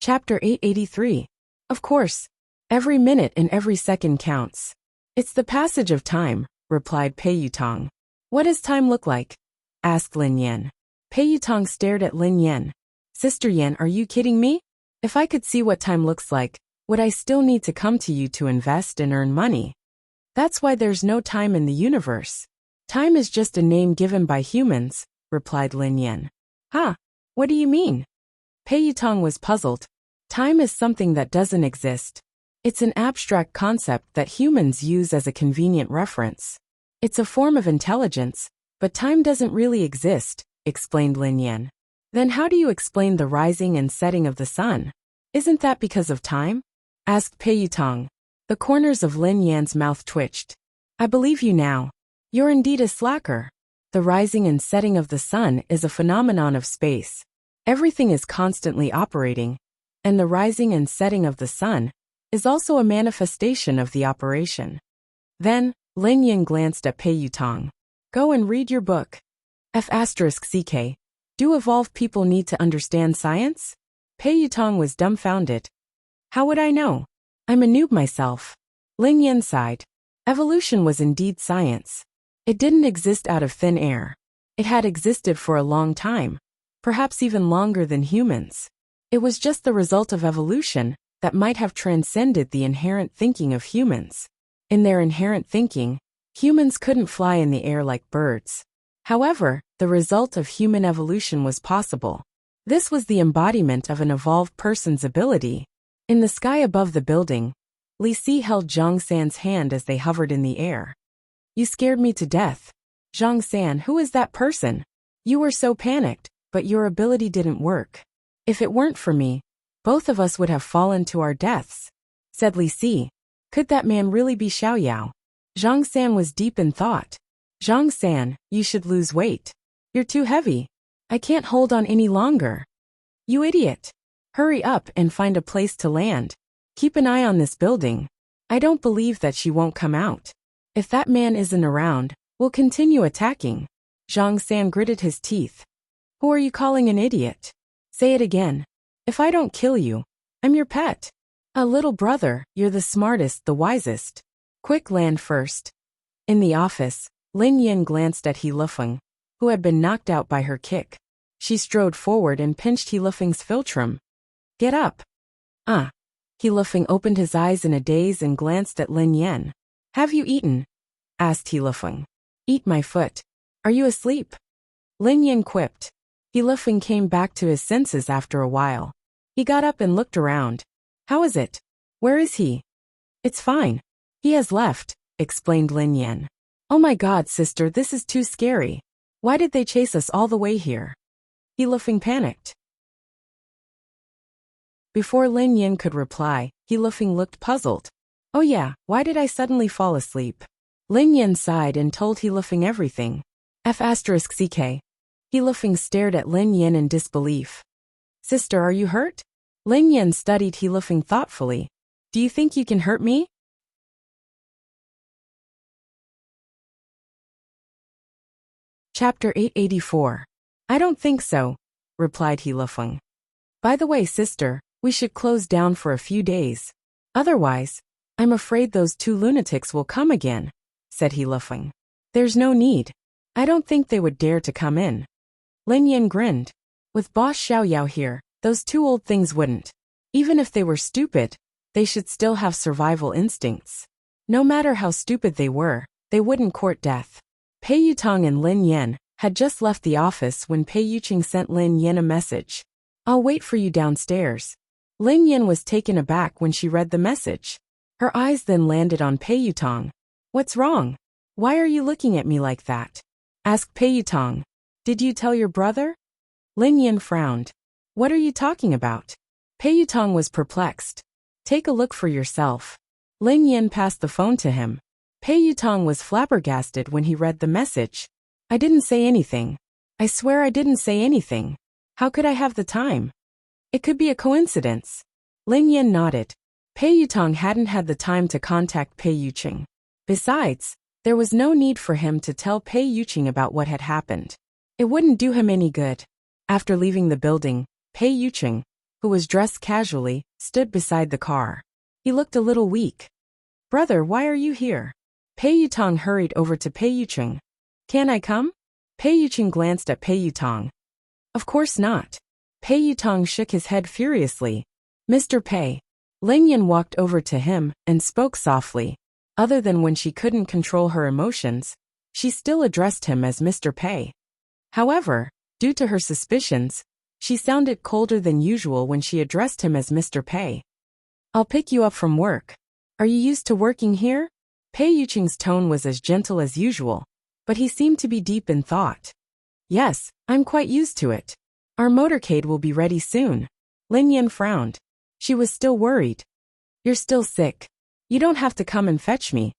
Chapter 883. Of course. Every minute and every second counts. It's the passage of time, replied Pei Yutong. What does time look like? Asked Lin Yan. Pei Yutong stared at Lin Yan. Sister Yan, are you kidding me? If I could see what time looks like, would I still need to come to you to invest and earn money? That's why there's no time in the universe. Time is just a name given by humans, replied Lin Yan. Huh? What do you mean? Pei Yutong was puzzled. Time is something that doesn't exist. It's an abstract concept that humans use as a convenient reference. It's a form of intelligence, but time doesn't really exist, explained Lin Yan. Then how do you explain the rising and setting of the sun? Isn't that because of time? Asked Pei Yutong. The corners of Lin Yan's mouth twitched. I believe you now. You're indeed a slacker. The rising and setting of the sun is a phenomenon of space. Everything is constantly operating, and the rising and setting of the sun is also a manifestation of the operation. Then, Lin Yan glanced at Pei Yutong. Go and read your book. F***ck. Do evolved people need to understand science? Pei Yutong was dumbfounded. How would I know? I'm a noob myself. Lin Yan sighed. Evolution was indeed science. It didn't exist out of thin air. It had existed for a long time, perhaps even longer than humans. It was just the result of evolution that might have transcended the inherent thinking of humans. In their inherent thinking, humans couldn't fly in the air like birds. However, the result of human evolution was possible. This was the embodiment of an evolved person's ability. In the sky above the building, Li Si held Zhang San's hand as they hovered in the air. You scared me to death. Zhang San, who is that person? You were so panicked, but your ability didn't work. If it weren't for me, both of us would have fallen to our deaths, said Li Si. Could that man really be Xiaoyao? Zhang San was deep in thought. Zhang San, you should lose weight. You're too heavy. I can't hold on any longer. You idiot. Hurry up and find a place to land. Keep an eye on this building. I don't believe that she won't come out. If that man isn't around, we'll continue attacking. Zhang San gritted his teeth. Who are you calling an idiot? Say it again. If I don't kill you, I'm your pet. A little brother, you're the smartest, the wisest. Quick, land first. In the office, Lin Yan glanced at He Lufeng, who had been knocked out by her kick. She strode forward and pinched He Lufeng's philtrum. Get up. He Lufeng opened his eyes in a daze and glanced at Lin Yan. Have you eaten? Asked He Lufeng. Eat my foot. Are you asleep? Lin Yan quipped. He Lufeng came back to his senses after a while. He got up and looked around. How is it? Where is he? It's fine. He has left, explained Lin Yan. Oh my God, sister, this is too scary. Why did they chase us all the way here? He Lufeng panicked. Before Lin Yan could reply, He Lufeng looked puzzled. Oh yeah, why did I suddenly fall asleep? Lin Yan sighed and told He Lufeng everything. F***ck. He Lufeng stared at Lin Yan in disbelief. Sister, are you hurt? Lin Yan studied He Lufeng thoughtfully. Do you think you can hurt me? Chapter 884. I don't think so, replied He Lufeng. By the way, sister, we should close down for a few days. Otherwise, I'm afraid those two lunatics will come again, said He Lufeng. There's no need. I don't think they would dare to come in. Lin Yan grinned. With Boss Xiaoyao here, those two old things wouldn't. Even if they were stupid, they should still have survival instincts. No matter how stupid they wouldn't court death. Pei Yutong and Lin Yan had just left the office when Pei Yuqing sent Lin Yan a message. I'll wait for you downstairs. Lin Yan was taken aback when she read the message. Her eyes then landed on Pei Yutong. What's wrong? Why are you looking at me like that? Asked Pei Yutong. Did you tell your brother? Lin Yan frowned. What are you talking about? Pei Yutong was perplexed. Take a look for yourself. Lin Yan passed the phone to him. Pei Yutong was flabbergasted when he read the message. I didn't say anything. I swear I didn't say anything. How could I have the time? It could be a coincidence. Lin Yan nodded. Pei Yutong hadn't had the time to contact Pei Yuqing. Besides, there was no need for him to tell Pei Yuqing about what had happened. It wouldn't do him any good. After leaving the building, Pei Yuqing, who was dressed casually, stood beside the car. He looked a little weak. "Brother, why are you here?" Pei Yutong hurried over to Pei Yucheng. "Can I come?" Pei Yucheng glanced at Pei Yutong. "Of course not." Pei Yutong shook his head furiously. "Mr. Pei." Lin Yan walked over to him and spoke softly. Other than when she couldn't control her emotions, she still addressed him as Mr. Pei. However, due to her suspicions, she sounded colder than usual when she addressed him as Mr. Pei. "I'll pick you up from work. Are you used to working here?" Pei Yucheng's tone was as gentle as usual, but he seemed to be deep in thought. "Yes, I'm quite used to it. Our motorcade will be ready soon." Lin Yan frowned. She was still worried. "You're still sick. You don't have to come and fetch me.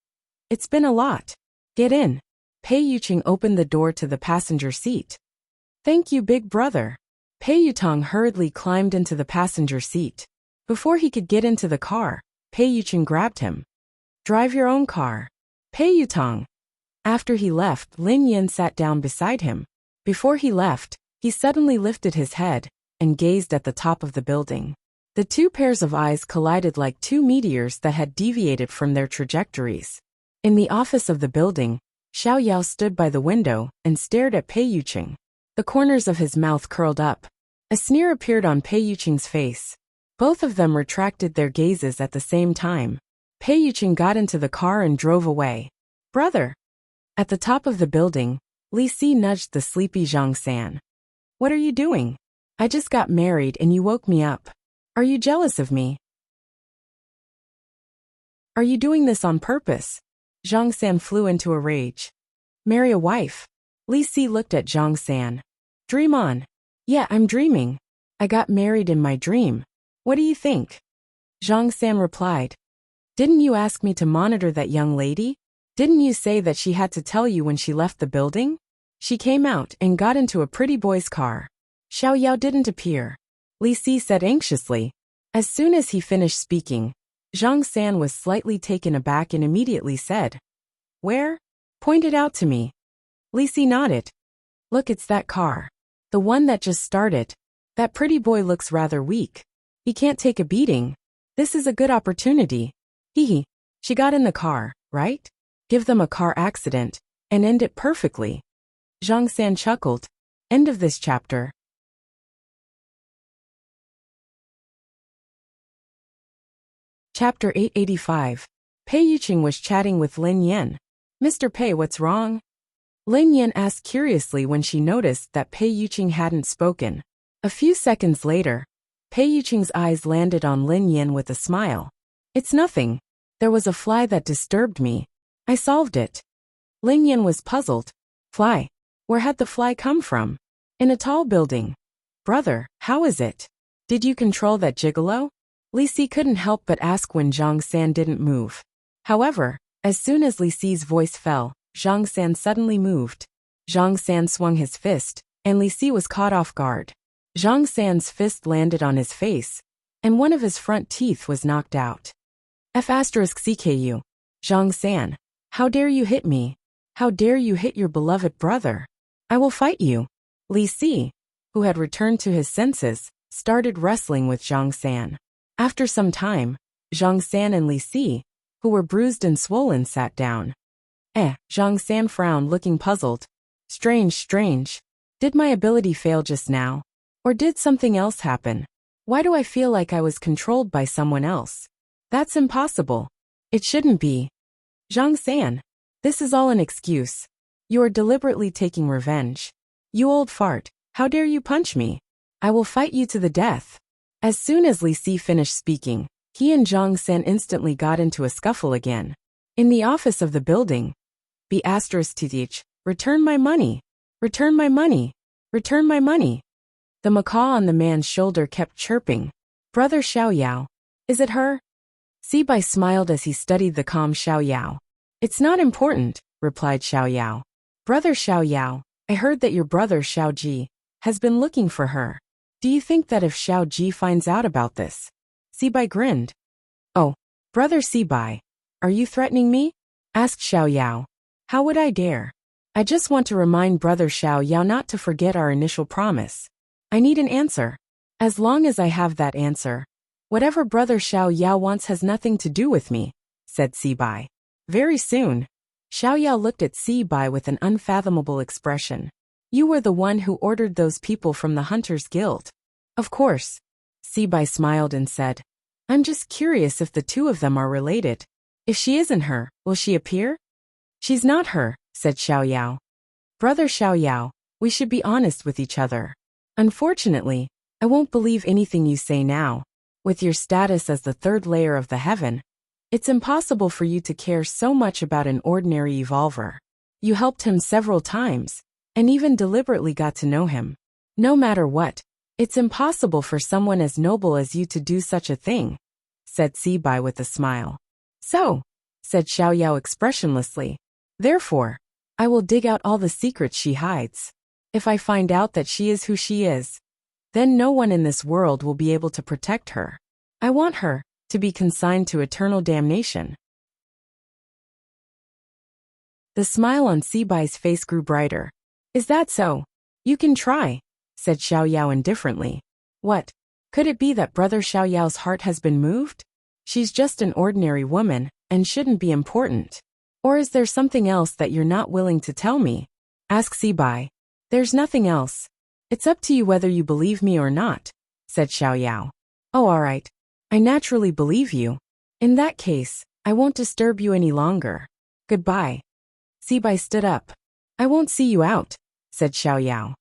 It's been a lot. Get in." Pei Yucheng opened the door to the passenger seat. "Thank you, big brother." Pei Yutong hurriedly climbed into the passenger seat. Before he could get into the car, Pei Yucheng grabbed him. "Drive your own car." Pei Yutong. After he left, Lin Yan sat down beside him. Before he left, he suddenly lifted his head and gazed at the top of the building. The two pairs of eyes collided like two meteors that had deviated from their trajectories. In the office of the building, Xiao Yao stood by the window and stared at Pei Yucheng. The corners of his mouth curled up. A sneer appeared on Pei Yucheng's face. Both of them retracted their gazes at the same time. Pei Yucheng got into the car and drove away. "Brother!" At the top of the building, Li Si nudged the sleepy Zhang San. "What are you doing? I just got married and you woke me up. Are you jealous of me? Are you doing this on purpose?" Zhang San flew into a rage. "Marry a wife?" Li Si looked at Zhang San. "Dream on." "Yeah, I'm dreaming. I got married in my dream. What do you think?" Zhang San replied. "Didn't you ask me to monitor that young lady? Didn't you say that she had to tell you when she left the building? She came out and got into a pretty boy's car." Xiao Yao didn't appear. Li Si said anxiously. As soon as he finished speaking, Zhang San was slightly taken aback and immediately said, "Where?" "Point it out to me." Li Si nodded. "Look, it's that car. The one that just started. That pretty boy looks rather weak. He can't take a beating. This is a good opportunity. Hee. She got in the car, right? Give them a car accident, and end it perfectly." Zhang San chuckled. End of this chapter. Chapter 885. Pei Yucheng was chatting with Lin Yan. "Mr. Pei, what's wrong?" Lin Yan asked curiously when she noticed that Pei Yucheng hadn't spoken. A few seconds later, Pei Yucheng's eyes landed on Lin Yan with a smile. "It's nothing. There was a fly that disturbed me. I solved it." Lin Yan was puzzled. "Fly? Where had the fly come from?" "In a tall building." "Brother, how is it? Did you control that gigolo?" Li Si couldn't help but ask when Zhang San didn't move. However, as soon as Li Si's voice fell, Zhang San suddenly moved. Zhang San swung his fist, and Li Si was caught off guard. Zhang San's fist landed on his face, and one of his front teeth was knocked out. F*CKU. "Zhang San, how dare you hit me? How dare you hit your beloved brother? I will fight you." Li Si, who had returned to his senses, started wrestling with Zhang San. After some time, Zhang San and Li Si, who were bruised and swollen, sat down. Zhang San frowned, looking puzzled. Strange. Did my ability fail just now? Or did something else happen? Why do I feel like I was controlled by someone else? That's impossible. It shouldn't be. Zhang San, this is all an excuse. You are deliberately taking revenge. You old fart, how dare you punch me? I will fight you to the death. As soon as Li Si finished speaking, he and Zhang San instantly got into a scuffle again. In the office of the building, B*TH, return my money. Return my money. Return my money. The macaw on the man's shoulder kept chirping. Brother Xiao Yao. Is it her? Sibai smiled as he studied the calm Xiao Yao. It's not important, replied Xiao Yao. Brother Xiao Yao, I heard that your brother Xiao Ji has been looking for her. Do you think that if Xiao Ji finds out about this? Sibai grinned. Oh, brother Sibai, are you threatening me? Asked Xiao Yao. How would I dare? I just want to remind brother Xiao Yao not to forget our initial promise. I need an answer. As long as I have that answer, whatever Brother Xiao Yao wants has nothing to do with me, said Sibai. Very soon, Xiao Yao looked at Sibai with an unfathomable expression. You were the one who ordered those people from the Hunters Guild. Of course. Sibai smiled and said, I'm just curious if the two of them are related. If she isn't her, will she appear? She's not her, said Xiao Yao. Brother Xiao Yao, we should be honest with each other. Unfortunately, I won't believe anything you say now. With your status as the third layer of the heaven, it's impossible for you to care so much about an ordinary evolver. You helped him several times, and even deliberately got to know him. No matter what, it's impossible for someone as noble as you to do such a thing, said Sibai with a smile. So, said Xiao Yao expressionlessly, therefore, I will dig out all the secrets she hides. If I find out that she is who she is, then no one in this world will be able to protect her. I want her to be consigned to eternal damnation. The smile on Sibai's face grew brighter. Is that so? You can try, said Xiao Yao indifferently. What? Could it be that Brother Xiao Yao's heart has been moved? She's just an ordinary woman, and shouldn't be important. Or is there something else that you're not willing to tell me? Asked Sibai. There's nothing else. It's up to you whether you believe me or not, said Xiao Yao. Oh, all right. I naturally believe you. In that case, I won't disturb you any longer. Goodbye. Sibai stood up. I won't see you out, said Xiao Yao.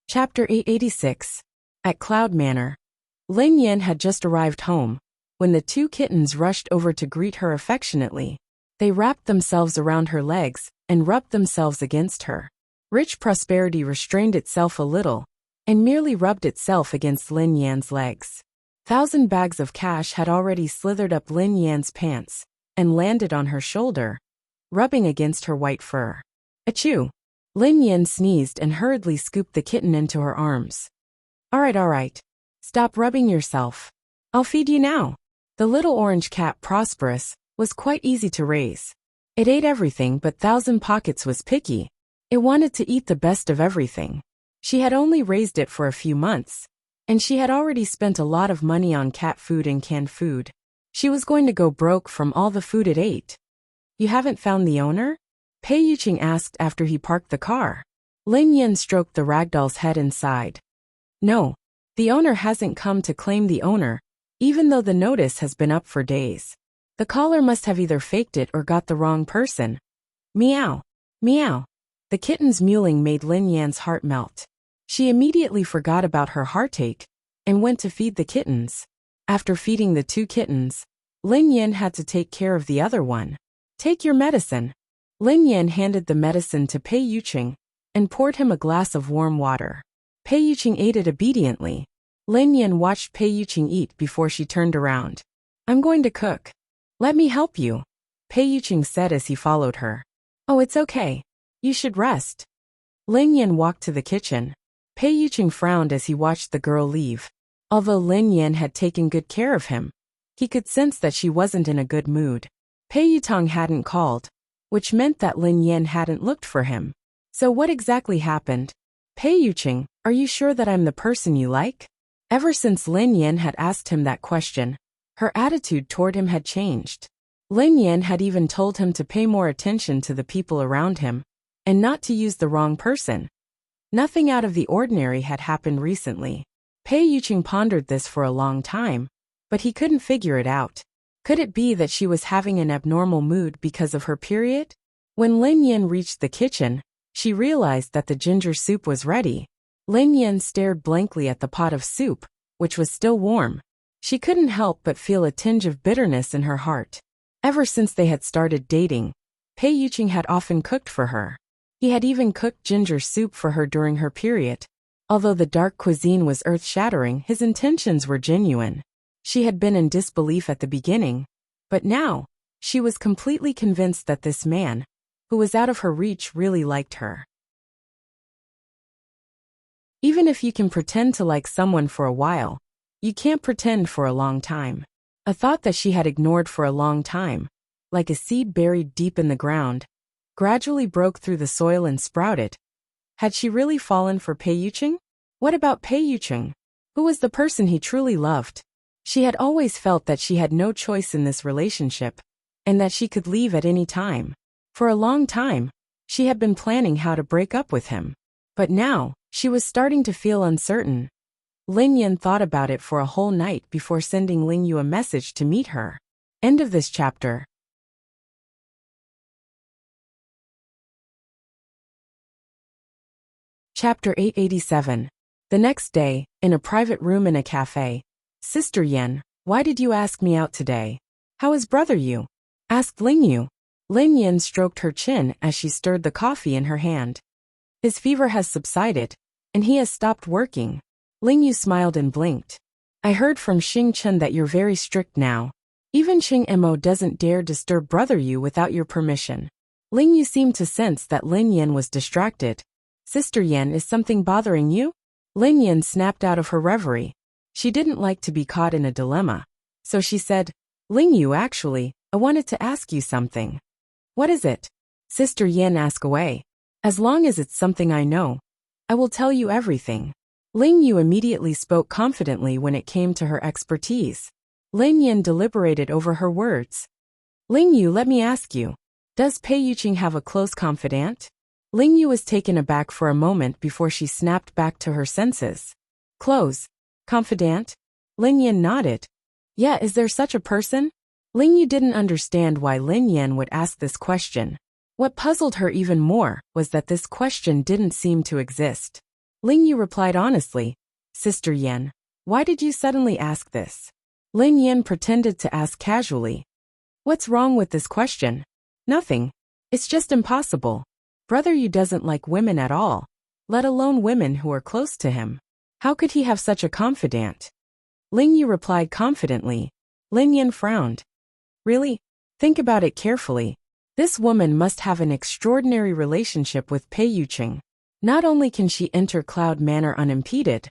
Chapter 886. At Cloud Manor. Lin Yan had just arrived home, when the two kittens rushed over to greet her affectionately. They wrapped themselves around her legs and rubbed themselves against her. Rich Prosperity restrained itself a little and merely rubbed itself against Lin Yan's legs. 1,000 bags of cash had already slithered up Lin Yan's pants and landed on her shoulder, rubbing against her white fur. Achoo! Lin Yan sneezed and hurriedly scooped the kitten into her arms. All right. Stop rubbing yourself. I'll feed you now. The little orange cat Prosperous was quite easy to raise. It ate everything but 1,000 Pockets was picky. It wanted to eat the best of everything. She had only raised it for a few months, and she had already spent a lot of money on cat food and canned food. She was going to go broke from all the food it ate. You haven't found the owner? Pei Yuqing asked after he parked the car. Lin Yan stroked the ragdoll's head and sighed. No, the owner hasn't come to claim the owner, even though the notice has been up for days. The caller must have either faked it or got the wrong person. Meow. Meow. The kitten's mewling made Lin Yan's heart melt. She immediately forgot about her heartache and went to feed the kittens. After feeding the two kittens, Lin Yan had to take care of the other one. Take your medicine. Lin Yan handed the medicine to Pei Yuqing and poured him a glass of warm water. Pei Yuqing ate it obediently. Lin Yan watched Pei Yuqing eat before she turned around. I'm going to cook. Let me help you, Pei Yuqing said as he followed her. Oh, it's okay. You should rest. Lin Yan walked to the kitchen. Pei Yuqing frowned as he watched the girl leave. Although Lin Yan had taken good care of him, he could sense that she wasn't in a good mood. Pei Yutong hadn't called, which meant that Lin Yan hadn't looked for him. So what exactly happened? Pei Yuqing, are you sure that I'm the person you like? Ever since Lin Yan had asked him that question, her attitude toward him had changed. Lin Yan had even told him to pay more attention to the people around him, and not to use the wrong person. Nothing out of the ordinary had happened recently. Pei Yuqing pondered this for a long time, but he couldn't figure it out. Could it be that she was having an abnormal mood because of her period? When Lin Yan reached the kitchen, she realized that the ginger soup was ready. Lin Yan stared blankly at the pot of soup, which was still warm. She couldn't help but feel a tinge of bitterness in her heart. Ever since they had started dating, Pei Yuqing had often cooked for her. He had even cooked ginger soup for her during her period. Although the dark cuisine was earth-shattering, his intentions were genuine. She had been in disbelief at the beginning, but now, she was completely convinced that this man, who was out of her reach, really liked her. Even if you can pretend to like someone for a while, you can't pretend for a long time. A thought that she had ignored for a long time, like a seed buried deep in the ground, gradually broke through the soil and sprouted. Had she really fallen for Pei Yucheng? What about Pei Yucheng? Who was the person he truly loved? She had always felt that she had no choice in this relationship, and that she could leave at any time. For a long time, she had been planning how to break up with him. But now, she was starting to feel uncertain. Lin Yan thought about it for a whole night before sending Ling Yu a message to meet her. End of this chapter. Chapter 887. The next day, in a private room in a cafe. Sister Yan, why did you ask me out today? How is brother Yu? Asked Ling Yu. Lin Yan stroked her chin as she stirred the coffee in her hand. His fever has subsided, and he has stopped working. Ling Yu smiled and blinked. I heard from Xing Chen that you're very strict now. Even Xing Mo doesn't dare disturb brother Yu without your permission. Ling Yu seemed to sense that Lin Yan was distracted. Sister Yan, is something bothering you? Lin Yan snapped out of her reverie. She didn't like to be caught in a dilemma. So she said, Ling Yu, actually, I wanted to ask you something. What is it? Sister Yan, ask away. As long as it's something I know, I will tell you everything. Ling Yu immediately spoke confidently when it came to her expertise. Lin Yan deliberated over her words. Ling Yu, let me ask you. Does Pei Yucheng have a close confidant? Ling Yu was taken aback for a moment before she snapped back to her senses. Close. Confidant? Lin Yan nodded. Yeah, is there such a person? Ling Yu didn't understand why Lin Yan would ask this question. What puzzled her even more was that this question didn't seem to exist. Ling Yu replied honestly, Sister Yan, why did you suddenly ask this? Lin Yan pretended to ask casually. What's wrong with this question? Nothing. It's just impossible. Brother Yu doesn't like women at all, let alone women who are close to him. How could he have such a confidant? Ling Yu replied confidently. Lin Yan frowned. Really? Think about it carefully. This woman must have an extraordinary relationship with Pei Yucheng. Not only can she enter Cloud Manor unimpeded,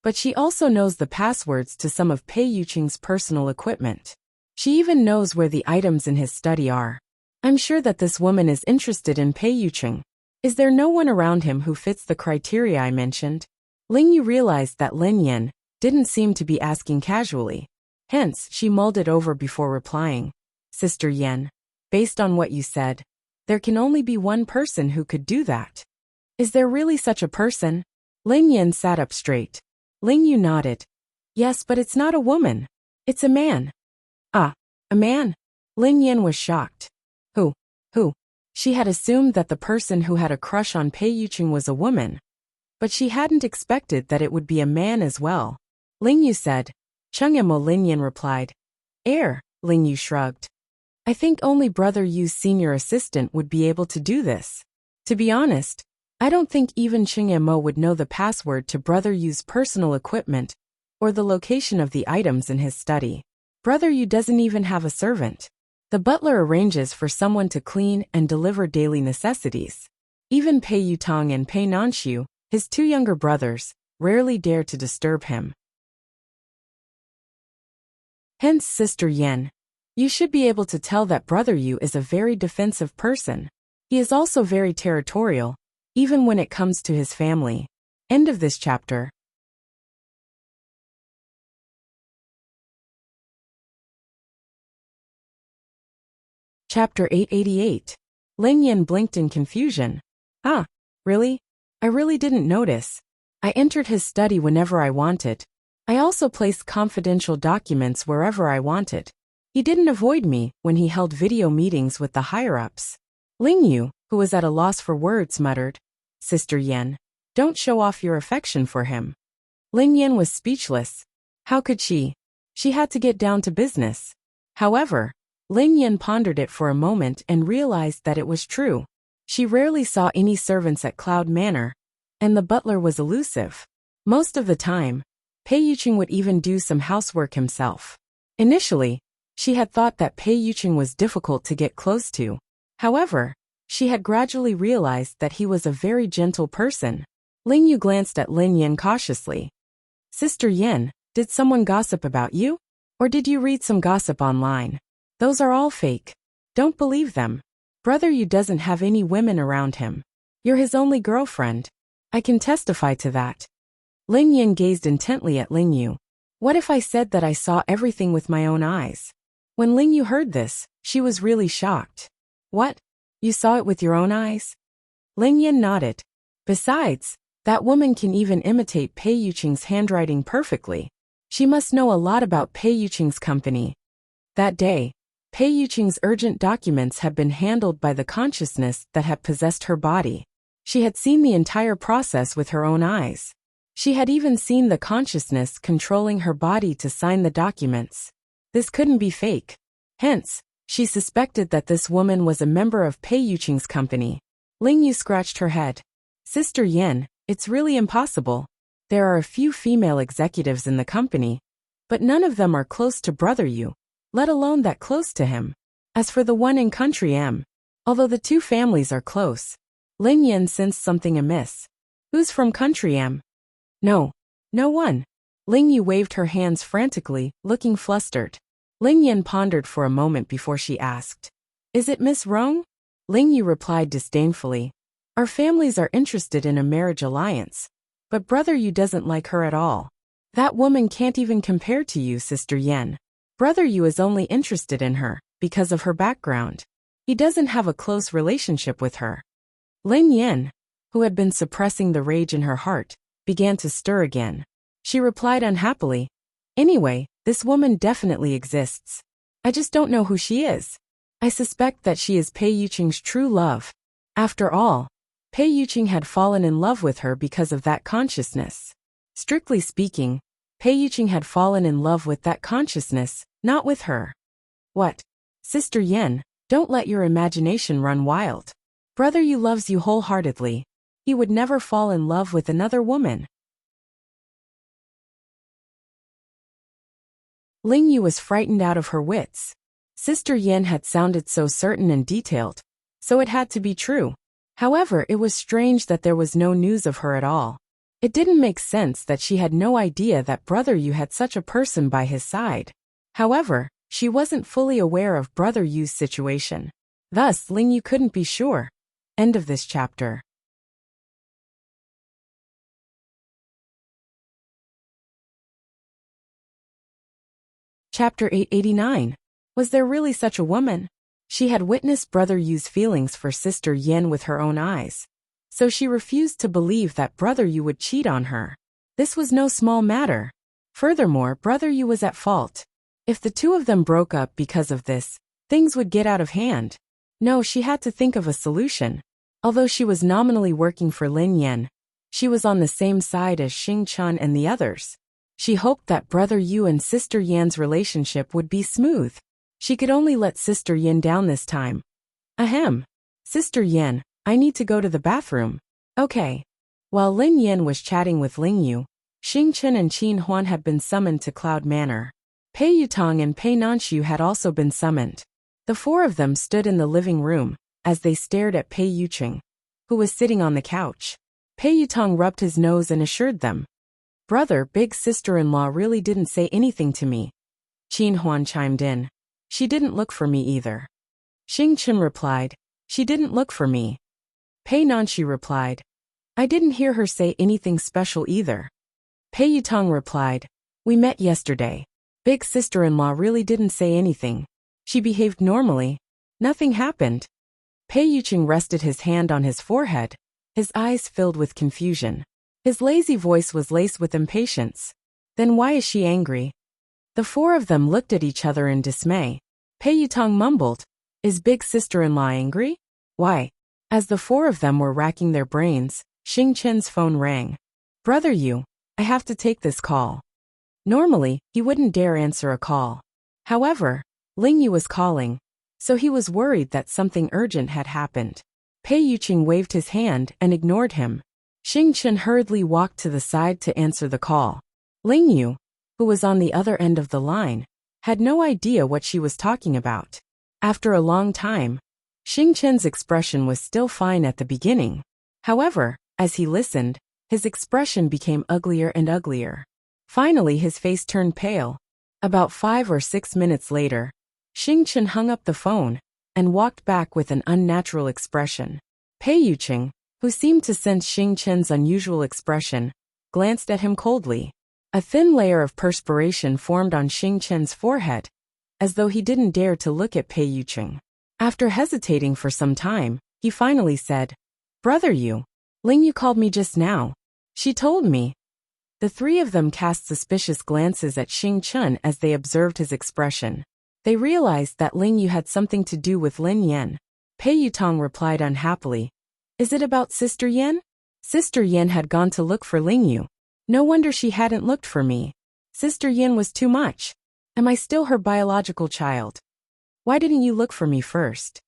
but she also knows the passwords to some of Pei Yucheng's personal equipment. She even knows where the items in his study are. I'm sure that this woman is interested in Pei Yucheng. Is there no one around him who fits the criteria I mentioned? Ling Yu realized that Lin Yan didn't seem to be asking casually. Hence, she mulled it over before replying. Sister Yan, based on what you said, there can only be one person who could do that. Is there really such a person? Lin Yan sat up straight. Ling Yu nodded. Yes, but it's not a woman. It's a man. Ah, a man? Lin Yan was shocked. Who? She had assumed that the person who had a crush on Pei Yucheng was a woman, but she hadn't expected that it would be a man as well. Ling Yu said. Chengmo. Lin Yan replied. Ling Yu shrugged. I think only brother Yu's senior assistant would be able to do this. To be honest, I don't think even Chengmo would know the password to brother Yu's personal equipment or the location of the items in his study. Brother Yu doesn't even have a servant. The butler arranges for someone to clean and deliver daily necessities. Even Pei Yutong and Pei Nanxiu, his two younger brothers, rarely dare to disturb him. Hence, Sister Yan, you should be able to tell that brother Yu is a very defensive person. He is also very territorial, even when it comes to his family. End of this chapter. Chapter 888. Lin Yan blinked in confusion. Ah, really? I really didn't notice. I entered his study whenever I wanted. I also placed confidential documents wherever I wanted. He didn't avoid me when he held video meetings with the higher-ups. Ling Yu, who was at a loss for words, muttered, Sister Yan, don't show off your affection for him. Lin Yan was speechless. How could she? She had to get down to business. However, Lin Yan pondered it for a moment and realized that it was true. She rarely saw any servants at Cloud Manor, and the butler was elusive. Most of the time, Pei Yucheng would even do some housework himself. Initially, she had thought that Pei Yucheng was difficult to get close to. However, she had gradually realized that he was a very gentle person. Ling Yu glanced at Lin Yan cautiously. Sister Yan, did someone gossip about you? Or did you read some gossip online? Those are all fake. Don't believe them. Brother Yu doesn't have any women around him. You're his only girlfriend. I can testify to that. Lin Yin gazed intently at Ling Yu. What if I said that I saw everything with my own eyes? When Ling Yu heard this, she was really shocked. What? You saw it with your own eyes? Ling Yin nodded. Besides, that woman can even imitate Pei Yuqing's handwriting perfectly. She must know a lot about Pei Yuqing's company. That day, Pei Yuqing's urgent documents had been handled by the consciousness that had possessed her body. She had seen the entire process with her own eyes. She had even seen the consciousness controlling her body to sign the documents. This couldn't be fake. Hence, she suspected that this woman was a member of Pei Yuqing's company. Ling Yu scratched her head. Sister Yin, it's really impossible. There are a few female executives in the company, but none of them are close to Brother Yu, let alone that close to him. As for the one in Country M, although the two families are close, Lin Yin sensed something amiss. Who's from Country M? No one. Ling Yu waved her hands frantically, looking flustered. Ling Yin pondered for a moment before she asked, Is it Miss Rong? Ling Yu replied disdainfully, Our families are interested in a marriage alliance, but Brother Yu doesn't like her at all. That woman can't even compare to you, Sister Yen. Brother Yu is only interested in her because of her background. He doesn't have a close relationship with her. Lin Yin, who had been suppressing the rage in her heart, began to stir again. She replied unhappily, Anyway, this woman definitely exists. I just don't know who she is. I suspect that she is Pei Yuqing's true love. After all, Pei Yuqing had fallen in love with her because of that consciousness. Strictly speaking, Pei Yuqing had fallen in love with that consciousness, not with her. What? Sister Yen, don't let your imagination run wild. Brother Yu loves you wholeheartedly. He would never fall in love with another woman. Ling Yu was frightened out of her wits. Sister Yen had sounded so certain and detailed, so it had to be true. However, it was strange that there was no news of her at all. It didn't make sense that she had no idea that Brother Yu had such a person by his side. However, she wasn't fully aware of Brother Yu's situation. Thus, Ling Yu couldn't be sure. End of this chapter. Chapter 889. Was there really such a woman? She had witnessed Brother Yu's feelings for Sister Yen with her own eyes, so she refused to believe that Brother Yu would cheat on her. This was no small matter. Furthermore, Brother Yu was at fault. If the two of them broke up because of this, things would get out of hand. No, she had to think of a solution. Although she was nominally working for Lin Yen, she was on the same side as Xing Chun and the others. She hoped that Brother Yu and Sister Yan's relationship would be smooth. She could only let Sister Yen down this time. Ahem. Sister Yen, I need to go to the bathroom. Okay. While Lin Yen was chatting with Ling Yu, Xing Chun and Qin Huan had been summoned to Cloud Manor. Pei Yutong and Pei Nanshu had also been summoned. The four of them stood in the living room, as they stared at Pei Yuqing, who was sitting on the couch. Pei Yutong rubbed his nose and assured them, Brother, big sister-in-law really didn't say anything to me. Qin Huan chimed in. She didn't look for me either. Xing Chun replied, She didn't look for me. Pei Nanshu replied, I didn't hear her say anything special either. Pei Yutong replied, We met yesterday. Big sister-in-law really didn't say anything. She behaved normally. Nothing happened. Pei Yuqing rested his hand on his forehead, his eyes filled with confusion. His lazy voice was laced with impatience. Then why is she angry? The four of them looked at each other in dismay. Pei Yutong mumbled, Is big sister-in-law angry? Why? As the four of them were racking their brains, Xing Chen's phone rang. Brother Yu, I have to take this call. Normally, he wouldn't dare answer a call. However, Ling Yu was calling, so he was worried that something urgent had happened. Pei Yuqing waved his hand and ignored him. Xing Chen hurriedly walked to the side to answer the call. Ling Yu, who was on the other end of the line, had no idea what she was talking about. After a long time, Xing Chen's expression was still fine at the beginning. However, as he listened, his expression became uglier and uglier. Finally, his face turned pale. About 5 or 6 minutes later, Xing Chen hung up the phone, and walked back with an unnatural expression. Pei Yuqing, who seemed to sense Xing Chen's unusual expression, glanced at him coldly. A thin layer of perspiration formed on Xing Chen's forehead, as though he didn't dare to look at Pei Yuqing. After hesitating for some time, he finally said, "Brother Yu, Ling Yu called me just now. She told me." The three of them cast suspicious glances at Xing Chen as they observed his expression. They realized that Ling Yu had something to do with Lin Yan. Pei Yutong replied unhappily, "Is it about Sister Yan?" Sister Yan had gone to look for Ling Yu. No wonder she hadn't looked for me. Sister Yan was too much. Am I still her biological child? Why didn't you look for me first?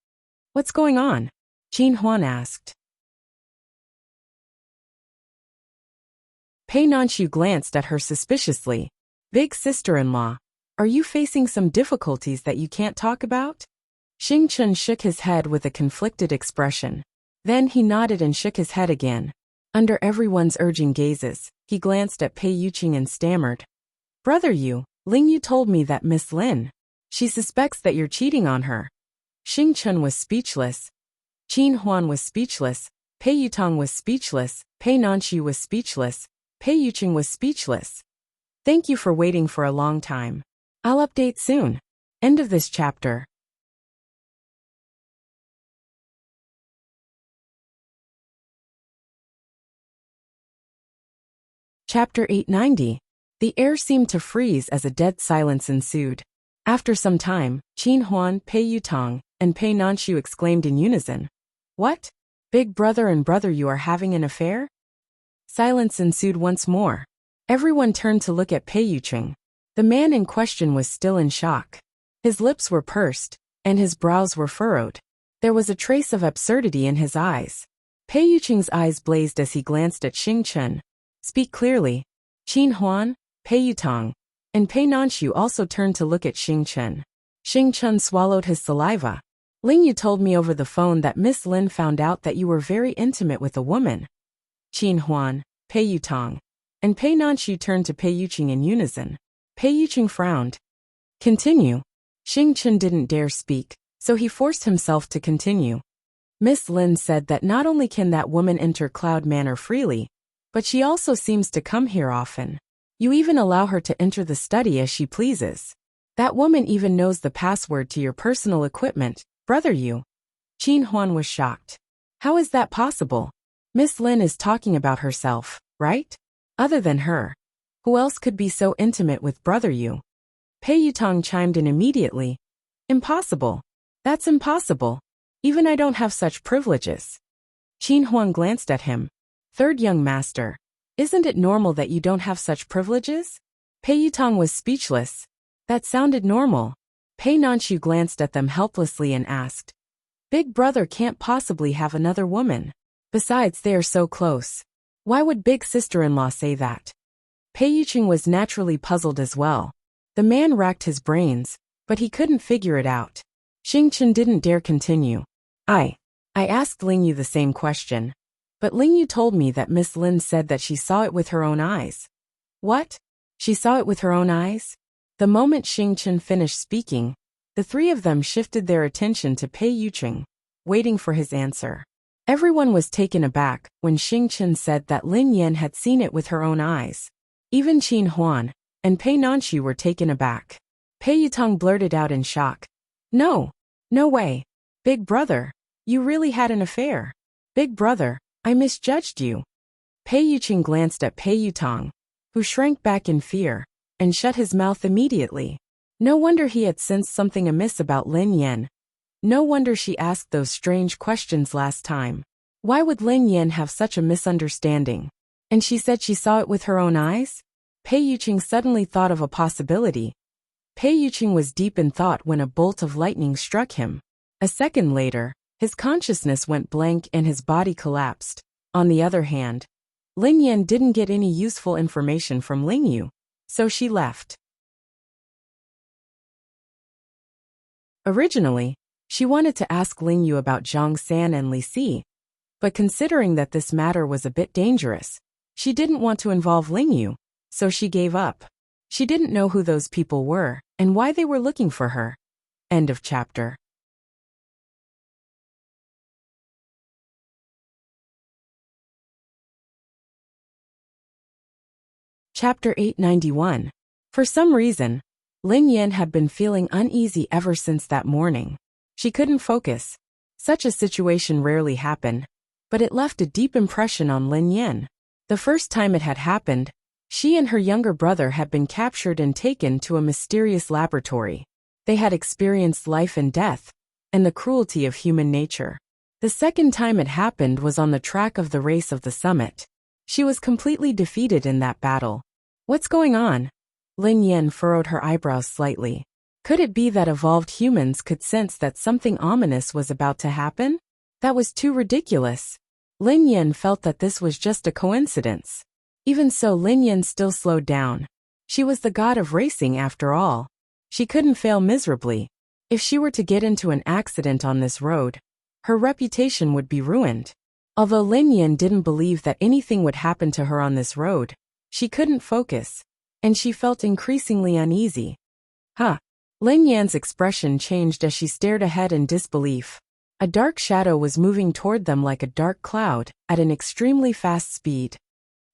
What's going on? Qin Huan asked. Pei Nanxiu glanced at her suspiciously. "Big sister-in-law, are you facing some difficulties that you can't talk about?" Xing Chen shook his head with a conflicted expression. Then he nodded and shook his head again. Under everyone's urging gazes, he glanced at Pei Yuqing and stammered, "Brother Yu, Ling Yu told me that Miss Lin. She suspects that you're cheating on her." Xing Chen was speechless. Qin Huan was speechless. Pei Yutong was speechless. Pei Nanxiu was speechless. Pei Yuqing was speechless. Thank you for waiting for a long time. I'll update soon. End of this chapter. Chapter 890. The air seemed to freeze as a dead silence ensued. After some time, Qin Huan, Pei Yutong, and Pei Nanxiu exclaimed in unison, "What? Big brother and brother Yu are having an affair?" Silence ensued once more. Everyone turned to look at Pei Yuqing. The man in question was still in shock. His lips were pursed, and his brows were furrowed. There was a trace of absurdity in his eyes. Pei Yuqing's eyes blazed as he glanced at Xing Chen. "Speak clearly." Qin Huan, Pei Yutong, and Pei Nanxiu also turned to look at Xing Chen. Xing Chen swallowed his saliva. "Ling Yu told me over the phone that Miss Lin found out that you were very intimate with a woman." Qin Huan, Pei Yutong, and Pei Nanxiu turned to Pei Yuqing in unison. Pei Yuqing frowned. "Continue." Xing Chen didn't dare speak, so he forced himself to continue. "Miss Lin said that not only can that woman enter Cloud Manor freely, but she also seems to come here often. You even allow her to enter the study as she pleases. That woman even knows the password to your personal equipment, brother Yu." Qin Huan was shocked. "How is that possible? Miss Lin is talking about herself, right? Other than her, who else could be so intimate with brother Yu?" Pei Yutong chimed in immediately. "Impossible. That's impossible. Even I don't have such privileges." Qin Huan glanced at him. "Third young master, isn't it normal that you don't have such privileges?" Pei Yutong was speechless. That sounded normal. Pei Nanxiu glanced at them helplessly and asked, "Big brother can't possibly have another woman. Besides, they are so close. Why would big sister-in-law say that?" Pei Yuqing was naturally puzzled as well. The man racked his brains, but he couldn't figure it out. Xing Chen didn't dare continue. I asked Ling Yu the same question. But Ling Yu told me that Miss Lin said that she saw it with her own eyes." "What? She saw it with her own eyes?" The moment Xing Chen finished speaking, the three of them shifted their attention to Pei Yuqing, waiting for his answer. Everyone was taken aback when Xing Chen said that Lin Yan had seen it with her own eyes. Even Qin Huan and Pei Nanxiu were taken aback. Pei Yutong blurted out in shock, No way. Big brother, you really had an affair. Big brother, I misjudged you." Pei Yuqing glanced at Pei Yutong, who shrank back in fear, and shut his mouth immediately. No wonder he had sensed something amiss about Lin Yan. No wonder she asked those strange questions last time. Why would Lin Yan have such a misunderstanding? And she said she saw it with her own eyes? Pei Yuqing suddenly thought of a possibility. Pei Yuqing was deep in thought when a bolt of lightning struck him. A second later, his consciousness went blank and his body collapsed. On the other hand, Lin Yan didn't get any useful information from Ling Yu, so she left. Originally, she wanted to ask Ling Yu about Zhang San and Li Si, but considering that this matter was a bit dangerous, she didn't want to involve Ling Yu, so she gave up. She didn't know who those people were and why they were looking for her. End of chapter. Chapter 891. For some reason, Lin Yan had been feeling uneasy ever since that morning. She couldn't focus. Such a situation rarely happened, but it left a deep impression on Lin Yan. The first time it had happened, she and her younger brother had been captured and taken to a mysterious laboratory. They had experienced life and death, and the cruelty of human nature. The second time it happened was on the track of the race of the summit. She was completely defeated in that battle. What's going on? Lin Yan furrowed her eyebrows slightly. Could it be that evolved humans could sense that something ominous was about to happen? That was too ridiculous. Lin Yan felt that this was just a coincidence. Even so, Lin Yan still slowed down. She was the god of racing after all. She couldn't fail miserably. If she were to get into an accident on this road, her reputation would be ruined. Although Lin Yan didn't believe that anything would happen to her on this road, she couldn't focus, and she felt increasingly uneasy. Lin Yan's expression changed as she stared ahead in disbelief. A dark shadow was moving toward them like a dark cloud, at an extremely fast speed.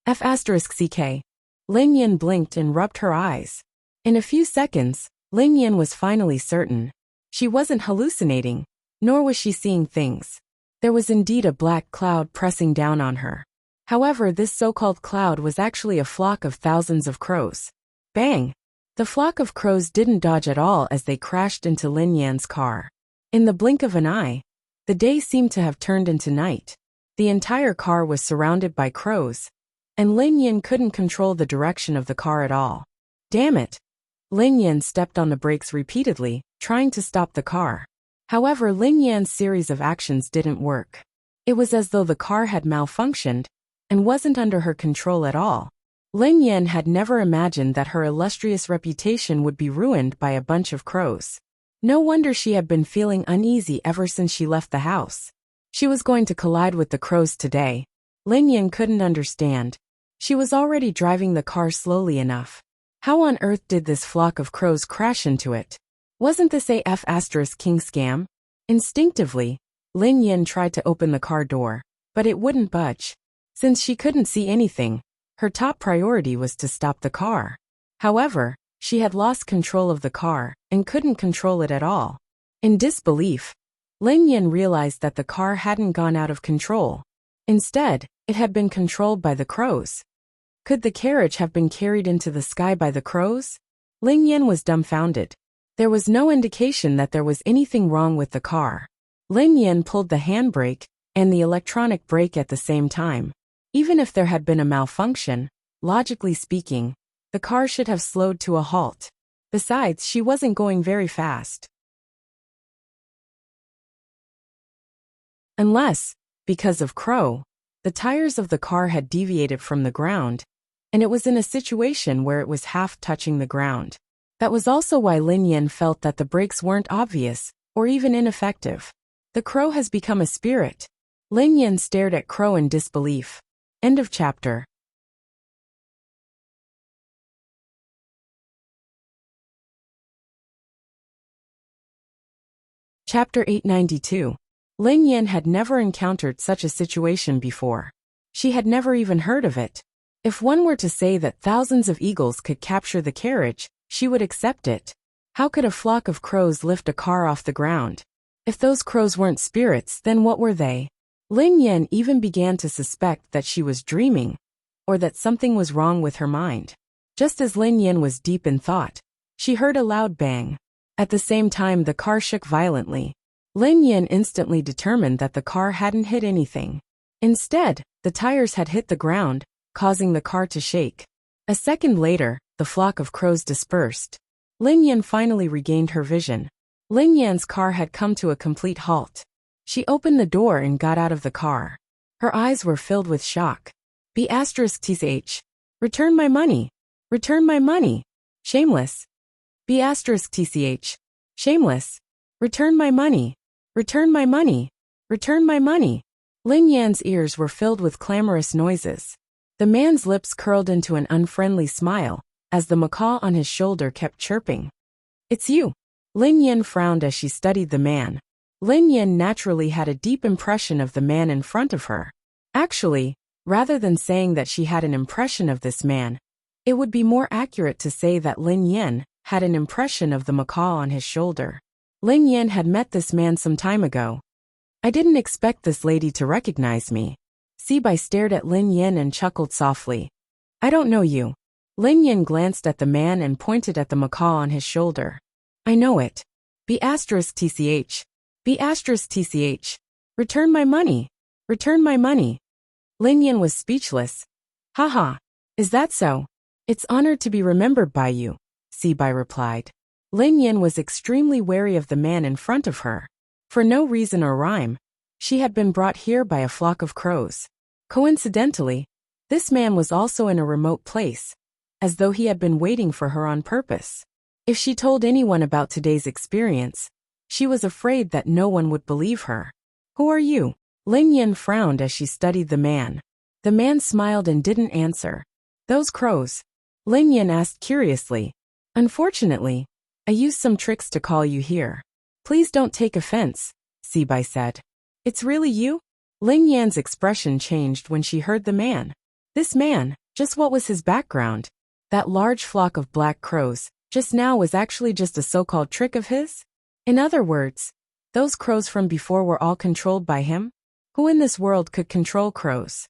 F***ck. Lin Yan blinked and rubbed her eyes. In a few seconds, Lin Yan was finally certain. She wasn't hallucinating, nor was she seeing things. There was indeed a black cloud pressing down on her. However, this so-called cloud was actually a flock of thousands of crows. Bang! The flock of crows didn't dodge at all as they crashed into Lin Yan's car. In the blink of an eye, the day seemed to have turned into night. The entire car was surrounded by crows, and Lin Yan couldn't control the direction of the car at all. Damn it! Lin Yan stepped on the brakes repeatedly, trying to stop the car. However, Lin Yan's series of actions didn't work. It was as though the car had malfunctioned and wasn't under her control at all. Lin Yan had never imagined that her illustrious reputation would be ruined by a bunch of crows. No wonder she had been feeling uneasy ever since she left the house. She was going to collide with the crows today. Lin Yan couldn't understand. She was already driving the car slowly enough. How on earth did this flock of crows crash into it? Wasn't this a F***king scam? Instinctively, Lin Yan tried to open the car door, but it wouldn't budge. Since she couldn't see anything, her top priority was to stop the car. However, she had lost control of the car and couldn't control it at all. In disbelief, Lin Yan realized that the car hadn't gone out of control. Instead, it had been controlled by the crows. Could the carriage have been carried into the sky by the crows? Lin Yan was dumbfounded. There was no indication that there was anything wrong with the car. Lin Yan pulled the handbrake and the electronic brake at the same time. Even if there had been a malfunction, logically speaking, the car should have slowed to a halt. Besides, she wasn't going very fast. Unless, because of Crow, the tires of the car had deviated from the ground, and it was in a situation where it was half touching the ground. That was also why Lin Yan felt that the brakes weren't obvious, or even ineffective. The crow has become a spirit. Lin Yan stared at Crow in disbelief. End of chapter. Chapter 892. Lin Yan had never encountered such a situation before. She had never even heard of it. If one were to say that thousands of eagles could capture the carriage, she would accept it. How could a flock of crows lift a car off the ground? If those crows weren't spirits, then what were they? Lin Yan even began to suspect that she was dreaming, or that something was wrong with her mind. Just as Lin Yan was deep in thought, she heard a loud bang. At the same time, the car shook violently. Lin Yan instantly determined that the car hadn't hit anything. Instead, the tires had hit the ground, causing the car to shake. A second later, the flock of crows dispersed. Lin Yan finally regained her vision. Lin Yan's car had come to a complete halt. She opened the door and got out of the car. Her eyes were filled with shock. B***tch. Return my money. Return my money. Shameless. B***tch. Shameless. Return my money. Return my money. Return my money. Lin Yan's ears were filled with clamorous noises. The man's lips curled into an unfriendly smile, as the macaw on his shoulder kept chirping. It's you. Lin Yan frowned as she studied the man. Lin Yan naturally had a deep impression of the man in front of her. Actually, rather than saying that she had an impression of this man, It would be more accurate to say that Lin Yan had an impression of the macaw on his shoulder. Lin Yan had met this man some time ago. I didn't expect this lady to recognize me. Sibai stared at Lin Yan and chuckled softly. I don't know you. Lin Yan glanced at the man and pointed at the macaw on his shoulder. I know it. B*TCH. B*TCH. Return my money. Return my money. Lin Yan was speechless. Haha. Is that so? It's honored to be remembered by you, Sibai replied. Lin Yan was extremely wary of the man in front of her. For no reason or rhyme, she had been brought here by a flock of crows. Coincidentally, this man was also in a remote place, as though he had been waiting for her on purpose. If she told anyone about today's experience, she was afraid that no one would believe her. Who are you? Lin Yan frowned as she studied the man. The man smiled and didn't answer. Those crows? Lin Yan asked curiously. Unfortunately, I used some tricks to call you here. Please don't take offense, Sibai said. It's really you? Lin Yan's expression changed when she heard the man. This man, just what was his background? That large flock of black crows, just now was actually just a so-called trick of his? In other words, those crows from before were all controlled by him? Who in this world could control crows?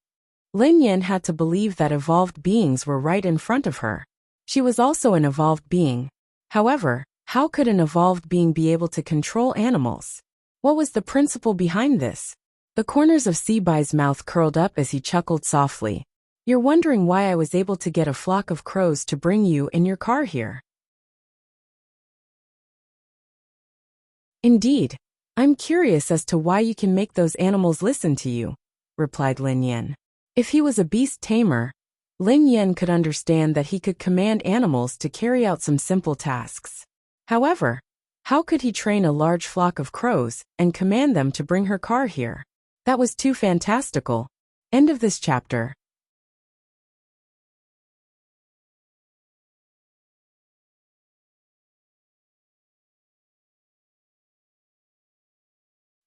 Lin Yan had to believe that evolved beings were right in front of her. She was also an evolved being. However, how could an evolved being be able to control animals? What was the principle behind this? The corners of Sibai's mouth curled up as he chuckled softly. You're wondering why I was able to get a flock of crows to bring you in your car here. Indeed, I'm curious as to why you can make those animals listen to you, replied Lin Yan. If he was a beast tamer, Lin Yan could understand that he could command animals to carry out some simple tasks. However, how could he train a large flock of crows and command them to bring her car here? That was too fantastical. End of this chapter.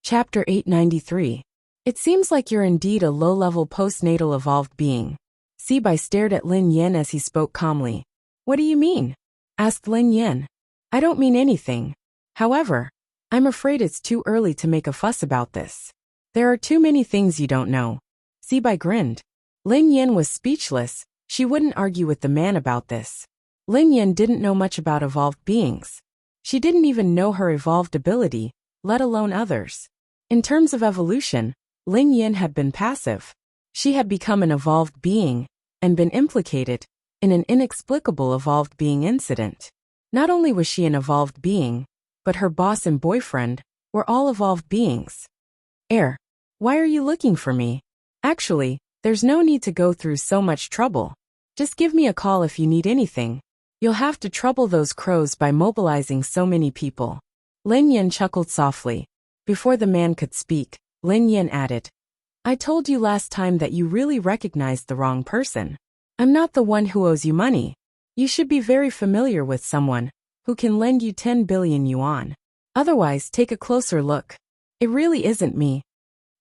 Chapter 893. It seems like you're indeed a low-level postnatal evolved being. Sibai stared at Lin Yan as he spoke calmly. What do you mean? Asked Lin Yan. I don't mean anything. However, I'm afraid it's too early to make a fuss about this. There are too many things you don't know. Sibai grinned. Lin Yan was speechless. She wouldn't argue with the man about this. Lin Yan didn't know much about evolved beings. She didn't even know her evolved ability, let alone others. In terms of evolution, Lin Yan had been passive. She had become an evolved being and been implicated in an inexplicable evolved being incident. Not only was she an evolved being, but her boss and boyfriend were all evolved beings. Why are you looking for me? Actually, there's no need to go through so much trouble. Just give me a call if you need anything. You'll have to trouble those crows by mobilizing so many people. Lin Yan chuckled softly. Before the man could speak, Lin Yan added, I told you last time that you really recognized the wrong person. I'm not the one who owes you money. You should be very familiar with someone who can lend you 10 billion yuan. Otherwise, take a closer look. It really isn't me.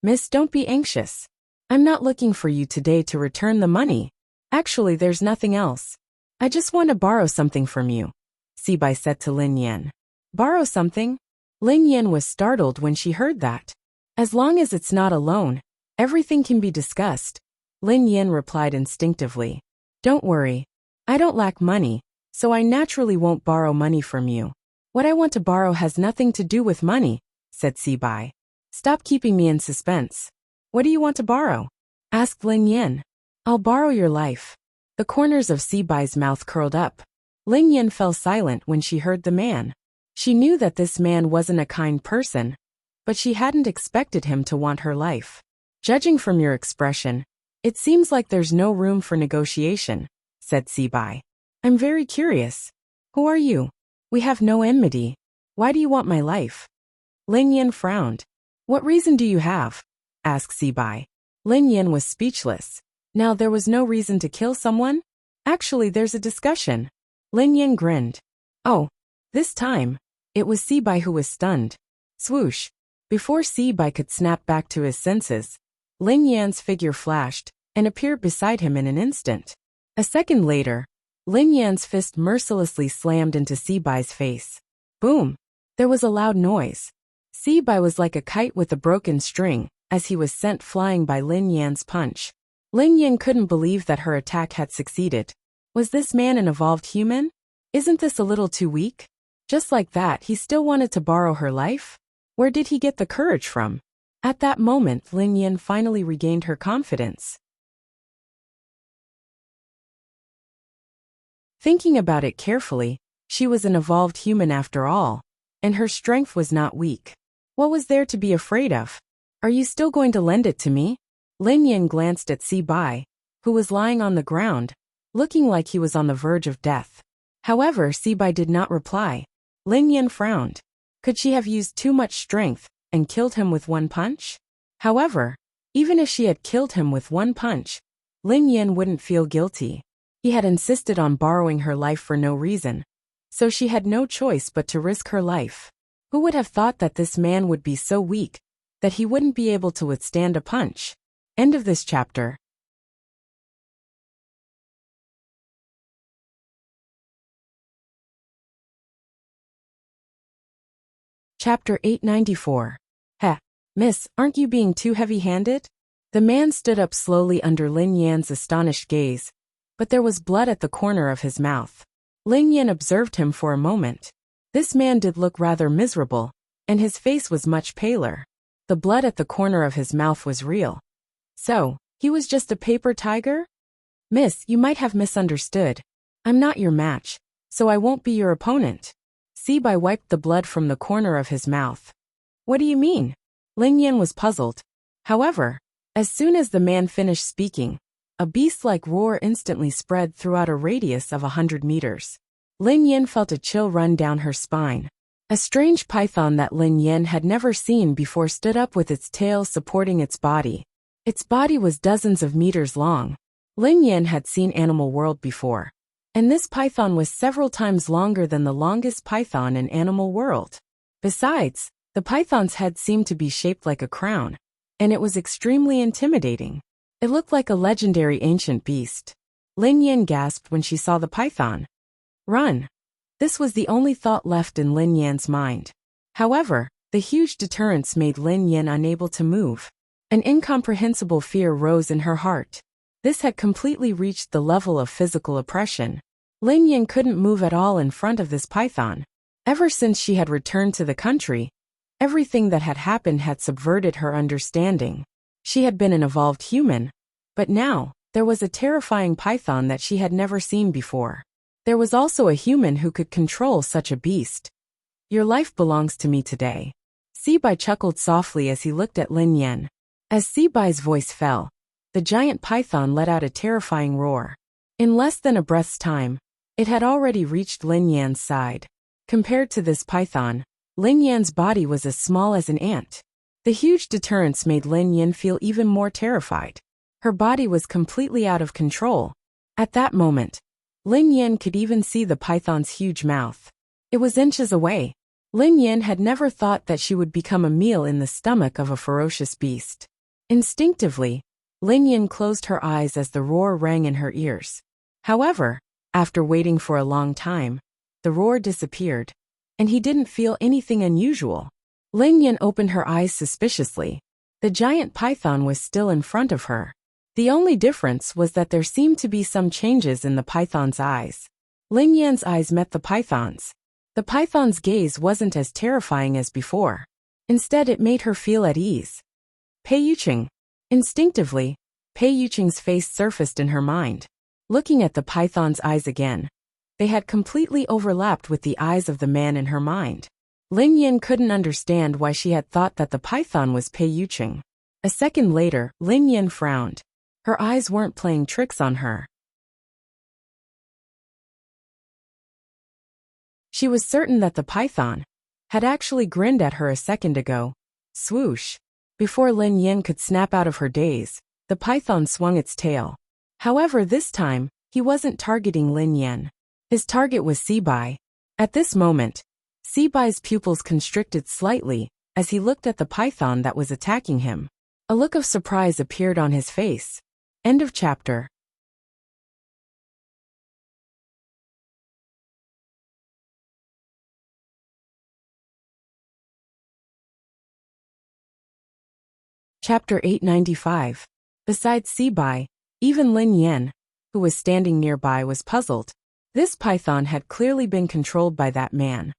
Miss, don't be anxious. I'm not looking for you today to return the money. Actually, there's nothing else. I just want to borrow something from you, Sibai said to Lin Yan. Borrow something? Lin Yan was startled when she heard that. As long as it's not a loan, everything can be discussed, Lin Yan replied instinctively. Don't worry. I don't lack money, so I naturally won't borrow money from you. What I want to borrow has nothing to do with money, said Sibai. Stop keeping me in suspense. What do you want to borrow? Asked Lin Yan. I'll borrow your life. The corners of Sibai's mouth curled up. Lin Yan fell silent when she heard the man. She knew that this man wasn't a kind person, but she hadn't expected him to want her life. Judging from your expression, it seems like there's no room for negotiation, said Sibai. I'm very curious. Who are you? We have no enmity. Why do you want my life? Lin Yan frowned. What reason do you have? Asked Sibai. Lin Yan was speechless. Now there was no reason to kill someone? Actually, there's a discussion. Lin Yan grinned. Oh, this time, it was Sibai who was stunned. Swoosh. Before Sibai could snap back to his senses, Lin Yan's figure flashed and appeared beside him in an instant. A second later, Lin Yan's fist mercilessly slammed into Sibai's face. Boom! There was a loud noise. Sibai was like a kite with a broken string, as he was sent flying by Lin Yan's punch. Lin Yan couldn't believe that her attack had succeeded. Was this man an evolved human? Isn't this a little too weak? Just like that, he still wanted to borrow her life? Where did he get the courage from? At that moment, Lin Yan finally regained her confidence. Thinking about it carefully, she was an evolved human after all, and her strength was not weak. What was there to be afraid of? Are you still going to lend it to me? Lin Yan glanced at Sibai, who was lying on the ground, looking like he was on the verge of death. However, Sibai did not reply. Lin Yan frowned. Could she have used too much strength and killed him with one punch? However, even if she had killed him with one punch, Lin Yan wouldn't feel guilty. He had insisted on borrowing her life for no reason, so she had no choice but to risk her life. Who would have thought that this man would be so weak that he wouldn't be able to withstand a punch? End of this chapter. Chapter 894. Heh, miss, aren't you being too heavy-handed? The man stood up slowly under Lin Yan's astonished gaze, but there was blood at the corner of his mouth. Lin Yan observed him for a moment. This man did look rather miserable, and his face was much paler. The blood at the corner of his mouth was real. So, he was just a paper tiger? Miss, you might have misunderstood. I'm not your match, so I won't be your opponent. Sibai wiped the blood from the corner of his mouth. What do you mean? Lin Yan was puzzled. However, as soon as the man finished speaking, a beast-like roar instantly spread throughout a radius of 100 meters. Lin Yan felt a chill run down her spine. A strange python that Lin Yan had never seen before stood up with its tail supporting its body. Its body was dozens of meters long. Lin Yan had seen Animal World before, and this python was several times longer than the longest python in Animal World. Besides, the python's head seemed to be shaped like a crown, and it was extremely intimidating. It looked like a legendary ancient beast. Lin Yan gasped when she saw the python. Run! This was the only thought left in Lin Yan's mind. However, the huge deterrence made Lin Yan unable to move. An incomprehensible fear rose in her heart. This had completely reached the level of physical oppression. Lin Yan couldn't move at all in front of this python. Ever since she had returned to the country, everything that had happened had subverted her understanding. She had been an evolved human, but now, there was a terrifying python that she had never seen before. There was also a human who could control such a beast. Your life belongs to me today. Sibai chuckled softly as he looked at Lin Yan. As Sibai's voice fell, the giant python let out a terrifying roar. In less than a breath's time, it had already reached Lin Yan's side. Compared to this python, Lin Yan's body was as small as an ant. The huge deterrence made Lin Yan feel even more terrified. Her body was completely out of control. At that moment, Lin Yan could even see the python's huge mouth. It was inches away. Lin Yan had never thought that she would become a meal in the stomach of a ferocious beast. Instinctively, Lin Yan closed her eyes as the roar rang in her ears. However, after waiting for a long time, the roar disappeared, and he didn't feel anything unusual. Lin Yan opened her eyes suspiciously. The giant python was still in front of her. The only difference was that there seemed to be some changes in the python's eyes. Lin Yan's eyes met the python's. The python's gaze wasn't as terrifying as before. Instead, it made her feel at ease. Pei Yuqing. Instinctively, Pei Yuqing's face surfaced in her mind. Looking at the python's eyes again, they had completely overlapped with the eyes of the man in her mind. Lin Yan couldn't understand why she had thought that the python was Pei Yuqing. A second later, Lin Yan frowned. Her eyes weren't playing tricks on her. She was certain that the python had actually grinned at her a second ago. Swoosh! Before Lin Yan could snap out of her daze, the python swung its tail. However, this time, he wasn't targeting Lin Yan. His target was Sibai. At this moment, Sibai's pupils constricted slightly as he looked at the python that was attacking him. A look of surprise appeared on his face. End of chapter. Chapter 895. Besides Sibai, even Lin Yan, who was standing nearby, was puzzled. This python had clearly been controlled by that man.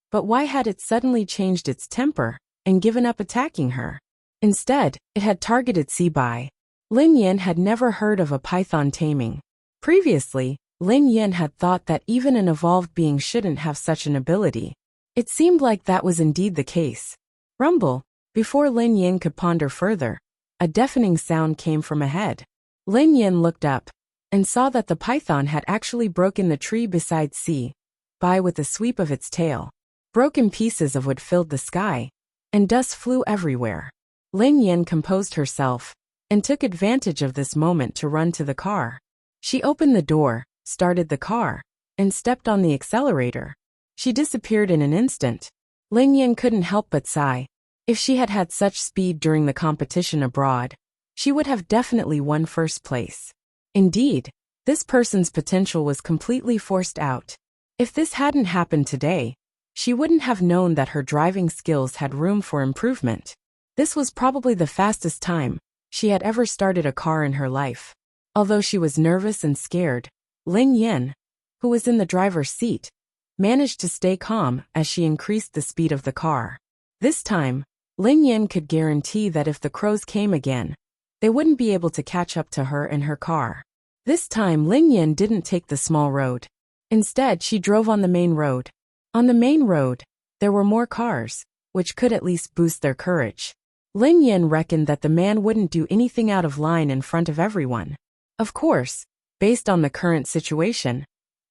But why had it suddenly changed its temper and given up attacking her? Instead, it had targeted Sibai. Lin Yan had never heard of a python taming. Previously, Lin Yan had thought that even an evolved being shouldn't have such an ability. It seemed like that was indeed the case. Rumble. Before Lin Yan could ponder further, a deafening sound came from ahead. Lin Yan looked up and saw that the python had actually broken the tree beside Sibai with a sweep of its tail. Broken pieces of wood filled the sky, and dust flew everywhere. Lin Yan composed herself and took advantage of this moment to run to the car. She opened the door, started the car, and stepped on the accelerator. She disappeared in an instant. Lin Yan couldn't help but sigh. If she had had such speed during the competition abroad, she would have definitely won first place. Indeed, this person's potential was completely forced out. If this hadn't happened today, she wouldn't have known that her driving skills had room for improvement. This was probably the fastest time she had ever started a car in her life. Although she was nervous and scared, Lin Yan, who was in the driver's seat, managed to stay calm as she increased the speed of the car. This time, Lin Yan could guarantee that if the crows came again, they wouldn't be able to catch up to her and her car. This time Lin Yan didn't take the small road. Instead, she drove on the main road. On the main road, there were more cars, which could at least boost their courage. Lin Yan reckoned that the man wouldn't do anything out of line in front of everyone. Of course, based on the current situation,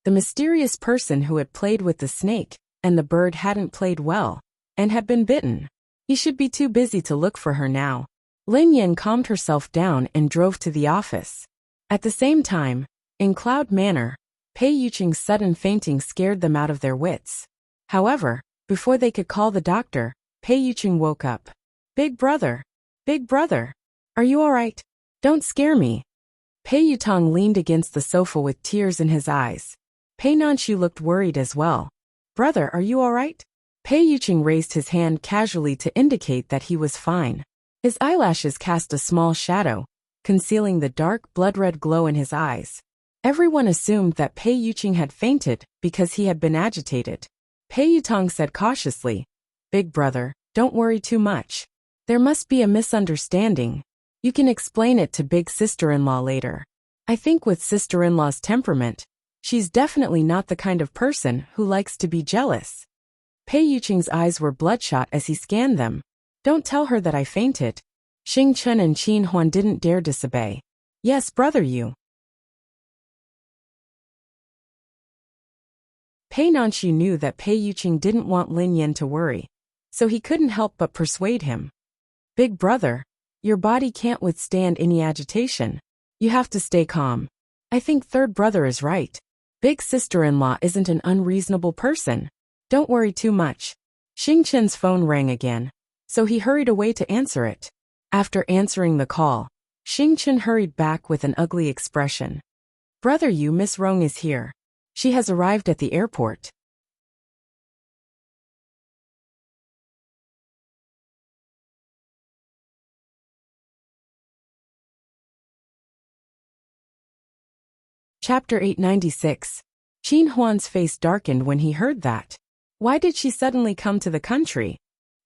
the mysterious person who had played with the snake and the bird hadn't played well and had been bitten. He should be too busy to look for her now. Lin Yan calmed herself down and drove to the office. At the same time, in Cloud Manor, Pei Yuqing's sudden fainting scared them out of their wits. However, before they could call the doctor, Pei Yuqing woke up. Big brother, are you alright? Don't scare me. Pei Yutong leaned against the sofa with tears in his eyes. Pei Nanshu looked worried as well. Brother, are you alright? Pei Yuqing raised his hand casually to indicate that he was fine. His eyelashes cast a small shadow, concealing the dark blood-red glow in his eyes. Everyone assumed that Pei Yuqing had fainted because he had been agitated. Pei Yutong said cautiously, Big brother, don't worry too much. There must be a misunderstanding. You can explain it to big sister-in-law later. I think with sister-in-law's temperament, she's definitely not the kind of person who likes to be jealous. Pei Yuqing's eyes were bloodshot as he scanned them. Don't tell her that I fainted. Xing Chen and Qin Huan didn't dare disobey. Yes, brother, you. Pei Nanshu knew that Pei Yuqing didn't want Lin Yan to worry, so he couldn't help but persuade him. Big brother, your body can't withstand any agitation. You have to stay calm. I think third brother is right. Big sister-in-law isn't an unreasonable person. Don't worry too much. Xing Chen's phone rang again, so he hurried away to answer it. After answering the call, Xing Chen hurried back with an ugly expression. Brother, you, Miss Rong is here. She has arrived at the airport. Chapter 896. Qin Huan's face darkened when he heard that. Why did she suddenly come to the country?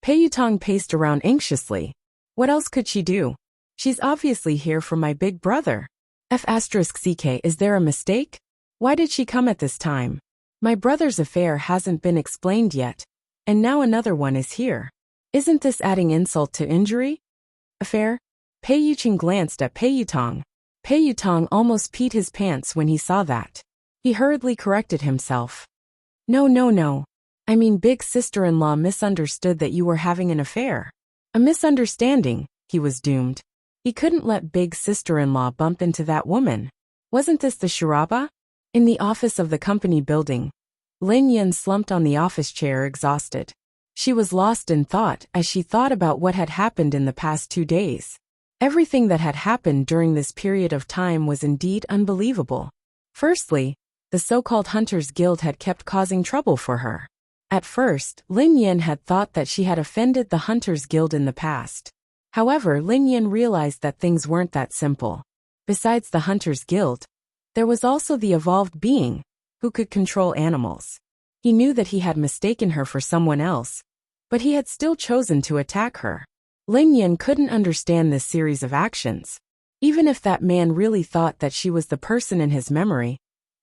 Pei Yutong paced around anxiously. What else could she do? She's obviously here for my big brother. F***ck, is there a mistake? Why did she come at this time? My brother's affair hasn't been explained yet, and now another one is here. Isn't this adding insult to injury? Affair? Pei Yuqing glanced at Pei Yutong. Pei Yutong almost peed his pants when he saw that. He hurriedly corrected himself. No. I mean, big sister-in-law misunderstood that you were having an affair. A misunderstanding, he was doomed. He couldn't let big sister-in-law bump into that woman. Wasn't this the charaba? In the office of the company building, Lin Yan slumped on the office chair exhausted. She was lost in thought as she thought about what had happened in the past 2 days. Everything that had happened during this period of time was indeed unbelievable. Firstly, the so-called Hunters Guild had kept causing trouble for her. At first, Lin Yan had thought that she had offended the Hunters Guild in the past. However, Lin Yin realized that things weren't that simple. Besides the Hunters Guild, there was also the evolved being, who could control animals. He knew that he had mistaken her for someone else, but he had still chosen to attack her. Lin Yin couldn't understand this series of actions. Even if that man really thought that she was the person in his memory,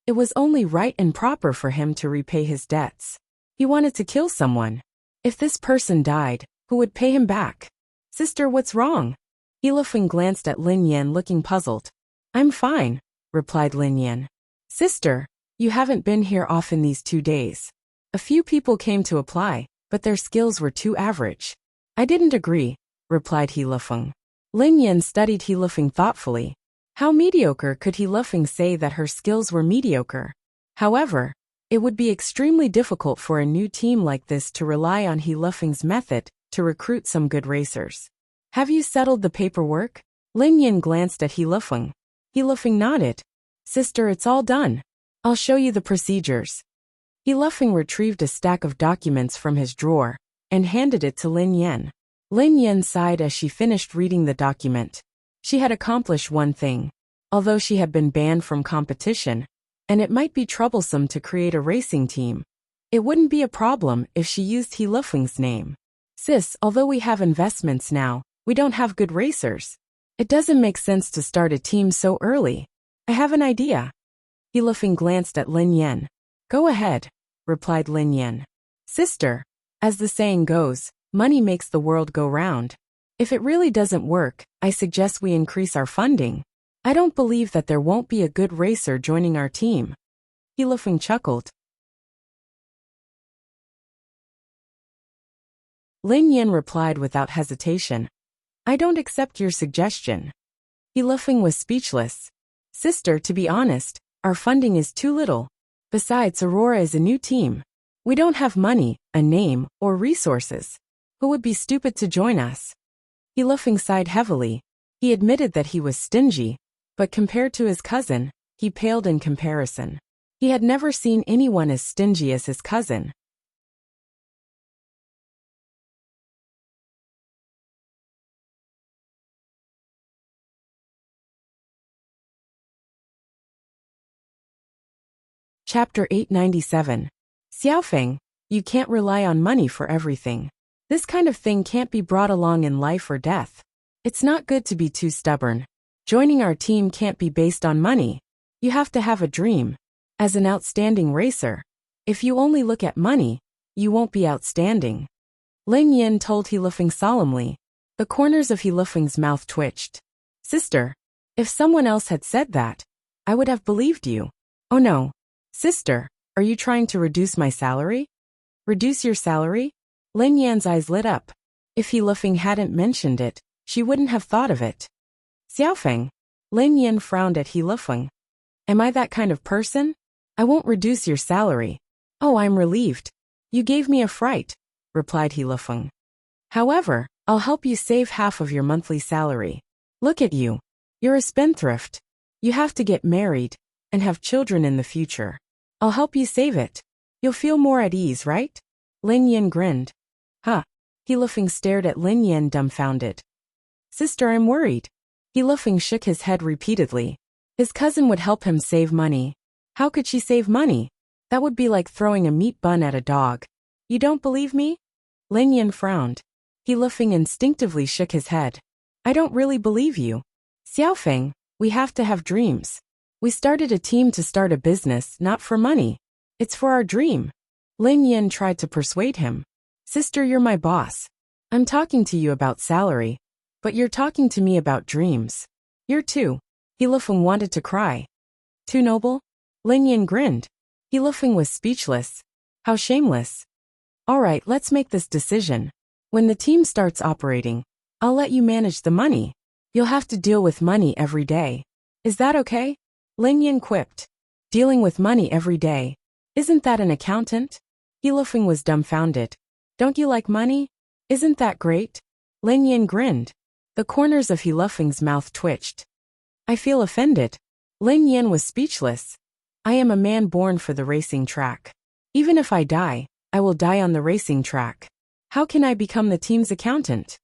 it was only right and proper for him to repay his debts. He wanted to kill someone. If this person died, who would pay him back? Sister, what's wrong? Yilifeng glanced at Lin Yin looking puzzled. I'm fine, replied Lin Yin. Sister, you haven't been here often these 2 days. A few people came to apply, but their skills were too average. I didn't agree, replied Yilifeng. Lin Yin studied Yilifeng thoughtfully. How mediocre could Yilifeng say that her skills were mediocre? However, it would be extremely difficult for a new team like this to rely on Yilifeng's method to recruit some good racers. Have you settled the paperwork? Lin Yin glanced at Yilifeng. Yilifeng nodded. Sister, it's all done. I'll show you the procedures. Yilifeng retrieved a stack of documents from his drawer and handed it to Lin Yin. Lin Yin sighed as she finished reading the document. She had accomplished one thing. Although she had been banned from competition, and it might be troublesome to create a racing team, it wouldn't be a problem if she used Yilifeng's name. Sis, although we have investments now, we don't have good racers. It doesn't make sense to start a team so early. I have an idea. Yilifeng glanced at Lin Yin. Go ahead, replied Lin Yin. Sister, as the saying goes, money makes the world go round. If it really doesn't work, I suggest we increase our funding. I don't believe that there won't be a good racer joining our team. Yilifeng chuckled. Lin Yin replied without hesitation. I don't accept your suggestion. Yilifeng was speechless. Sister, to be honest, our funding is too little. Besides, Aurora is a new team. We don't have money, a name, or resources. Who would be stupid to join us? Yilifeng sighed heavily. He admitted that he was stingy, but compared to his cousin, he paled in comparison. He had never seen anyone as stingy as his cousin. Chapter 897. Xiaofeng, you can't rely on money for everything. This kind of thing can't be brought along in life or death. It's not good to be too stubborn. Joining our team can't be based on money. You have to have a dream. As an outstanding racer, if you only look at money, you won't be outstanding. Lin Yin told Yilifeng solemnly. The corners of Yilifeng's mouth twitched. Sister, if someone else had said that, I would have believed you. Oh no. Sister, are you trying to reduce my salary? Reduce your salary? Lin Yan's eyes lit up. If Yilifeng hadn't mentioned it, she wouldn't have thought of it. Xiaofeng. Lin Yan frowned at Yilifeng. Am I that kind of person? I won't reduce your salary. Oh, I'm relieved. You gave me a fright, replied Yilifeng. However, I'll help you save half of your monthly salary. Look at you. You're a spendthrift. You have to get married and have children in the future. I'll help you save it. You'll feel more at ease, right? Lin Yin grinned. Huh. Yilifeng stared at Lin Yin dumbfounded. Sister, I'm worried. Yilifeng shook his head repeatedly. His cousin would help him save money. How could she save money? That would be like throwing a meat bun at a dog. You don't believe me? Lin Yin frowned. Yilifeng instinctively shook his head. I don't really believe you. Xiaofeng, we have to have dreams. We started a team to start a business, not for money. It's for our dream. Lin Yin tried to persuade him. Sister, you're my boss. I'm talking to you about salary, but you're talking to me about dreams. You're too. Yilifeng wanted to cry. Too noble? Lin Yin grinned. Yilifeng was speechless. How shameless. All right, let's make this decision. When the team starts operating, I'll let you manage the money. You'll have to deal with money every day. Is that okay? Lin Yin quipped. Dealing with money every day. Isn't that an accountant? Yilifeng was dumbfounded. Don't you like money? Isn't that great? Lin Yin grinned. The corners of Yilifeng's mouth twitched. I feel offended. Lin Yin was speechless. I am a man born for the racing track. Even if I die, I will die on the racing track. How can I become the team's accountant?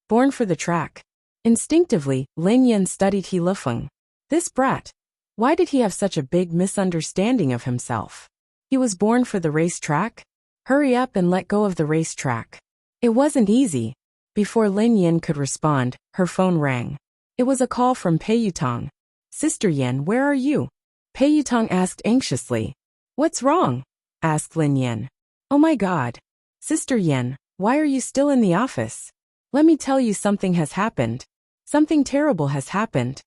Born for the track. Instinctively, Lin Yan studied He Lifeng. This brat. Why did he have such a big misunderstanding of himself? He was born for the racetrack? Hurry up and let go of the racetrack. It wasn't easy. Before Lin Yan could respond, her phone rang. It was a call from Pei Yutong. Sister Yan, where are you? Pei Yutong asked anxiously. What's wrong? Asked Lin Yan. Oh my God. Sister Yan, why are you still in the office? Let me tell you, something has happened. Something terrible has happened.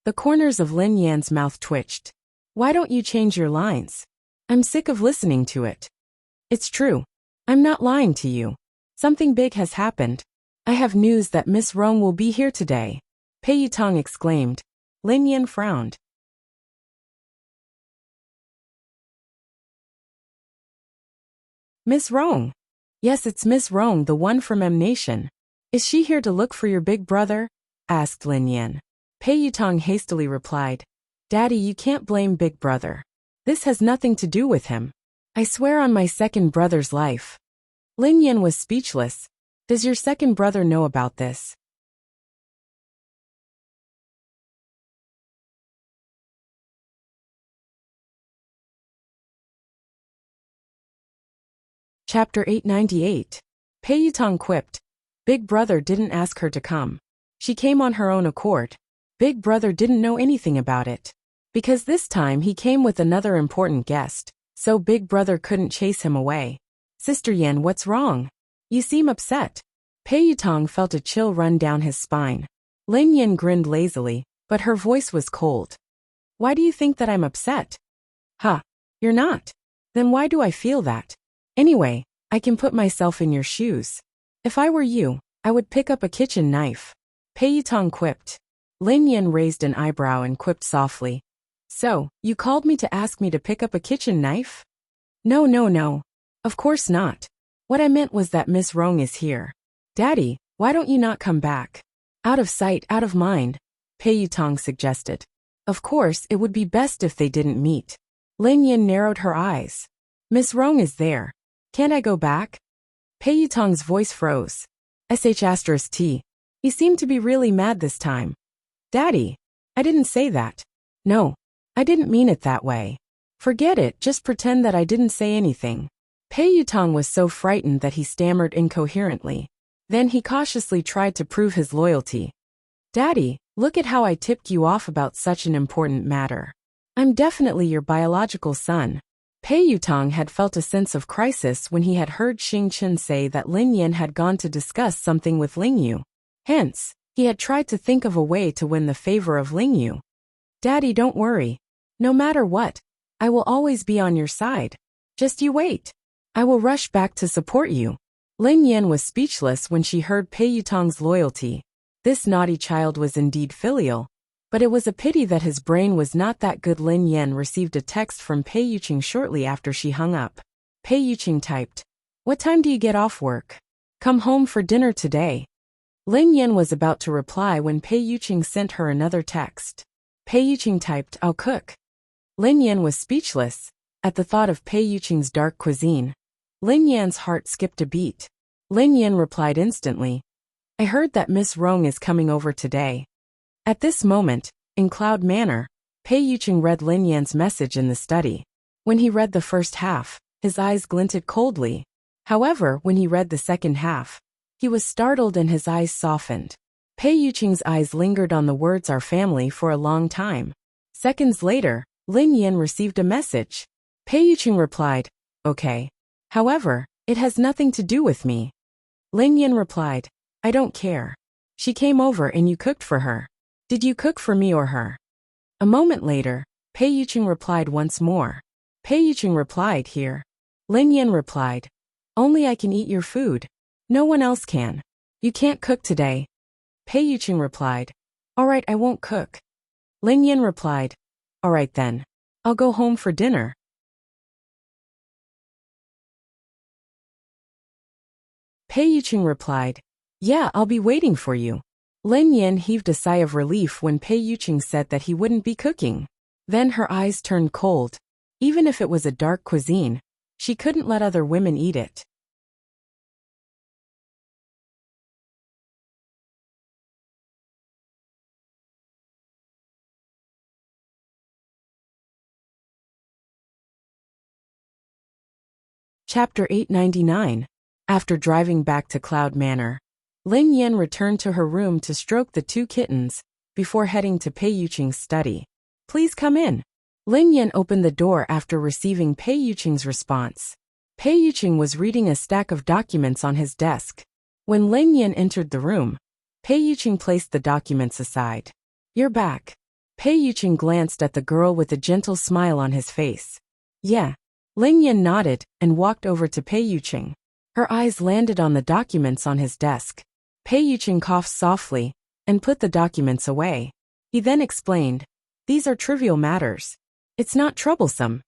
The corners of Lin Yan's mouth twitched. Why don't you change your lines? I'm sick of listening to it. It's true. I'm not lying to you. Something big has happened. I have news that Miss Rong will be here today. Pei Yutong exclaimed. Lin Yan frowned. Miss Rong? Yes, it's Miss Rong, the one from M Nation. Is she here to look for your big brother? Asked Lin Yan. Pei Yutong hastily replied. Daddy, you can't blame Big Brother. This has nothing to do with him. I swear on my second brother's life. Lin Yan was speechless. Does your second brother know about this? Chapter 898. Pei Yutong quipped. Big Brother didn't ask her to come. She came on her own accord. Big Brother didn't know anything about it. Because this time he came with another important guest, so Big Brother couldn't chase him away. Sister Yan, what's wrong? You seem upset. Pei Yutong felt a chill run down his spine. Lin Yan grinned lazily, but her voice was cold. Why do you think that I'm upset? Huh, you're not. Then why do I feel that? Anyway, I can put myself in your shoes. If I were you, I would pick up a kitchen knife. Pei Yutong quipped. Lin Yan raised an eyebrow and quipped softly. So, you called me to ask me to pick up a kitchen knife? No. Of course not. What I meant was that Miss Rong is here. Daddy, why don't you not come back? Out of sight, out of mind, Pei Yutong suggested. Of course, it would be best if they didn't meet. Lin Yan narrowed her eyes. Miss Rong is there. Can't I go back? Pei Yutong's voice froze. *T. He seemed to be really mad this time. Daddy, I didn't say that. No, I didn't mean it that way. Forget it, just pretend that I didn't say anything. Pei Yutong was so frightened that he stammered incoherently. Then he cautiously tried to prove his loyalty. Daddy, look at how I tipped you off about such an important matter. I'm definitely your biological son. Pei Yutong had felt a sense of crisis when he had heard Xing Chen say that Lin Yan had gone to discuss something with Ling Yu. Hence, he had tried to think of a way to win the favor of Ling Yu. Daddy, don't worry. No matter what, I will always be on your side. Just you wait. I will rush back to support you. Lin Yan was speechless when she heard Pei Yutong's loyalty. This naughty child was indeed filial. But it was a pity that his brain was not that good. Lin Yan received a text from Pei Yuqing shortly after she hung up. Pei Yuqing typed, What time do you get off work? Come home for dinner today. Lin Yan was about to reply when Pei Yuqing sent her another text. Pei Yuqing typed, I'll cook. Lin Yan was speechless. At the thought of Pei Yuqing's dark cuisine, Lin Yan's heart skipped a beat. Lin Yan replied instantly, I heard that Miss Rong is coming over today. At this moment, in Cloud Manor, Pei Yuqing read Lin Yan's message in the study. When he read the first half, his eyes glinted coldly. However, when he read the second half, he was startled and his eyes softened. Pei Yuqing's eyes lingered on the words our family for a long time. Seconds later, Lin Yan received a message. Pei Yuqing replied, Okay. However, it has nothing to do with me. Lin Yan replied, I don't care. She came over and you cooked for her. Did you cook for me or her? A moment later, Pei Yuqing replied once more. Pei Yuqing replied here. Lin Yan replied, Only I can eat your food. No one else can. You can't cook today. Pei Yuqing replied, All right, I won't cook. Lin Yan replied, All right then. I'll go home for dinner. Pei Yuqing replied, Yeah, I'll be waiting for you. Lin Yan heaved a sigh of relief when Pei Yuqing said that he wouldn't be cooking. Then her eyes turned cold. Even if it was a dark cuisine, she couldn't let other women eat it. Chapter 899. After driving back to Cloud Manor, Lin Yan returned to her room to stroke the two kittens before heading to Pei Yuqing's study. Please come in. Lin Yan opened the door after receiving Pei Yuqing's response. Pei Yuqing was reading a stack of documents on his desk. When Lin Yan entered the room, Pei Yuqing placed the documents aside. You're back. Pei Yuqing glanced at the girl with a gentle smile on his face. Yeah. Lin Yan nodded and walked over to Pei Yuqing. Her eyes landed on the documents on his desk. Pei Yuqing coughed softly and put the documents away. He then explained, "These are trivial matters. It's not troublesome."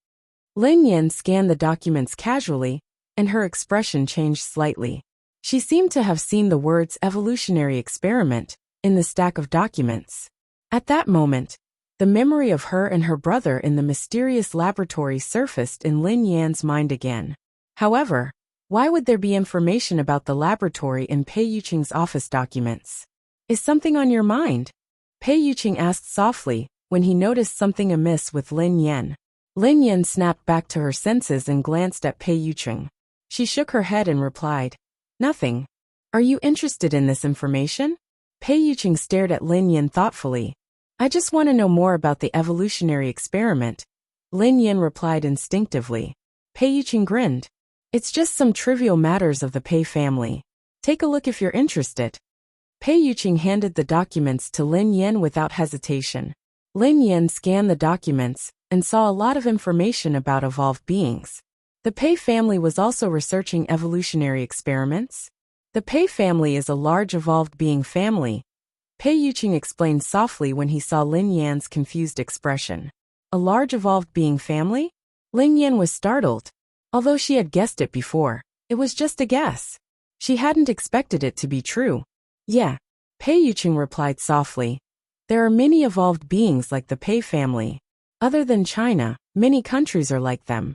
Lin Yan scanned the documents casually, and her expression changed slightly. She seemed to have seen the words evolutionary experiment in the stack of documents. At that moment, the memory of her and her brother in the mysterious laboratory surfaced in Lin Yan's mind again. However, why would there be information about the laboratory in Pei Yuqing's office documents? Is something on your mind? Pei Yuqing asked softly when he noticed something amiss with Lin Yan. Lin Yan snapped back to her senses and glanced at Pei Yuqing. She shook her head and replied, "Nothing. Are you interested in this information?" Pei Yuqing stared at Lin Yan thoughtfully. "I just want to know more about the evolutionary experiment," Lin Yan replied instinctively. Pei Yuqing grinned. "It's just some trivial matters of the Pei family. Take a look if you're interested." Pei Yuqing handed the documents to Lin Yan without hesitation. Lin Yan scanned the documents and saw a lot of information about evolved beings. The Pei family was also researching evolutionary experiments. The Pei family is a large evolved being family, Pei Yuqing explained softly when he saw Lin Yan's confused expression. A large evolved being family? Lin Yan was startled. Although she had guessed it before, it was just a guess. She hadn't expected it to be true. Yeah, Pei Yuqing replied softly. There are many evolved beings like the Pei family. Other than China, many countries are like them.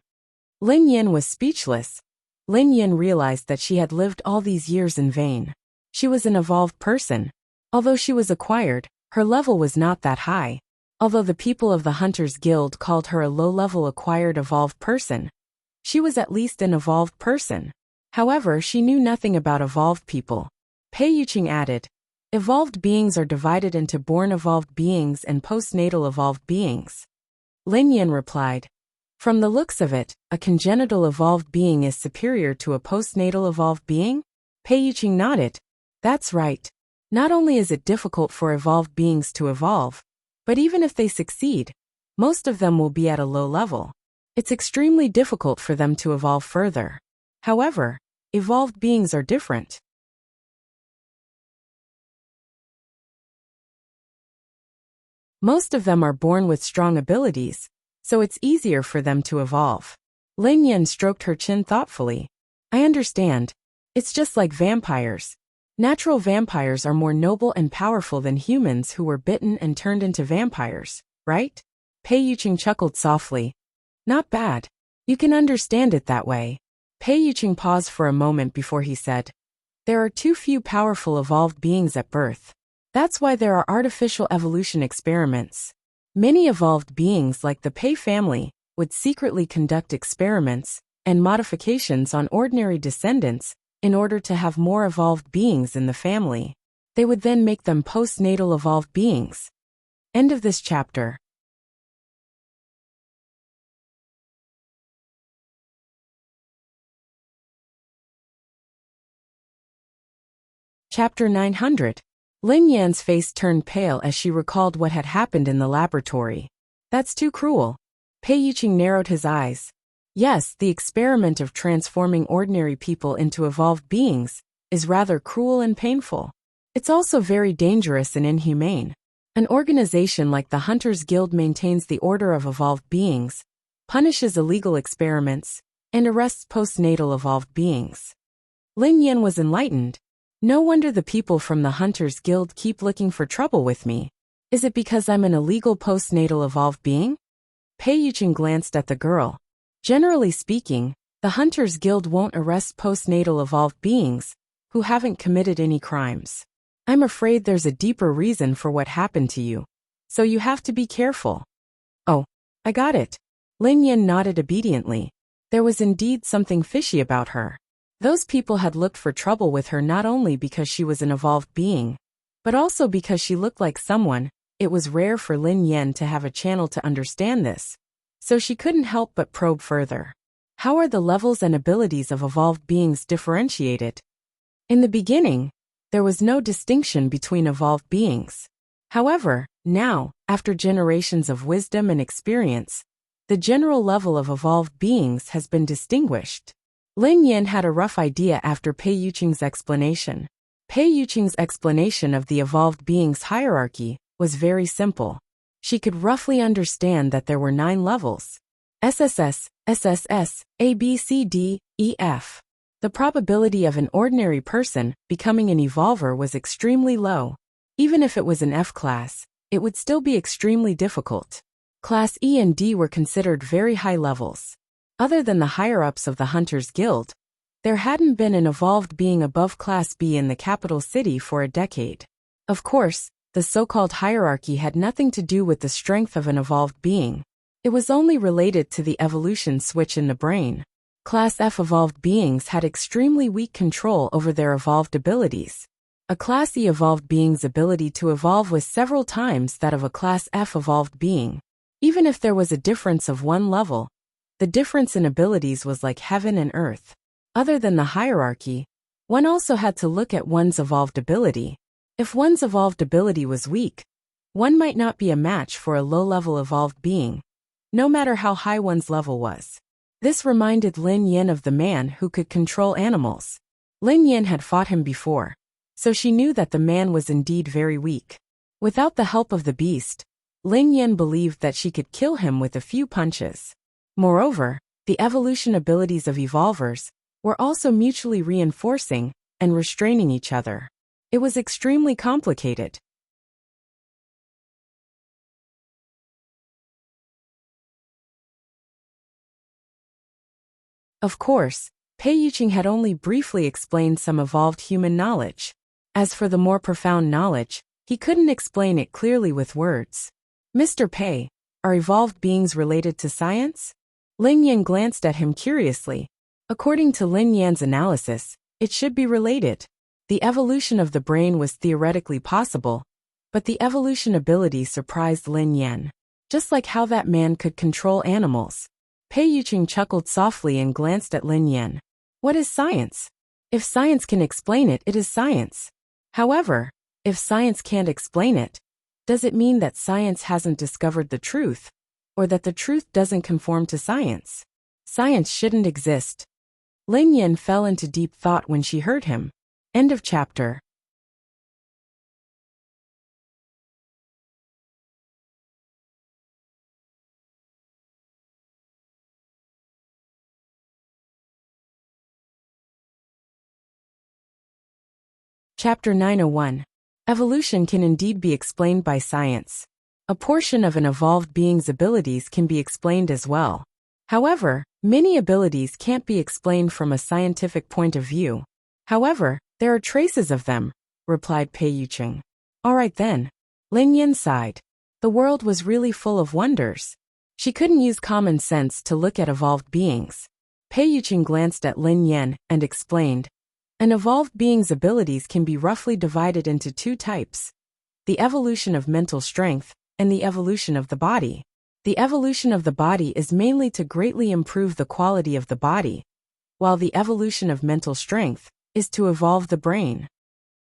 Lin Yan was speechless. Lin Yan realized that she had lived all these years in vain. She was an evolved person. Although she was acquired, her level was not that high. Although the people of the Hunters Guild called her a low-level acquired evolved person, she was at least an evolved person. However, she knew nothing about evolved people. Pei Yuqing added, evolved beings are divided into born evolved beings and postnatal evolved beings. Lin Yan replied, from the looks of it, a congenital evolved being is superior to a postnatal evolved being? Pei Yuqing nodded. That's right. Not only is it difficult for evolved beings to evolve, but even if they succeed, most of them will be at a low level. It's extremely difficult for them to evolve further. However, evolved beings are different. Most of them are born with strong abilities, so it's easier for them to evolve. Lin Yan stroked her chin thoughtfully. I understand. It's just like vampires. Natural vampires are more noble and powerful than humans who were bitten and turned into vampires, right? Pei Yuqing chuckled softly. Not bad. You can understand it that way. Pei Yuqing paused for a moment before he said, there are too few powerful evolved beings at birth. That's why there are artificial evolution experiments. Many evolved beings like the Pei family would secretly conduct experiments and modifications on ordinary descendants in order to have more evolved beings in the family. They would then make them postnatal evolved beings. End of this chapter. Chapter 900. Lin Yan's face turned pale as she recalled what had happened in the laboratory. That's too cruel. Pei Yuqing narrowed his eyes. Yes, the experiment of transforming ordinary people into evolved beings is rather cruel and painful. It's also very dangerous and inhumane. An organization like the Hunters Guild maintains the order of evolved beings, punishes illegal experiments, and arrests postnatal evolved beings. Lin Yan was enlightened. No wonder the people from the Hunters Guild keep looking for trouble with me. Is it because I'm an illegal postnatal evolved being? Pei Yuqing glanced at the girl. Generally speaking, the Hunters Guild won't arrest postnatal evolved beings who haven't committed any crimes. I'm afraid there's a deeper reason for what happened to you, so you have to be careful. Oh, I got it. Lin Yan nodded obediently. There was indeed something fishy about her. Those people had looked for trouble with her not only because she was an evolved being, but also because she looked like someone. It was rare for Lin Yen to have a channel to understand this, so she couldn't help but probe further. How are the levels and abilities of evolved beings differentiated? In the beginning, there was no distinction between evolved beings. However, now, after generations of wisdom and experience, the general level of evolved beings has been distinguished. Lin Yen had a rough idea after Pei Yuqing's explanation. Pei Yuqing's explanation of the evolved beings' hierarchy was very simple. She could roughly understand that there were 9 levels: SSS, SSS, A, B, C, D, E, F. The probability of an ordinary person becoming an evolver was extremely low. Even if it was an F class, it would still be extremely difficult. Class E and D were considered very high levels. Other than the higher-ups of the Hunters Guild, there hadn't been an evolved being above Class B in the capital city for a decade. Of course, the so-called hierarchy had nothing to do with the strength of an evolved being. It was only related to the evolution switch in the brain. Class F evolved beings had extremely weak control over their evolved abilities. A Class E evolved being's ability to evolve was several times that of a Class F evolved being. Even if there was a difference of 1 level, the difference in abilities was like heaven and earth. Other than the hierarchy, one also had to look at one's evolved ability. If one's evolved ability was weak, one might not be a match for a low-level evolved being, no matter how high one's level was. This reminded Lin Yen of the man who could control animals. Lin Yen had fought him before, so she knew that the man was indeed very weak. Without the help of the beast, Lin Yen believed that she could kill him with a few punches. Moreover, the evolution abilities of evolvers were also mutually reinforcing and restraining each other. It was extremely complicated. Of course, Pei Yuqing had only briefly explained some evolved human knowledge. As for the more profound knowledge, he couldn't explain it clearly with words. Mr. Pei, are evolved beings related to science? Lin Yen glanced at him curiously. According to Lin Yan's analysis, it should be related. The evolution of the brain was theoretically possible, but the evolution ability surprised Lin Yen. Just like how that man could control animals. Pei Yuqing chuckled softly and glanced at Lin Yen. What is science? If science can explain it, it is science. However, if science can't explain it, does it mean that science hasn't discovered the truth, or that the truth doesn't conform to science? Science shouldn't exist. Lin Yen fell into deep thought when she heard him. End of chapter. Chapter 901. Evolution can indeed be explained by science. A portion of an evolved being's abilities can be explained as well. However, many abilities can't be explained from a scientific point of view. However, there are traces of them, replied Pei Yuqing. All right then. Lin Yen sighed. The world was really full of wonders. She couldn't use common sense to look at evolved beings. Pei Yuqing glanced at Lin Yen and explained. An evolved being's abilities can be roughly divided into 2 types: the evolution of mental strength and the evolution of the body. The evolution of the body is mainly to greatly improve the quality of the body, while the evolution of mental strength is to evolve the brain.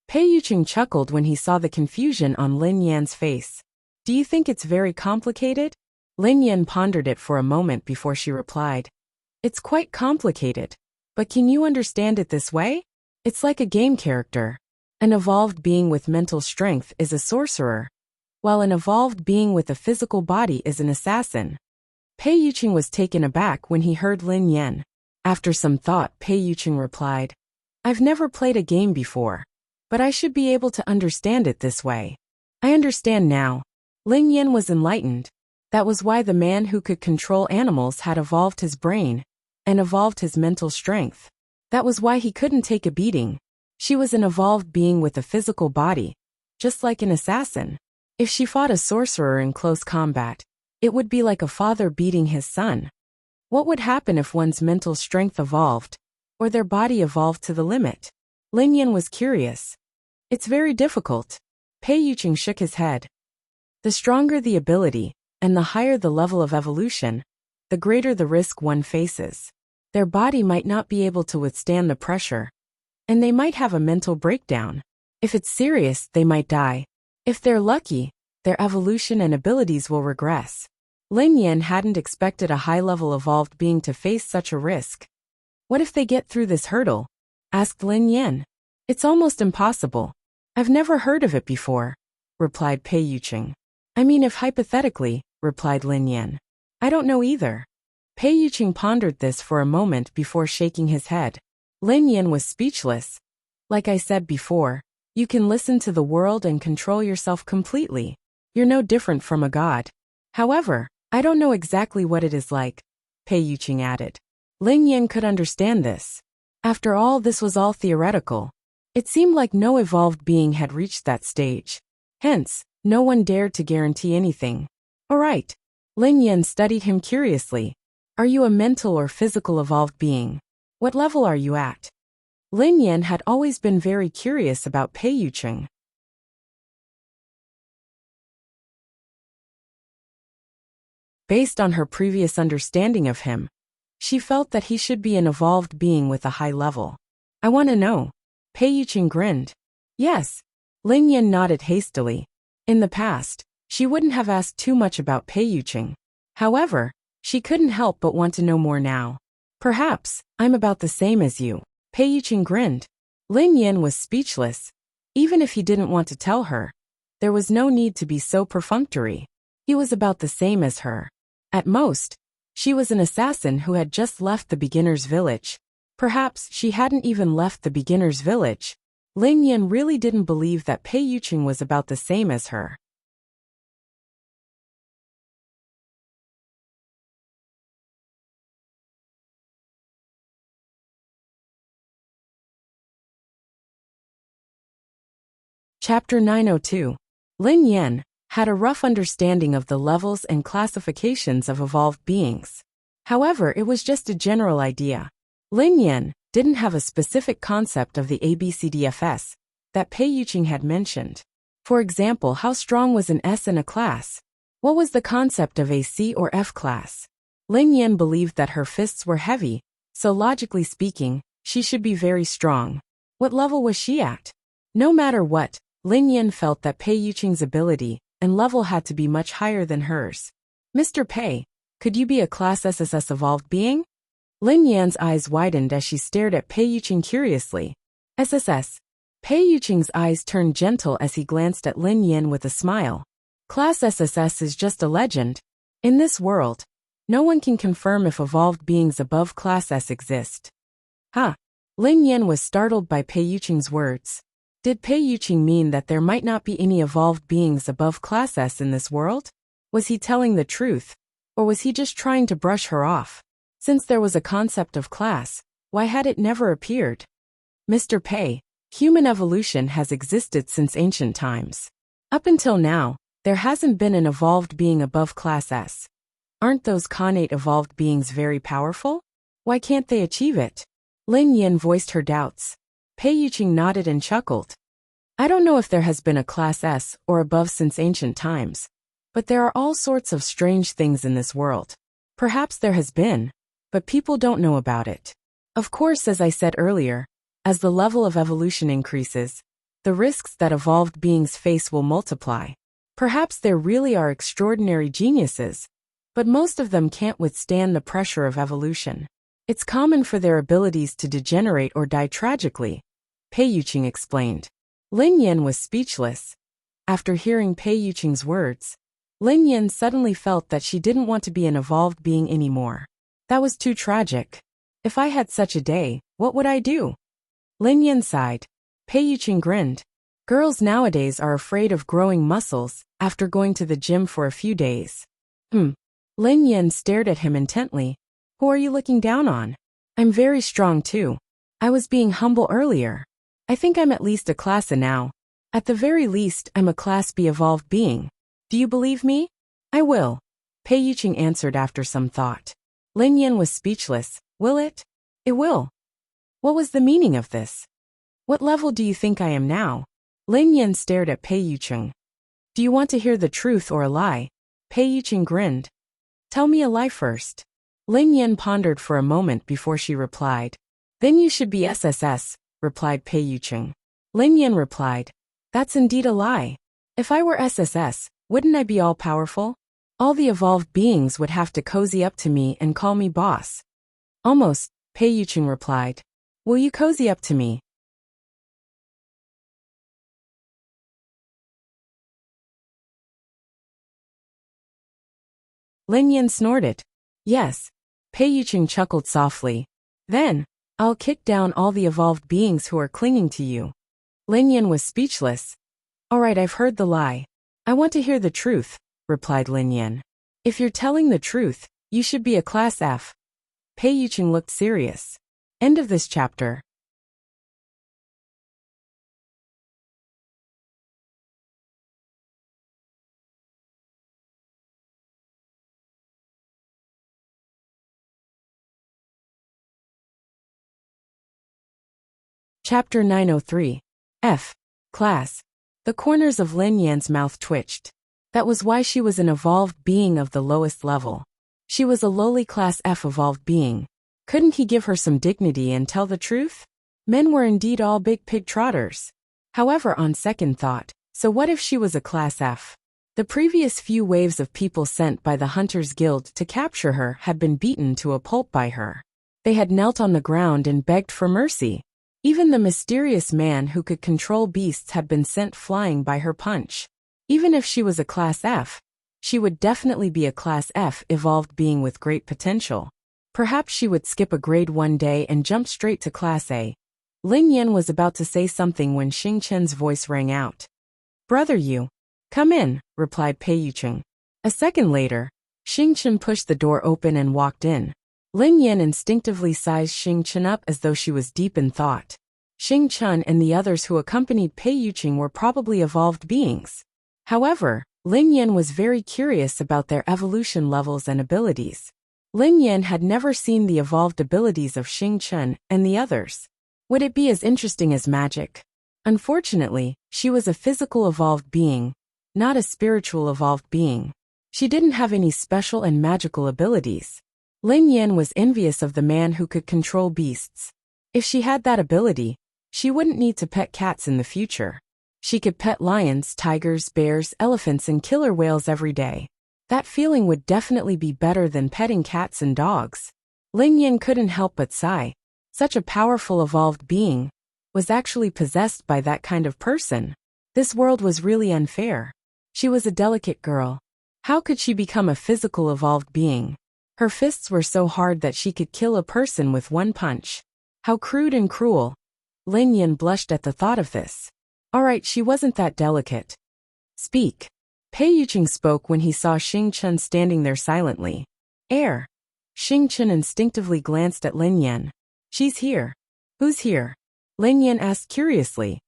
Pei Yuqing chuckled when he saw the confusion on Lin Yan's face. Do you think it's very complicated? Lin Yan pondered it for a moment before she replied. It's quite complicated. But can you understand it this way? It's like a game character. An evolved being with mental strength is a sorcerer, while an evolved being with a physical body is an assassin. Pei Yuqing was taken aback when he heard Lin Yan. After some thought, Pei Yuqing replied, I've never played a game before, but I should be able to understand it this way. I understand now. Lin Yan was enlightened. That was why the man who could control animals had evolved his brain and evolved his mental strength. That was why he couldn't take a beating. She was an evolved being with a physical body, just like an assassin. If she fought a sorcerer in close combat, it would be like a father beating his son. What would happen if one's mental strength evolved, or their body evolved to the limit? Lin Yan was curious. It's very difficult. Pei Yuqing shook his head. The stronger the ability, and the higher the level of evolution, the greater the risk one faces. Their body might not be able to withstand the pressure, and they might have a mental breakdown. If it's serious, they might die. If they're lucky, their evolution and abilities will regress. Lin Yan hadn't expected a high-level evolved being to face such a risk. What if they get through this hurdle? Asked Lin Yan. It's almost impossible. I've never heard of it before, replied Pei Yuqing. I mean, if hypothetically, replied Lin Yan. I don't know either. Pei Yuqing pondered this for a moment before shaking his head. Lin Yan was speechless. Like I said before, you can listen to the world and control yourself completely. You're no different from a god. However, I don't know exactly what it is like, Pei Yuqing added. Lin Yan could understand this. After all, this was all theoretical. It seemed like no evolved being had reached that stage. Hence, no one dared to guarantee anything. All right. Lin Yan studied him curiously. Are you a mental or physical evolved being? What level are you at? Lin Yan had always been very curious about Pei Yuqing. Based on her previous understanding of him, she felt that he should be an evolved being with a high level. I want to know. Pei Yuqing grinned. Yes. Lin Yan nodded hastily. In the past, she wouldn't have asked too much about Pei Yuqing. However, she couldn't help but want to know more now. Perhaps, I'm about the same as you. Pei Yuqing grinned. Lin Yan was speechless. Even if he didn't want to tell her, there was no need to be so perfunctory. He was about the same as her. At most, she was an assassin who had just left the beginner's village. Perhaps she hadn't even left the beginner's village. Lin Yan really didn't believe that Pei Yuqing was about the same as her. Chapter 902. Lin Yan had a rough understanding of the levels and classifications of evolved beings. However, it was just a general idea. Lin Yan didn't have a specific concept of the ABCDFS that Pei Yuqing had mentioned. For example, how strong was an S in a class? What was the concept of a C or F class? Lin Yan believed that her fists were heavy, so logically speaking, she should be very strong. What level was she at? No matter what, Lin Yan felt that Pei Yuqing's ability and level had to be much higher than hers. Mr. Pei, could you be a Class SSS evolved being? Lin Yan's eyes widened as she stared at Pei Yuqing curiously. SSS. Pei Yuqing's eyes turned gentle as he glanced at Lin Yan with a smile. Class SSS is just a legend. In this world, no one can confirm if evolved beings above Class S exist. Huh? Lin Yan was startled by Pei Yuqing's words. Did Pei Yuqing mean that there might not be any evolved beings above Class S in this world? Was he telling the truth? Or was he just trying to brush her off? Since there was a concept of class, why had it never appeared? Mr. Pei, human evolution has existed since ancient times. Up until now, there hasn't been an evolved being above Class S. Aren't those connate evolved beings very powerful? Why can't they achieve it? Lin Yan voiced her doubts. Pei Yuqing nodded and chuckled. I don't know if there has been a Class S or above since ancient times, but there are all sorts of strange things in this world. Perhaps there has been, but people don't know about it. Of course, as I said earlier, as the level of evolution increases, the risks that evolved beings face will multiply. Perhaps there really are extraordinary geniuses, but most of them can't withstand the pressure of evolution. It's common for their abilities to degenerate or die tragically, Pei Yuqing explained. Lin Yan was speechless. After hearing Pei Yuqing's words, Lin Yan suddenly felt that she didn't want to be an evolved being anymore. That was too tragic. If I had such a day, what would I do? Lin Yan sighed. Pei Yuqing grinned. Girls nowadays are afraid of growing muscles after going to the gym for a few days. Lin Yan stared at him intently. Who are you looking down on? I'm very strong too. I was being humble earlier. I think I'm at least a Class A now. At the very least, I'm a Class B evolved being. Do you believe me? I will, Pei Yuqing answered after some thought. Lin Yan was speechless. Will it? It will. What was the meaning of this? What level do you think I am now? Lin Yan stared at Pei Yucheng. Do you want to hear the truth or a lie? Pei Yucheng grinned. Tell me a lie first. Lin Yan pondered for a moment before she replied. Then you should be SSS, replied Pei Yucheng. Lin Yan replied. That's indeed a lie. If I were SSS, wouldn't I be all-powerful? All the evolved beings would have to cozy up to me and call me boss. Almost, Pei Yucheng replied. Will you cozy up to me? Lin Yan snorted. Yes. Pei Yucheng chuckled softly. Then, I'll kick down all the evolved beings who are clinging to you. Lin Yan was speechless. All right, I've heard the lie. I want to hear the truth, replied Lin Yan. If you're telling the truth, you should be a class F. Pei Yucheng looked serious. End of this chapter. Chapter 903. F. Class. The corners of Lin Yan's mouth twitched. That was why she was an evolved being of the lowest level. She was a lowly class F evolved being. Couldn't he give her some dignity and tell the truth? Men were indeed all big pig trotters. However, on second thought, so what if she was a class F? The previous few waves of people sent by the Hunters Guild to capture her had been beaten to a pulp by her. They had knelt on the ground and begged for mercy. Even the mysterious man who could control beasts had been sent flying by her punch. Even if she was a class F, she would definitely be a class F evolved being with great potential. Perhaps she would skip a grade one day and jump straight to class A. Lin Yan was about to say something when Xing Chen's voice rang out. Brother Yu. Come in, replied Pei Yucheng. A second later, Xing Chen pushed the door open and walked in. Lin Yan instinctively sized Xing Chen up as though she was deep in thought. Xing Chen and the others who accompanied Pei Yucheng were probably evolved beings. However, Lin Yan was very curious about their evolution levels and abilities. Lin Yan had never seen the evolved abilities of Xing Chen and the others. Would it be as interesting as magic? Unfortunately, she was a physical evolved being, not a spiritual evolved being. She didn't have any special and magical abilities. Lin Yan was envious of the man who could control beasts. If she had that ability, she wouldn't need to pet cats in the future. She could pet lions, tigers, bears, elephants, and killer whales every day. That feeling would definitely be better than petting cats and dogs. Lin Yan couldn't help but sigh. Such a powerful evolved being was actually possessed by that kind of person. This world was really unfair. She was a delicate girl. How could she become a physical evolved being? Her fists were so hard that she could kill a person with one punch. How crude and cruel. Lin Yan blushed at the thought of this. All right, she wasn't that delicate. Speak. Pei Yucheng spoke when he saw Xing Chen standing there silently. Air. Xing Chen instinctively glanced at Lin Yan. She's here. Who's here? Lin Yan asked curiously.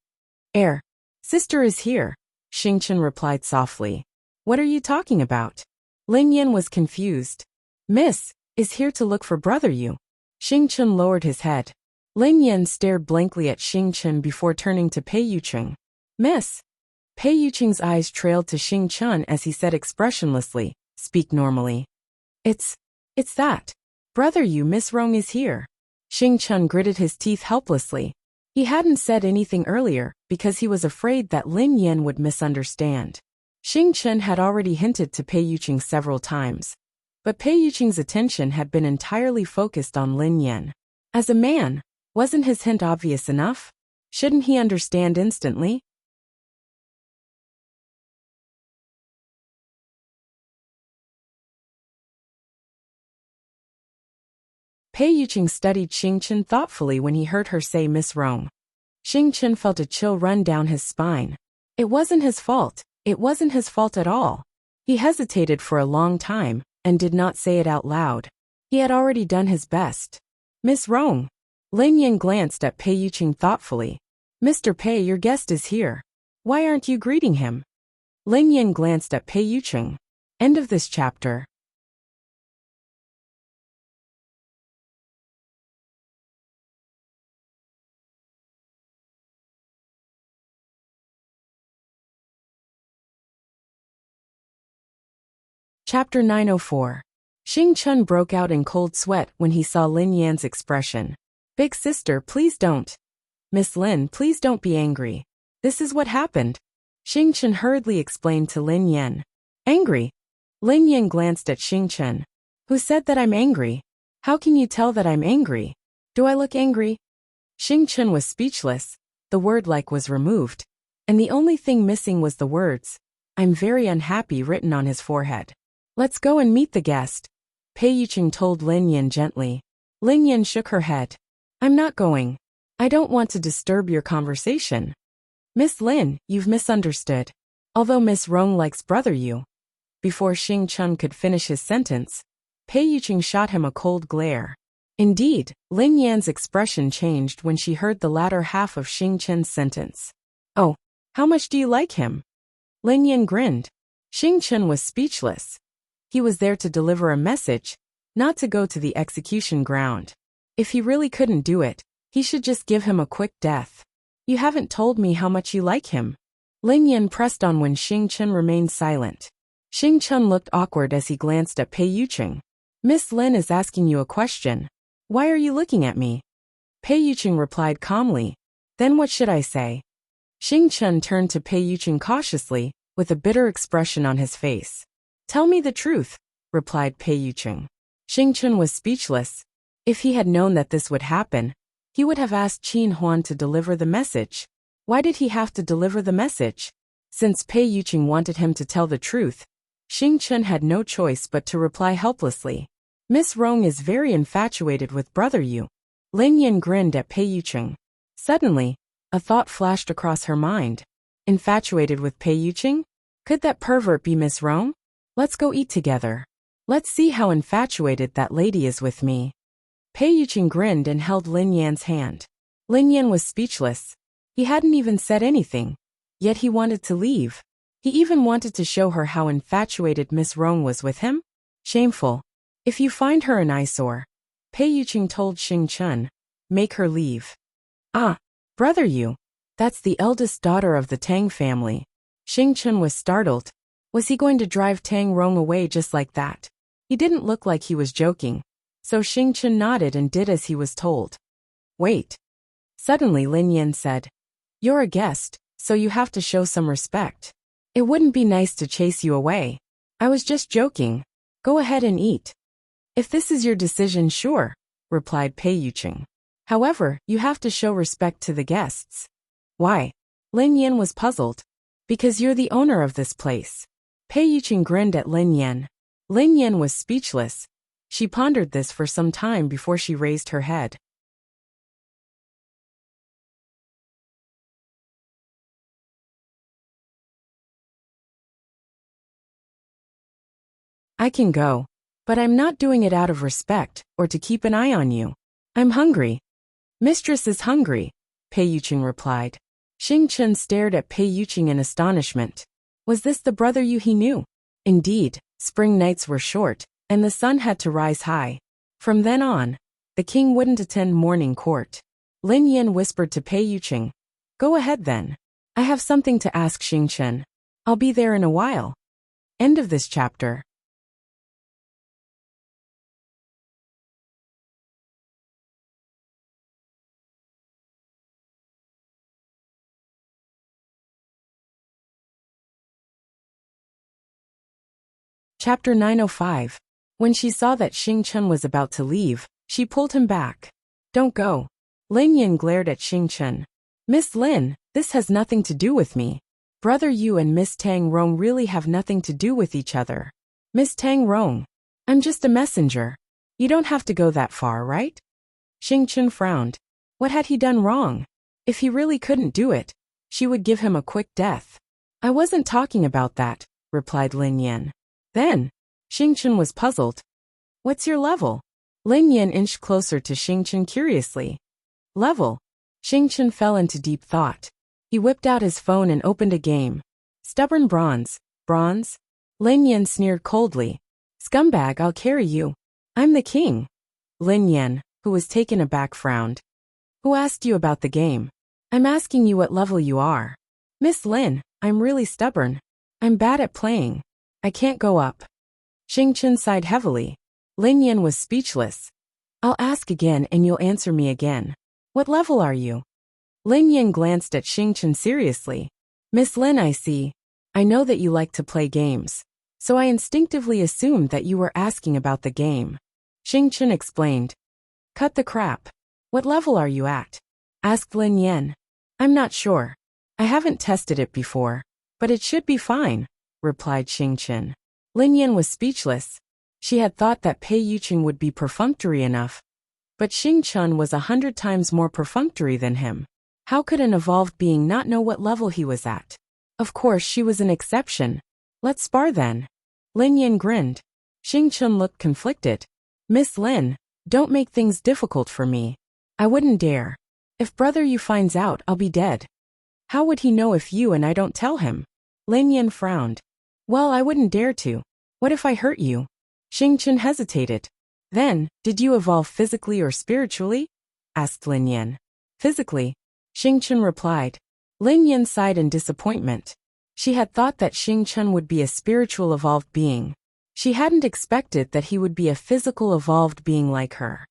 Air. Sister is here, Xing Chen replied softly. What are you talking about? Lin Yan was confused. Miss is here to look for Brother Yu. Xing Chen lowered his head. Lin Yan stared blankly at Xing Chen before turning to Pei Yucheng. Miss. Pei Yucheng's eyes trailed to Xing Chen as he said expressionlessly, speak normally. It's that. Brother Yu, Miss Rong is here. Xing Chen gritted his teeth helplessly. He hadn't said anything earlier because he was afraid that Lin Yan would misunderstand. Xing Chen had already hinted to Pei Yucheng several times, but Pei Yucheng's attention had been entirely focused on Lin Yan. As a man, wasn't his hint obvious enough? Shouldn't he understand instantly? Pei Yucheng studied Xing Chen thoughtfully when he heard her say Miss Rong. Xing Chen felt a chill run down his spine. It wasn't his fault. It wasn't his fault at all. He hesitated for a long time and did not say it out loud. He had already done his best. Miss Rong. Lin Yan glanced at Pei Yucheng thoughtfully. Mr. Pei, your guest is here. Why aren't you greeting him? Lin Yan glanced at Pei Yucheng. End of this chapter. Chapter 904. Xing Chun broke out in cold sweat when he saw Lin Yan's expression. Big sister, please don't. Miss Lin, please don't be angry. This is what happened. Xing Chun hurriedly explained to Lin Yan. Angry? Lin Yan glanced at Xing Chun. Who said that I'm angry? How can you tell that I'm angry? Do I look angry? Xing Chun was speechless. The word like was removed. And the only thing missing was the words, I'm very unhappy, written on his forehead. Let's go and meet the guest. Pei Yuqing told Lin Yan gently. Lin Yan shook her head. I'm not going. I don't want to disturb your conversation. Miss Lin, you've misunderstood. Although Miss Rong likes brother you. Before Xing Chun could finish his sentence, Pei Yuqing shot him a cold glare. Indeed, Lin Yan's expression changed when she heard the latter half of Xing Chun's sentence. Oh, how much do you like him? Lin Yan grinned. Xing Chun was speechless. He was there to deliver a message, not to go to the execution ground. If he really couldn't do it, he should just give him a quick death. You haven't told me how much you like him. Lin Yan pressed on when Xing Chun remained silent. Xing Chun looked awkward as he glanced at Pei Yuqing. Miss Lin is asking you a question. Why are you looking at me? Pei Yuqing replied calmly. Then what should I say? Xing Chun turned to Pei Yuqing cautiously, with a bitter expression on his face. Tell me the truth, replied Pei Yuqing. Xing Chun was speechless. If he had known that this would happen, he would have asked Qin Huan to deliver the message. Why did he have to deliver the message? Since Pei Yuqing wanted him to tell the truth, Xing Chun had no choice but to reply helplessly. Miss Rong is very infatuated with brother Yu. Lin Yan grinned at Pei Yuqing. Suddenly, a thought flashed across her mind. Infatuated with Pei Yuqing? Could that pervert be Miss Rong? Let's go eat together. Let's see how infatuated that lady is with me. Pei Yuqing grinned and held Lin Yan's hand. Lin Yan was speechless. He hadn't even said anything. Yet he wanted to leave. He even wanted to show her how infatuated Miss Rong was with him. Shameful. If you find her an eyesore, Pei Yuqing told Xing Chun, make her leave. Ah, brother Yu. That's the eldest daughter of the Tang family. Xing Chun was startled. Was he going to drive Tang Rong away just like that? He didn't look like he was joking. So Xing Chun nodded and did as he was told. Wait. Suddenly Lin Yan said, you're a guest, so you have to show some respect. It wouldn't be nice to chase you away. I was just joking. Go ahead and eat. If this is your decision, sure, replied Pei Yuqing. However, you have to show respect to the guests. Why? Lin Yan was puzzled. Because you're the owner of this place. Pei Yuqing grinned at Lin Yan. Lin Yan was speechless. She pondered this for some time before she raised her head. I can go, but I'm not doing it out of respect or to keep an eye on you. I'm hungry. Mistress is hungry, Pei Yuqing replied. Xing Chun stared at Pei Yuqing in astonishment. Was this the brother Yu he knew? Indeed, spring nights were short, and the sun had to rise high. From then on, the king wouldn't attend morning court. Lin Yan whispered to Pei Yuqing. Go ahead then. I have something to ask Xing Chun. I'll be there in a while. End of this chapter. Chapter 905. When she saw that Xing Chun was about to leave, she pulled him back. Don't go. Lin Yan glared at Xing Chun. Miss Lin, this has nothing to do with me. Brother Yu and Miss Tang Rong really have nothing to do with each other. Miss Tang Rong, I'm just a messenger. You don't have to go that far, right? Xing Chun frowned. What had he done wrong? If he really couldn't do it, she would give him a quick death. I wasn't talking about that, replied Lin Yan. Then, Xing Chun was puzzled. What's your level? Lin Yan inched closer to Xing Chun curiously. Level? Xing Chun fell into deep thought. He whipped out his phone and opened a game. Stubborn bronze. Bronze? Lin Yan sneered coldly. Scumbag, I'll carry you. I'm the king. Lin Yan, who was taken aback, frowned. Who asked you about the game? I'm asking you what level you are. Miss Lin, I'm really stubborn. I'm bad at playing. I can't go up. Xing Chen sighed heavily. Lin Yan was speechless. I'll ask again and you'll answer me again. What level are you? Lin Yan glanced at Xing Chen seriously. Miss Lin, I see. I know that you like to play games, so I instinctively assumed that you were asking about the game. Xing Chen explained. Cut the crap. What level are you at? Asked Lin Yan. I'm not sure. I haven't tested it before, but it should be fine, replied Xing Chen. Lin Yan was speechless. She had thought that Pei Yuqing would be perfunctory enough, but Xing Chen was 100 times more perfunctory than him. How could an evolved being not know what level he was at? Of course she was an exception. Let's spar then. Lin Yan grinned. Xing Chen looked conflicted. Miss Lin, don't make things difficult for me. I wouldn't dare. If brother Yu finds out, I'll be dead. How would he know if you and I don't tell him? Lin Yan frowned. Well, I wouldn't dare to. What if I hurt you? Xing Chen hesitated. Then, did you evolve physically or spiritually? Asked Lin Yan. Physically, Xing Chen replied. Lin Yan sighed in disappointment. She had thought that Xing Chen would be a spiritual evolved being. She hadn't expected that he would be a physical evolved being like her.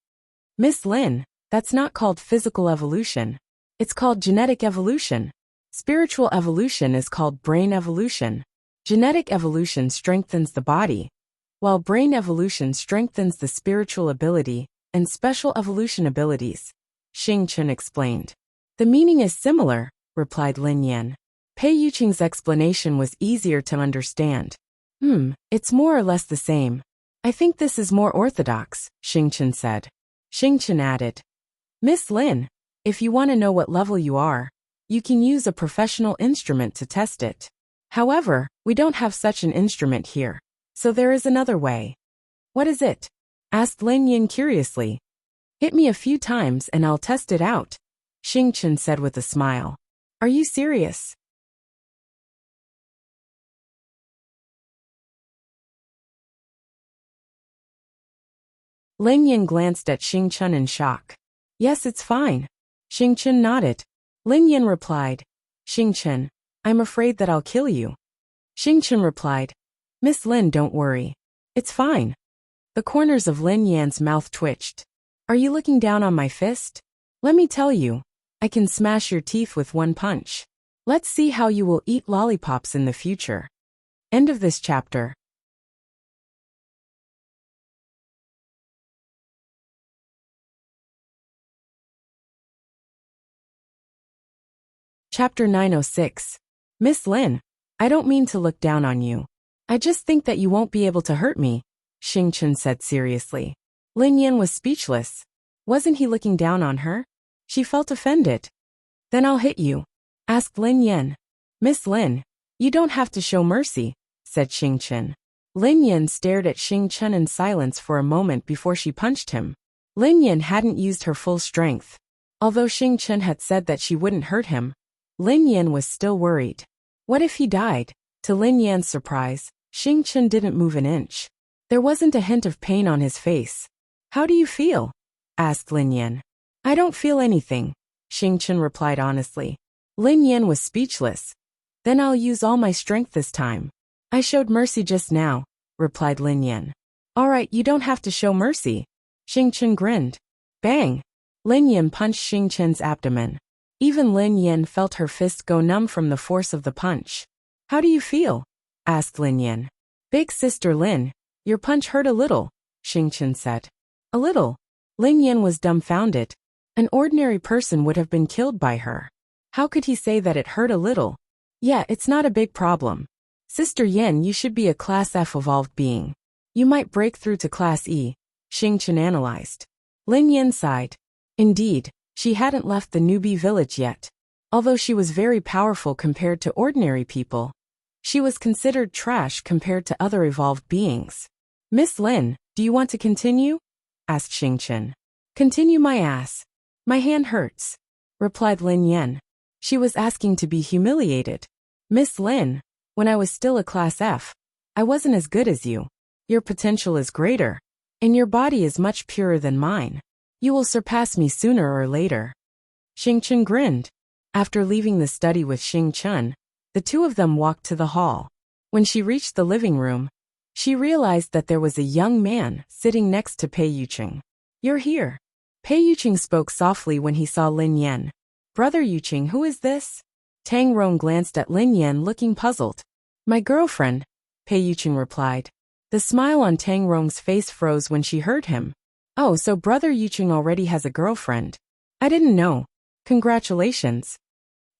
Miss Lin, that's not called physical evolution. It's called genetic evolution. Spiritual evolution is called brain evolution. Genetic evolution strengthens the body, while brain evolution strengthens the spiritual ability and special evolution abilities, Xing Chen explained. The meaning is similar, replied Lin Yan. Pei Yuqing's explanation was easier to understand. It's more or less the same. I think this is more orthodox, Xing Chen said. Xing Chen added. Miss Lin, if you want to know what level you are, you can use a professional instrument to test it. However, we don't have such an instrument here, so there is another way. What is it? Asked Lin Yan curiously. Hit me a few times and I'll test it out, Xing Chen said with a smile. Are you serious? Lin Yan glanced at Xing Chen in shock. Yes, it's fine. Xing Chen nodded. Lin Yan replied. Xing Chen, I'm afraid that I'll kill you. Xing Chen replied. Miss Lin, don't worry. It's fine. The corners of Lin Yan's mouth twitched. Are you looking down on my fist? Let me tell you, I can smash your teeth with one punch. Let's see how you will eat lollipops in the future. End of this chapter. Chapter 906. Miss Lin, I don't mean to look down on you. I just think that you won't be able to hurt me, Xing Chen said seriously. Lin Yan was speechless. Wasn't he looking down on her? She felt offended. Then I'll hit you, asked Lin Yan. Miss Lin, you don't have to show mercy, said Xing Chen. Lin Yan stared at Xing Chen in silence for a moment before she punched him. Lin Yan hadn't used her full strength. Although Xing Chen had said that she wouldn't hurt him, Lin Yan was still worried. What if he died? To Lin Yan's surprise, Xing Chen didn't move an inch. There wasn't a hint of pain on his face. How do you feel? Asked Lin Yan. I don't feel anything, Xing Chen replied honestly. Lin Yan was speechless. Then I'll use all my strength this time. I showed mercy just now, replied Lin Yan. All right, you don't have to show mercy. Xing Chen grinned. Bang! Lin Yan punched Xing Chen's abdomen. Even Lin Yan felt her fist go numb from the force of the punch. How do you feel? Asked Lin Yan. Big sister Lin, your punch hurt a little, Xing Chen said. A little? Lin Yan was dumbfounded. An ordinary person would have been killed by her. How could he say that it hurt a little? Yeah, it's not a big problem. Sister Yan, you should be a Class F evolved being. You might break through to Class E, Xing Chen analyzed. Lin Yan sighed. Indeed, she hadn't left the newbie village yet. Although she was very powerful compared to ordinary people, she was considered trash compared to other evolved beings. Miss Lin, do you want to continue? Asked Xing Chen. Continue my ass. My hand hurts, replied Lin Yan. She was asking to be humiliated. Miss Lin, when I was still a Class F, I wasn't as good as you. Your potential is greater, and your body is much purer than mine. You will surpass me sooner or later. Xing Chen grinned. After leaving the study with Xing Chen, the two of them walked to the hall. When she reached the living room, She realized that there was a young man sitting next to Pei Yuqing. "You're here." Pei Yuqing spoke softly when he saw Lin Yan. "Brother Yuqing, who is this?" Tang Rong glanced at Lin Yan looking puzzled. "My girlfriend," Pei Yuqing replied. The smile on Tang Rong's face froze when she heard him. "Oh, so Brother Yuqing already has a girlfriend. I didn't know. Congratulations."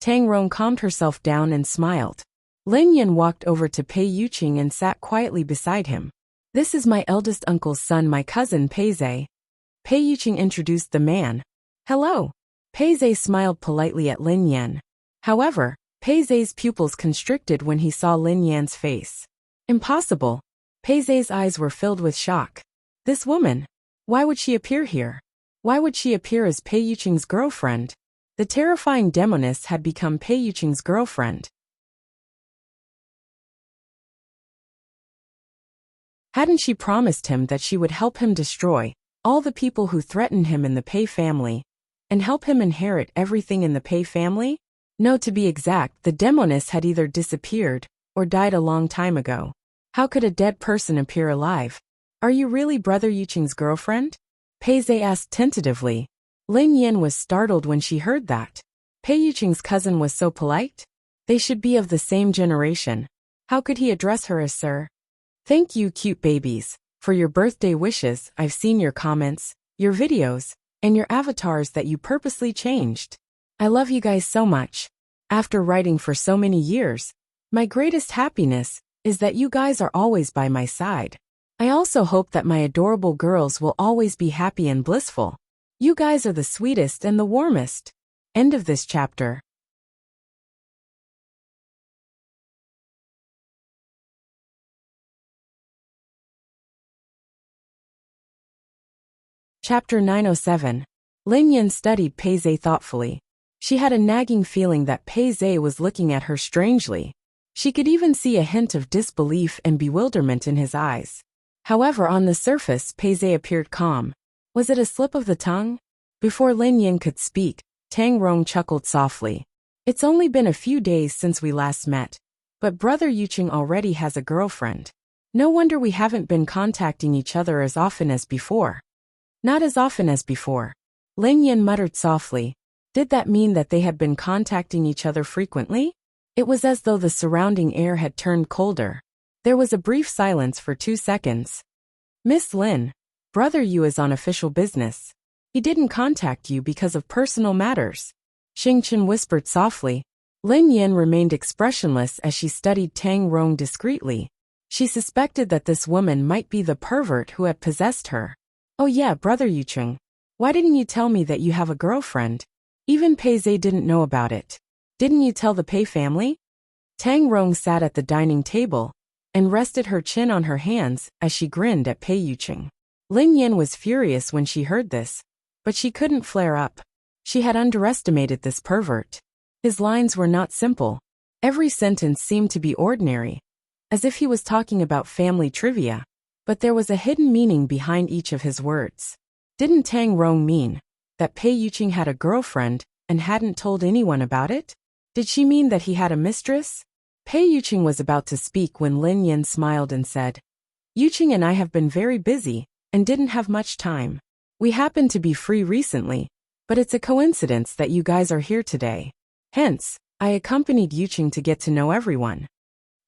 Tang Rong calmed herself down and smiled. Lin Yan walked over to Pei Yuqing and sat quietly beside him. "This is my eldest uncle's son, my cousin Pei Zhe." Pei Yuqing introduced the man. "Hello." Pei Zhe smiled politely at Lin Yan. However, Pei Zhe's pupils constricted when he saw Lin Yan's face. Impossible. Pei Zhe's eyes were filled with shock. This woman. Why would she appear here? Why would she appear as Pei Yuqing's girlfriend? The terrifying demoness had become Pei Yuqing's girlfriend. Hadn't she promised him that she would help him destroy all the people who threatened him in the Pei family, and help him inherit everything in the Pei family? No, to be exact, the demoness had either disappeared or died a long time ago. How could a dead person appear alive? "Are you really Brother Yuqing's girlfriend?" Pei Zhe asked tentatively. Lin Yan was startled when she heard that. Pei Yuqing's cousin was so polite? They should be of the same generation. How could he address her as sir? "Thank you, cute babies, for your birthday wishes. I've seen your comments, your videos, and your avatars that you purposely changed. I love you guys so much. After writing for so many years, my greatest happiness is that you guys are always by my side. I also hope that my adorable girls will always be happy and blissful. You guys are the sweetest and the warmest." End of this chapter. Chapter 907. Lin Yan studied Pei Zhe thoughtfully. She had a nagging feeling that Pei Zhe was looking at her strangely. She could even see a hint of disbelief and bewilderment in his eyes. However, on the surface, Pei Zhe appeared calm. Was it a slip of the tongue? Before Lin Yan could speak, Tang Rong chuckled softly. "It's only been a few days since we last met, but Brother Yuqing already has a girlfriend. No wonder we haven't been contacting each other as often as before." "Not as often as before," Lin Yan muttered softly. Did that mean that they had been contacting each other frequently? It was as though the surrounding air had turned colder. There was a brief silence for 2 seconds. "Miss Lin, Brother Yu is on official business. He didn't contact you because of personal matters," Xing Chen whispered softly. Lin Yan remained expressionless as she studied Tang Rong discreetly. She suspected that this woman might be the pervert who had possessed her. "Oh yeah, Brother Yuqing. Why didn't you tell me that you have a girlfriend? Even Pei Zhe didn't know about it. Didn't you tell the Pei family?" Tang Rong sat at the dining table and rested her chin on her hands as she grinned at Pei Yuqing. Lin Yan was furious when she heard this, but she couldn't flare up. She had underestimated this pervert. His lines were not simple. Every sentence seemed to be ordinary, as if he was talking about family trivia, but there was a hidden meaning behind each of his words. Didn't Tang Rong mean that Pei Yuqing had a girlfriend and hadn't told anyone about it? Did she mean that he had a mistress? Pei Yuqing was about to speak when Lin Yan smiled and said, "Yuqing and I have been very busy and didn't have much time. We happened to be free recently, but it's a coincidence that you guys are here today. Hence, I accompanied Yuqing to get to know everyone."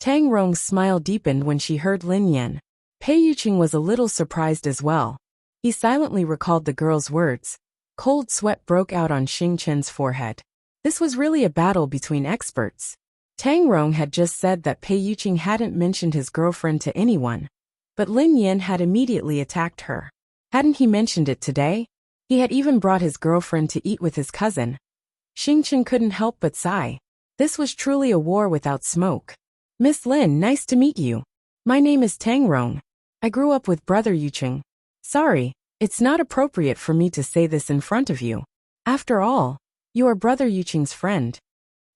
Tang Rong's smile deepened when she heard Lin Yan. Pei Yuqing was a little surprised as well. He silently recalled the girl's words. Cold sweat broke out on Xing Chen's forehead. This was really a battle between experts. Tang Rong had just said that Pei Yuqing hadn't mentioned his girlfriend to anyone, but Lin Yan had immediately attacked her. Hadn't he mentioned it today? He had even brought his girlfriend to eat with his cousin. Xing Chen couldn't help but sigh. This was truly a war without smoke. "Miss Lin, nice to meet you. My name is Tang Rong. I grew up with Brother Yuqing. Sorry, it's not appropriate for me to say this in front of you. After all, you are Brother Yuqing's friend."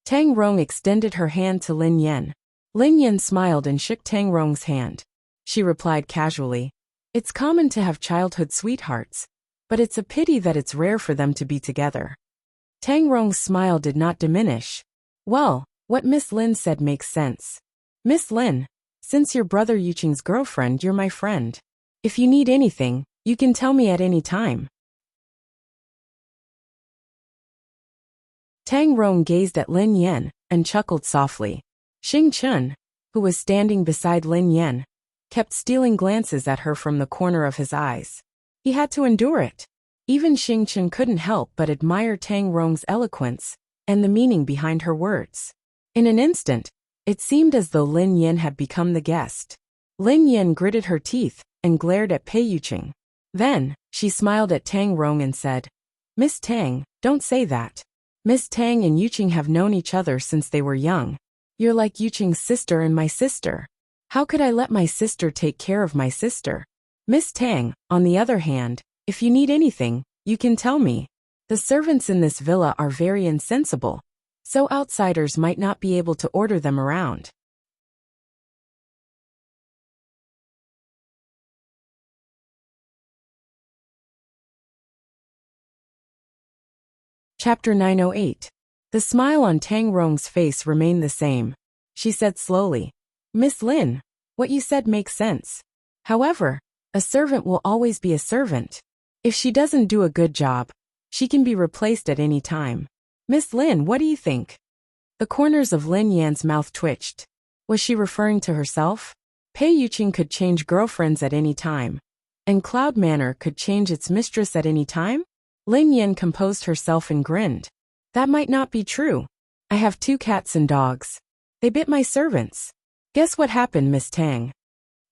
Tang Rong extended her hand to Lin Yan. Lin Yan smiled and shook Tang Rong's hand. She replied casually, "It's common to have childhood sweethearts, but it's a pity that it's rare for them to be together." Tang Rong's smile did not diminish. "Well, what Miss Lin said makes sense. Miss Lin, Since you're Brother Yuching's girlfriend, you're my friend. If you need anything, you can tell me at any time. Tang Rong gazed at Lin Yan and chuckled softly. Xing Chun, who was standing beside Lin Yan, kept stealing glances at her from the corner of his eyes. He had to endure it. Even Xing Chun couldn't help but admire Tang Rong's eloquence and the meaning behind her words. In an instant, it seemed as though Lin Yan had become the guest. Lin Yan gritted her teeth and glared at Pei Yuqing. Then, she smiled at Tang Rong and said, Miss Tang, don't say that. Miss Tang and Yuqing have known each other since they were young. You're like Yuqing's sister and my sister. How could I let my sister take care of my sister? Miss Tang, on the other hand, if you need anything, you can tell me. The servants in this villa are very insensible, so outsiders might not be able to order them around. Chapter 908. The smile on Tang Rong's face remained the same. She said slowly, Miss Lin, what you said makes sense. However, a servant will always be a servant. If she doesn't do a good job, she can be replaced at any time. Miss Lin, what do you think? The corners of Lin Yan's mouth twitched. Was she referring to herself? Pei Yuqing could change girlfriends at any time, and Cloud Manor could change its mistress at any time? Lin Yan composed herself and grinned. That might not be true. I have 2 cats and dogs. They bit my servants. Guess what happened, Miss Tang?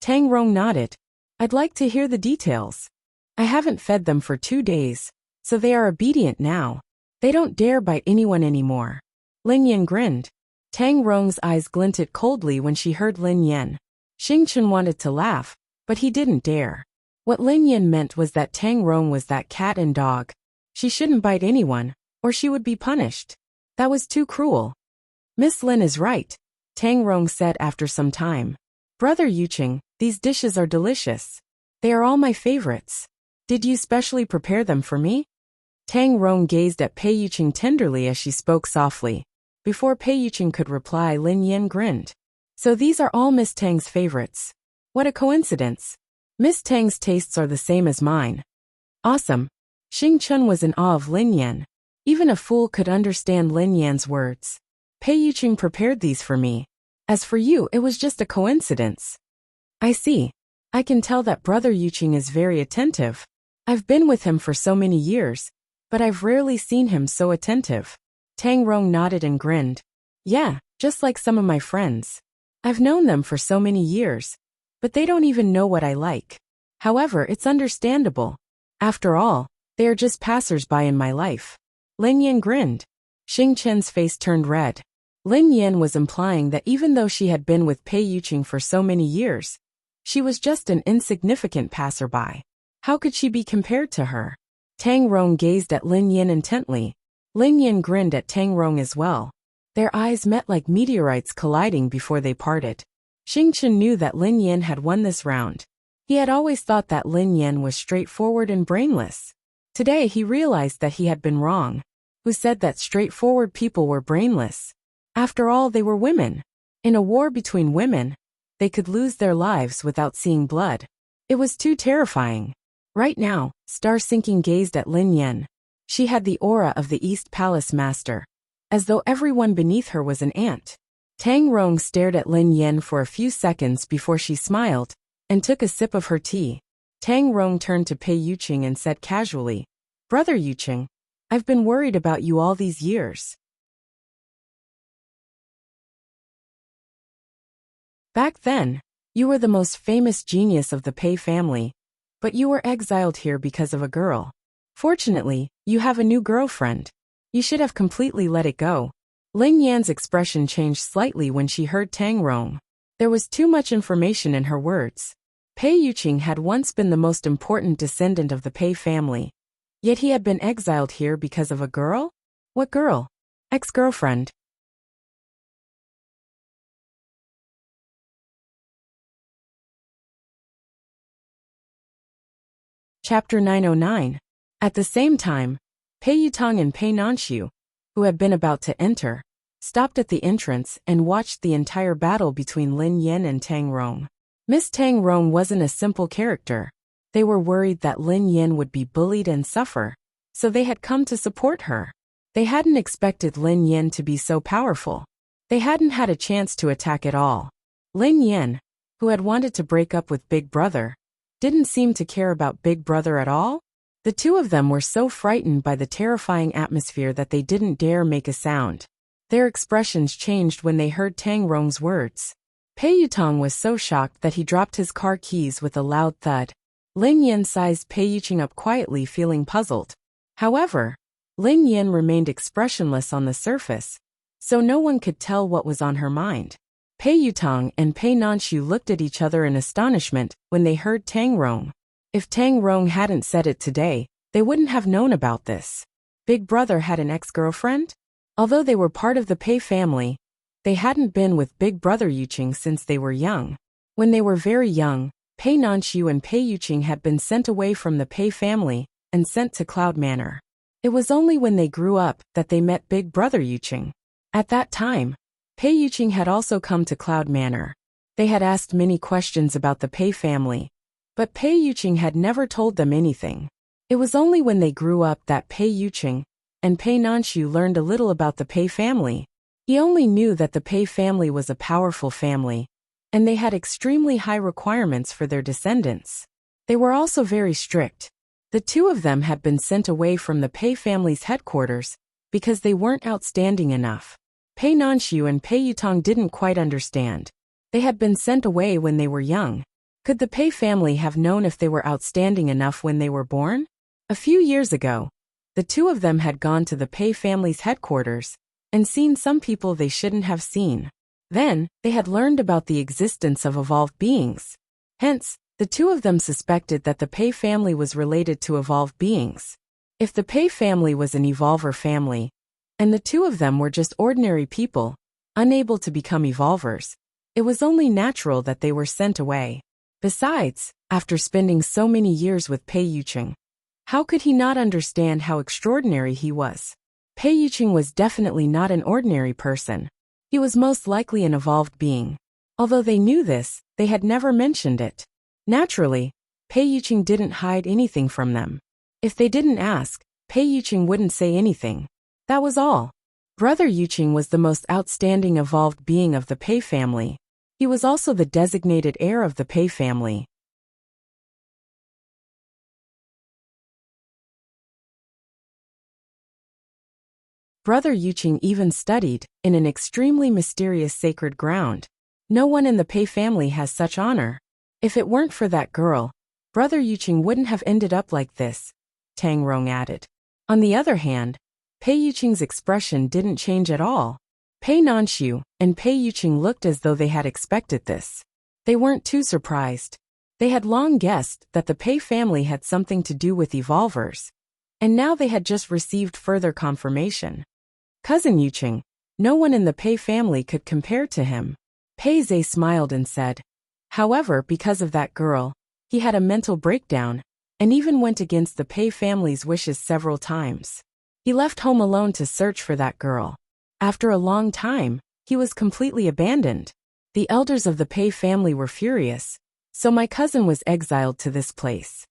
Tang Rong nodded. I'd like to hear the details. I haven't fed them for 2 days, so they are obedient now. They don't dare bite anyone anymore. Lin Yan grinned. Tang Rong's eyes glinted coldly when she heard Lin Yan. Xing Chun wanted to laugh, but he didn't dare. What Lin Yan meant was that Tang Rong was that cat and dog. She shouldn't bite anyone, or she would be punished. That was too cruel. Miss Lin is right, Tang Rong said after some time. Brother Yuqing, these dishes are delicious. They are all my favorites. Did you specially prepare them for me? Tang Rong gazed at Pei Yuqing tenderly as she spoke softly. Before Pei Yuqing could reply, Lin Yan grinned. So these are all Miss Tang's favorites. What a coincidence. Miss Tang's tastes are the same as mine. Awesome. Xing Chun was in awe of Lin Yan. Even a fool could understand Lin Yan's words. Pei Yuqing prepared these for me. As for you, it was just a coincidence. I see. I can tell that Brother Yuqing is very attentive. I've been with him for so many years, but I've rarely seen him so attentive. Tang Rong nodded and grinned. Yeah, just like some of my friends. I've known them for so many years, but they don't even know what I like. However, it's understandable. After all, they are just passers-by in my life. Lin Yan grinned. Xing Chen's face turned red. Lin Yan was implying that even though she had been with Pei Yuqing for so many years, she was just an insignificant passerby. How could she be compared to her? Tang Rong gazed at Lin Yan intently. Lin Yan grinned at Tang Rong as well. Their eyes met like meteorites colliding before they parted. Xing Chen knew that Lin Yan had won this round. He had always thought that Lin Yan was straightforward and brainless. Today he realized that he had been wrong. Who said that straightforward people were brainless? After all, they were women. In a war between women, they could lose their lives without seeing blood. It was too terrifying. Right now, Star Sinking gazed at Lin Yan. She had the aura of the East Palace Master, as though everyone beneath her was an ant. Tang Rong stared at Lin Yan for a few seconds before she smiled and took a sip of her tea. Tang Rong turned to Pei Yuqing and said casually, Brother Yuqing, I've been worried about you all these years. Back then, you were the most famous genius of the Pei family, but you were exiled here because of a girl. Fortunately, you have a new girlfriend. You should have completely let it go. Lin Yan's expression changed slightly when she heard Tang Rong. There was too much information in her words. Pei Yuqing had once been the most important descendant of the Pei family. Yet he had been exiled here because of a girl? What girl? Ex-girlfriend. Chapter 909. At the same time, Pei Yutong and Pei Nanshu, who had been about to enter, stopped at the entrance and watched the entire battle between Lin Yin and Tang Rong. Miss Tang Rong wasn't a simple character. They were worried that Lin Yin would be bullied and suffer, so they had come to support her. They hadn't expected Lin Yin to be so powerful. They hadn't had a chance to attack at all. Lin Yin, who had wanted to break up with Big Brother, didn't seem to care about Big Brother at all. The two of them were so frightened by the terrifying atmosphere that they didn't dare make a sound. Their expressions changed when they heard Tang Rong's words. Pei Yutong was so shocked that he dropped his car keys with a loud thud. Lin Yin sized Pei Yuqing up quietly, feeling puzzled. However, Lin Yin remained expressionless on the surface, so no one could tell what was on her mind. Pei Yutong and Pei Nanshu looked at each other in astonishment when they heard Tang Rong. If Tang Rong hadn't said it today, they wouldn't have known about this. Big Brother had an ex-girlfriend? Although they were part of the Pei family, they hadn't been with Big Brother Yuqing since they were young. When they were very young, Pei Nanshu and Pei Yuqing had been sent away from the Pei family and sent to Cloud Manor. It was only when they grew up that they met Big Brother Yuqing. At that time, Pei Yuqing had also come to Cloud Manor. They had asked many questions about the Pei family, but Pei Yuqing had never told them anything. It was only when they grew up that Pei Yuqing and Pei Nanshu learned a little about the Pei family. He only knew that the Pei family was a powerful family, and they had extremely high requirements for their descendants. They were also very strict. The two of them had been sent away from the Pei family's headquarters because they weren't outstanding enough. Pei Nanshu and Pei Yutong didn't quite understand. They had been sent away when they were young. Could the Pei family have known if they were outstanding enough when they were born? A few years ago, the two of them had gone to the Pei family's headquarters and seen some people they shouldn't have seen. Then, they had learned about the existence of evolved beings. Hence, the two of them suspected that the Pei family was related to evolved beings. If the Pei family was an evolver family, and the two of them were just ordinary people, unable to become evolvers, it was only natural that they were sent away. Besides, after spending so many years with Pei Yuqing, how could he not understand how extraordinary he was? Pei Yuqing was definitely not an ordinary person. He was most likely an evolved being. Although they knew this, they had never mentioned it. Naturally, Pei Yuqing didn't hide anything from them. If they didn't ask, Pei Yuqing wouldn't say anything. That was all. Brother Yuqing was the most outstanding evolved being of the Pei family. He was also the designated heir of the Pei family. Brother Yuqing even studied in an extremely mysterious sacred ground. No one in the Pei family has such honor. If it weren't for that girl, Brother Yuqing wouldn't have ended up like this, Tang Rong added. On the other hand, Pei Yuqing's expression didn't change at all. Pei Nanshu and Pei Yuqing looked as though they had expected this. They weren't too surprised. They had long guessed that the Pei family had something to do with evolvers, and now they had just received further confirmation. Cousin Yuqing, no one in the Pei family could compare to him. Pei Zhe smiled and said. However, because of that girl, he had a mental breakdown, and even went against the Pei family's wishes several times. He left home alone to search for that girl. After a long time, he was completely abandoned. The elders of the Pei family were furious, so my cousin was exiled to this place.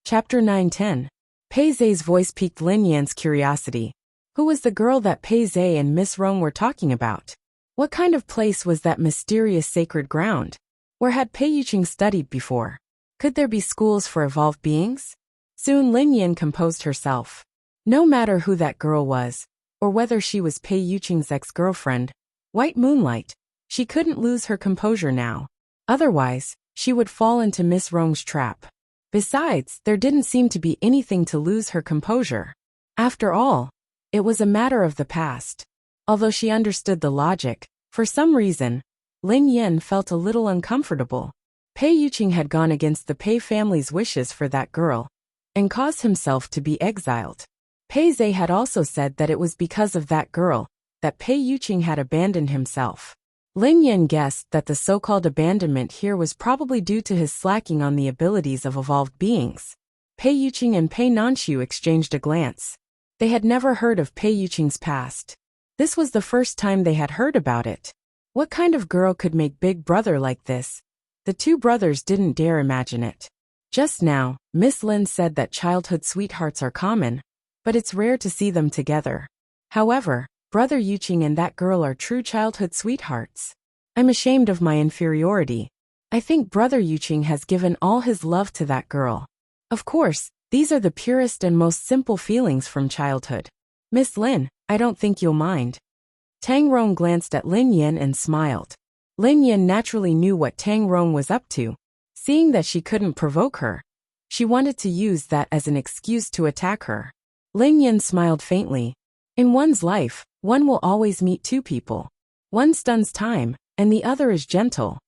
Chapter 9-10. Pei Zhe's voice piqued Lin Yan's curiosity. Who was the girl that Pei Zhe and Miss Rong were talking about? What kind of place was that mysterious sacred ground? Where had Pei Yuqing studied before? Could there be schools for evolved beings? Soon Lin Yan composed herself. No matter who that girl was, or whether she was Pei Yuqing's ex-girlfriend, White Moonlight, she couldn't lose her composure now. Otherwise, she would fall into Miss Rong's trap. Besides, there didn't seem to be anything to lose her composure. After all, it was a matter of the past. Although she understood the logic, for some reason, Lin Yan felt a little uncomfortable. Pei Yuqing had gone against the Pei family's wishes for that girl, and caused himself to be exiled. Pei Zhe had also said that it was because of that girl that Pei Yuqing had abandoned himself. Lin Yan guessed that the so-called abandonment here was probably due to his slacking on the abilities of evolved beings. Pei Yuqing and Pei Nanxiu exchanged a glance. They had never heard of Pei Yuqing's past. This was the first time they had heard about it. What kind of girl could make Big Brother like this? The two brothers didn't dare imagine it. Just now, Miss Lin said that childhood sweethearts are common, but it's rare to see them together. However, Brother Yuqing and that girl are true childhood sweethearts. I'm ashamed of my inferiority. I think Brother Yuqing has given all his love to that girl. Of course, these are the purest and most simple feelings from childhood. Miss Lin, I don't think you'll mind. Tang Rong glanced at Lin Yan and smiled. Lin Yan naturally knew what Tang Rong was up to. Seeing that she couldn't provoke her, she wanted to use that as an excuse to attack her. Lin Yan smiled faintly. In one's life, one will always meet two people. One stuns time, and the other is gentle.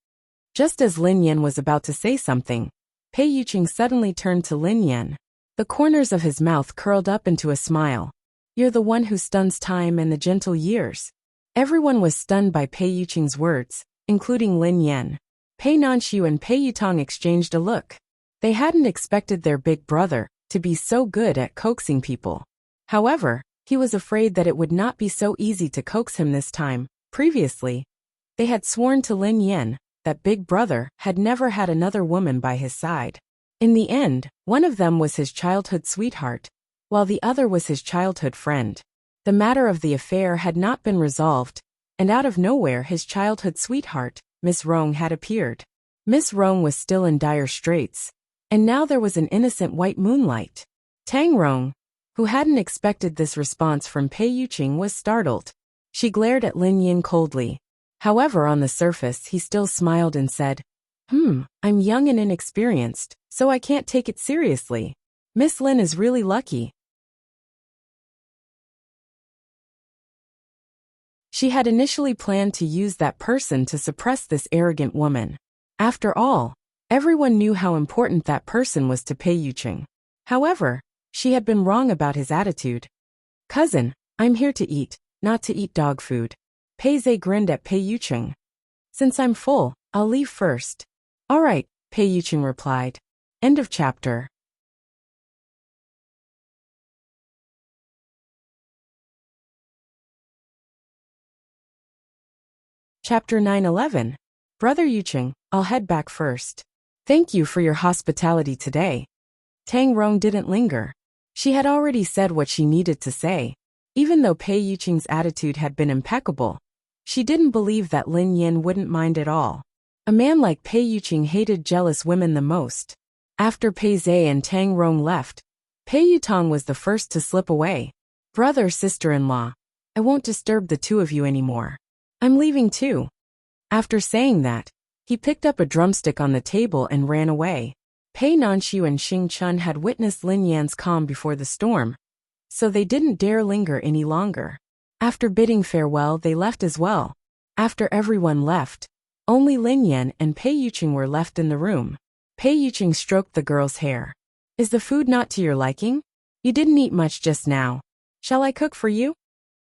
Just as Lin Yan was about to say something, Pei Yuqing suddenly turned to Lin Yan. The corners of his mouth curled up into a smile. You're the one who stuns time and the gentle years. Everyone was stunned by Pei Yuqing's words, including Lin Yan. Pei Nanxiu and Pei Yutong exchanged a look. They hadn't expected their big brother to be so good at coaxing people. However, he was afraid that it would not be so easy to coax him this time. Previously, they had sworn to Lin Yan that Big Brother had never had another woman by his side. In the end, one of them was his childhood sweetheart, while the other was his childhood friend. The matter of the affair had not been resolved, and out of nowhere his childhood sweetheart, Miss Rong, had appeared. Miss Rong was still in dire straits, and now there was an innocent white moonlight. Tang Rong, who hadn't expected this response from Pei Yuqing, was startled. She glared at Lin Yan coldly. However, on the surface he still smiled and said, I'm young and inexperienced, so I can't take it seriously. Miss Lin is really lucky. She had initially planned to use that person to suppress this arrogant woman. After all, everyone knew how important that person was to Pei Yuqing. However, she had been wrong about his attitude. Cousin, I'm here to eat, not to eat dog food. Pei Zhe grinned at Pei Yuqing. Since I'm full, I'll leave first. All right, Pei Yuqing replied. End of chapter. Chapter 9:11. Brother Yuqing, I'll head back first. Thank you for your hospitality today. Tang Rong didn't linger. She had already said what she needed to say. Even though Pei Yuqing's attitude had been impeccable, she didn't believe that Lin Yan wouldn't mind at all. A man like Pei Yuqing hated jealous women the most. After Pei Zhe and Tang Rong left, Pei Yutong was the first to slip away. Brother, sister-in-law, I won't disturb the two of you anymore. I'm leaving too. After saying that, he picked up a drumstick on the table and ran away. Pei Nanxiu and Xing Chun had witnessed Lin Yan's calm before the storm, so they didn't dare linger any longer. After bidding farewell, they left as well. After everyone left, only Lin Yan and Pei Yuqing were left in the room. Pei Yuqing stroked the girl's hair. Is the food not to your liking? You didn't eat much just now. Shall I cook for you?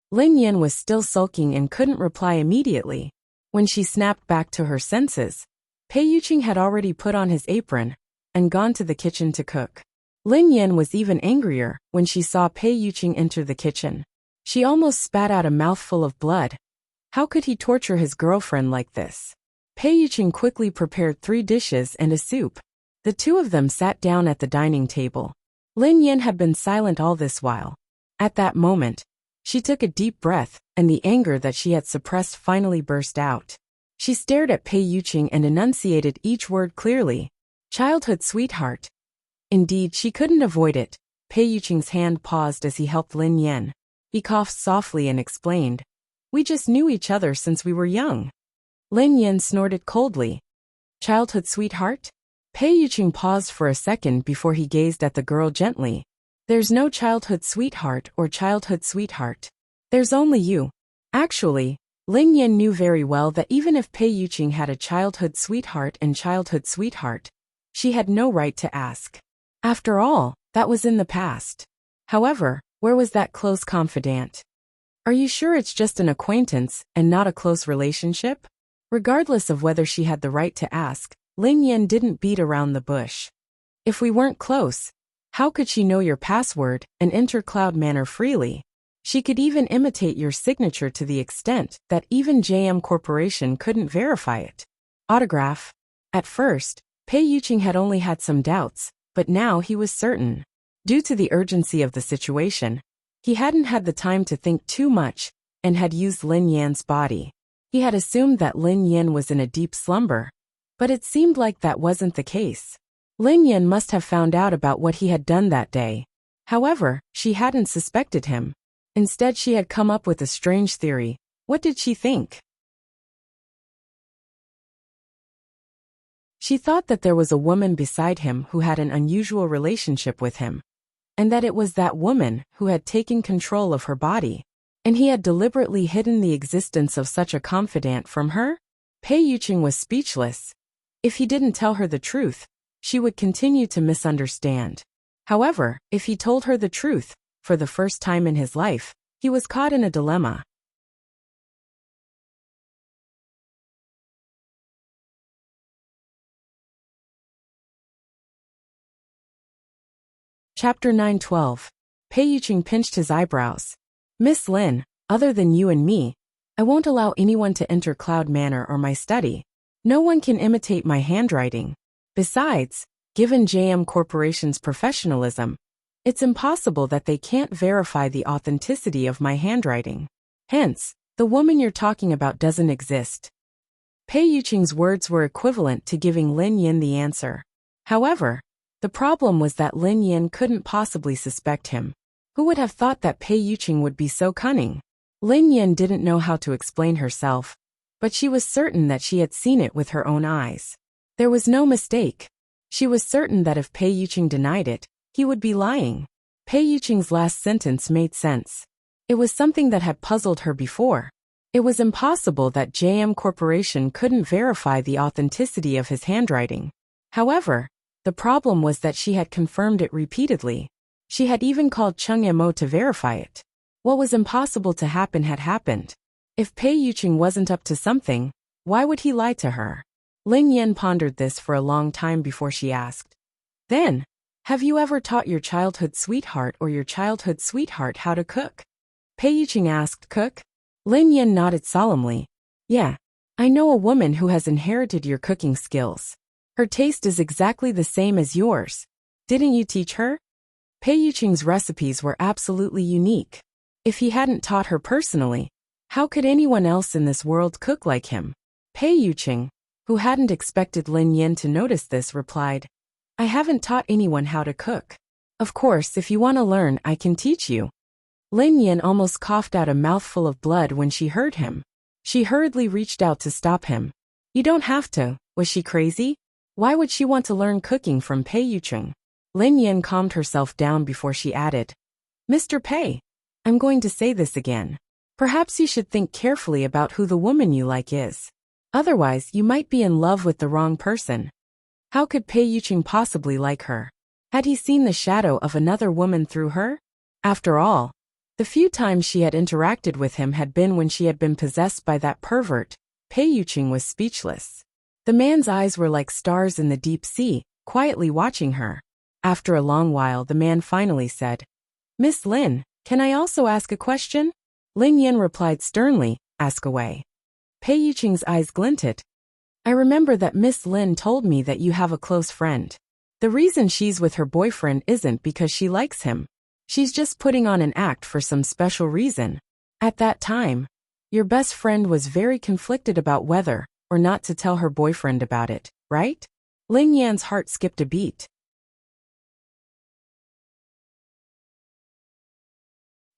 Lin Yan was still sulking and couldn't reply immediately. When she snapped back to her senses, Pei Yuqing had already put on his apron and gone to the kitchen to cook. Lin Yan was even angrier when she saw Pei Yuqing enter the kitchen. She almost spat out a mouthful of blood. How could he torture his girlfriend like this? Pei Yuqing quickly prepared 3 dishes and a soup. The two of them sat down at the dining table. Lin Yan had been silent all this while. At that moment, she took a deep breath, and the anger that she had suppressed finally burst out. She stared at Pei Yuqing and enunciated each word clearly. Childhood sweetheart. Indeed, she couldn't avoid it. Pei Yuqing's hand paused as he helped Lin Yan. He coughed softly and explained, We just knew each other since we were young. Lin Yan snorted coldly. Childhood sweetheart? Pei Yuqing paused for a second before he gazed at the girl gently. There's no childhood sweetheart or childhood sweetheart. There's only you. Actually, Lin Yan knew very well that even if Pei Yuqing had a childhood sweetheart and childhood sweetheart, she had no right to ask. After all, that was in the past. However, where was that close confidant? Are you sure it's just an acquaintance and not a close relationship? Regardless of whether she had the right to ask, Lin Yan didn't beat around the bush. If we weren't close, how could she know your password and enter Cloud Manor freely? She could even imitate your signature to the extent that even JM Corporation couldn't verify it. Autograph. At first, Pei Yuqing had only had some doubts, but now he was certain. Due to the urgency of the situation, he hadn't had the time to think too much and had used Lin Yan's body. He had assumed that Lin Yan was in a deep slumber, but it seemed like that wasn't the case. Lin Yan must have found out about what he had done that day. However, she hadn't suspected him. Instead, she had come up with a strange theory. What did she think? She thought that there was a woman beside him who had an unusual relationship with him, and that it was that woman who had taken control of her body, and he had deliberately hidden the existence of such a confidant from her? Pei Yuqing was speechless. If he didn't tell her the truth, she would continue to misunderstand. However, if he told her the truth, for the first time in his life, he was caught in a dilemma. Chapter 9:12. Pei Yuqing pinched his eyebrows. Miss Lin, other than you and me, I won't allow anyone to enter Cloud Manor or my study. No one can imitate my handwriting. Besides, given JM Corporation's professionalism, it's impossible that they can't verify the authenticity of my handwriting. Hence, the woman you're talking about doesn't exist. Pei Yuqing's words were equivalent to giving Lin Yan the answer. However, the problem was that Lin Yan couldn't possibly suspect him. Who would have thought that Pei Yuqing would be so cunning? Lin Yan didn't know how to explain herself, but she was certain that she had seen it with her own eyes. There was no mistake. She was certain that if Pei Yuqing denied it, he would be lying. Pei Yuqing's last sentence made sense. It was something that had puzzled her before. It was impossible that JM Corporation couldn't verify the authenticity of his handwriting. However, the problem was that she had confirmed it repeatedly. She had even called Chung Mo to verify it. What was impossible to happen had happened. If Pei Yuqing wasn't up to something, why would he lie to her? Lin Yan pondered this for a long time before she asked. Then, have you ever taught your childhood sweetheart or your childhood sweetheart how to cook? Pei Yuqing asked. Cook? Lin Yan nodded solemnly. Yeah, I know a woman who has inherited your cooking skills. Her taste is exactly the same as yours. Didn't you teach her? Pei Yuqing's recipes were absolutely unique. If he hadn't taught her personally, how could anyone else in this world cook like him? Pei Yuqing, who hadn't expected Lin Yan to notice this, replied, I haven't taught anyone how to cook. Of course, if you want to learn, I can teach you. Lin Yan almost coughed out a mouthful of blood when she heard him. She hurriedly reached out to stop him. You don't have to. Was she crazy? Why would she want to learn cooking from Pei Yuqing? Lin Yan calmed herself down before she added, Mr. Pei, I'm going to say this again. Perhaps you should think carefully about who the woman you like is. Otherwise, you might be in love with the wrong person. How could Pei Yuqing possibly like her? Had he seen the shadow of another woman through her? After all, the few times she had interacted with him had been when she had been possessed by that pervert. Pei Yuqing was speechless. The man's eyes were like stars in the deep sea, quietly watching her. After a long while, the man finally said, Miss Lin, can I also ask a question? Lin Yan replied sternly, Ask away. Pei Yuqing's eyes glinted. I remember that Miss Lin told me that you have a close friend. The reason she's with her boyfriend isn't because she likes him. She's just putting on an act for some special reason. At that time, your best friend was very conflicted about whether or not to tell her boyfriend about it, right? Lin Yan's heart skipped a beat.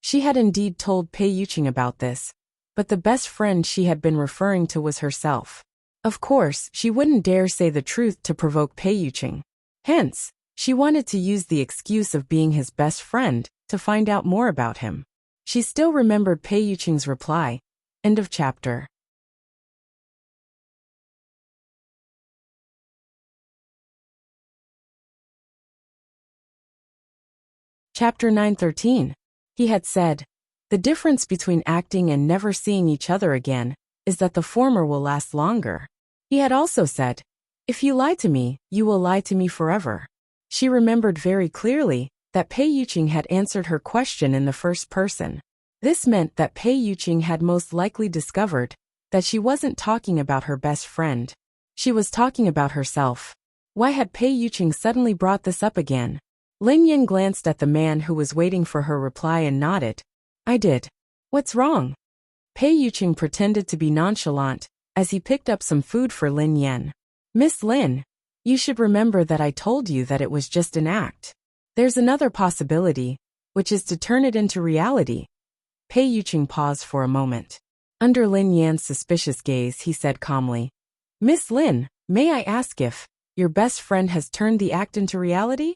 She had indeed told Pei Yuqing about this, but the best friend she had been referring to was herself. Of course, she wouldn't dare say the truth to provoke Pei Yuqing. Hence, she wanted to use the excuse of being his best friend to find out more about him. She still remembered Pei Yuqing's reply. End of chapter. Chapter 9:13. He had said, the difference between acting and never seeing each other again is that the former will last longer. He had also said, "If you lie to me, you will lie to me forever." She remembered very clearly that Pei Yuqing had answered her question in the first person. This meant that Pei Yuqing had most likely discovered that she wasn't talking about her best friend. She was talking about herself. Why had Pei Yuqing suddenly brought this up again? Lin Yin glanced at the man who was waiting for her reply and nodded. "I did." "What's wrong?" Pei Yuqing pretended to be nonchalant as he picked up some food for Lin Yin. "Miss Lin, you should remember that I told you that it was just an act. There's another possibility, which is to turn it into reality." Pei Yuqing paused for a moment. Under Lin Yan's suspicious gaze, he said calmly, "Miss Lin, may I ask if your best friend has turned the act into reality?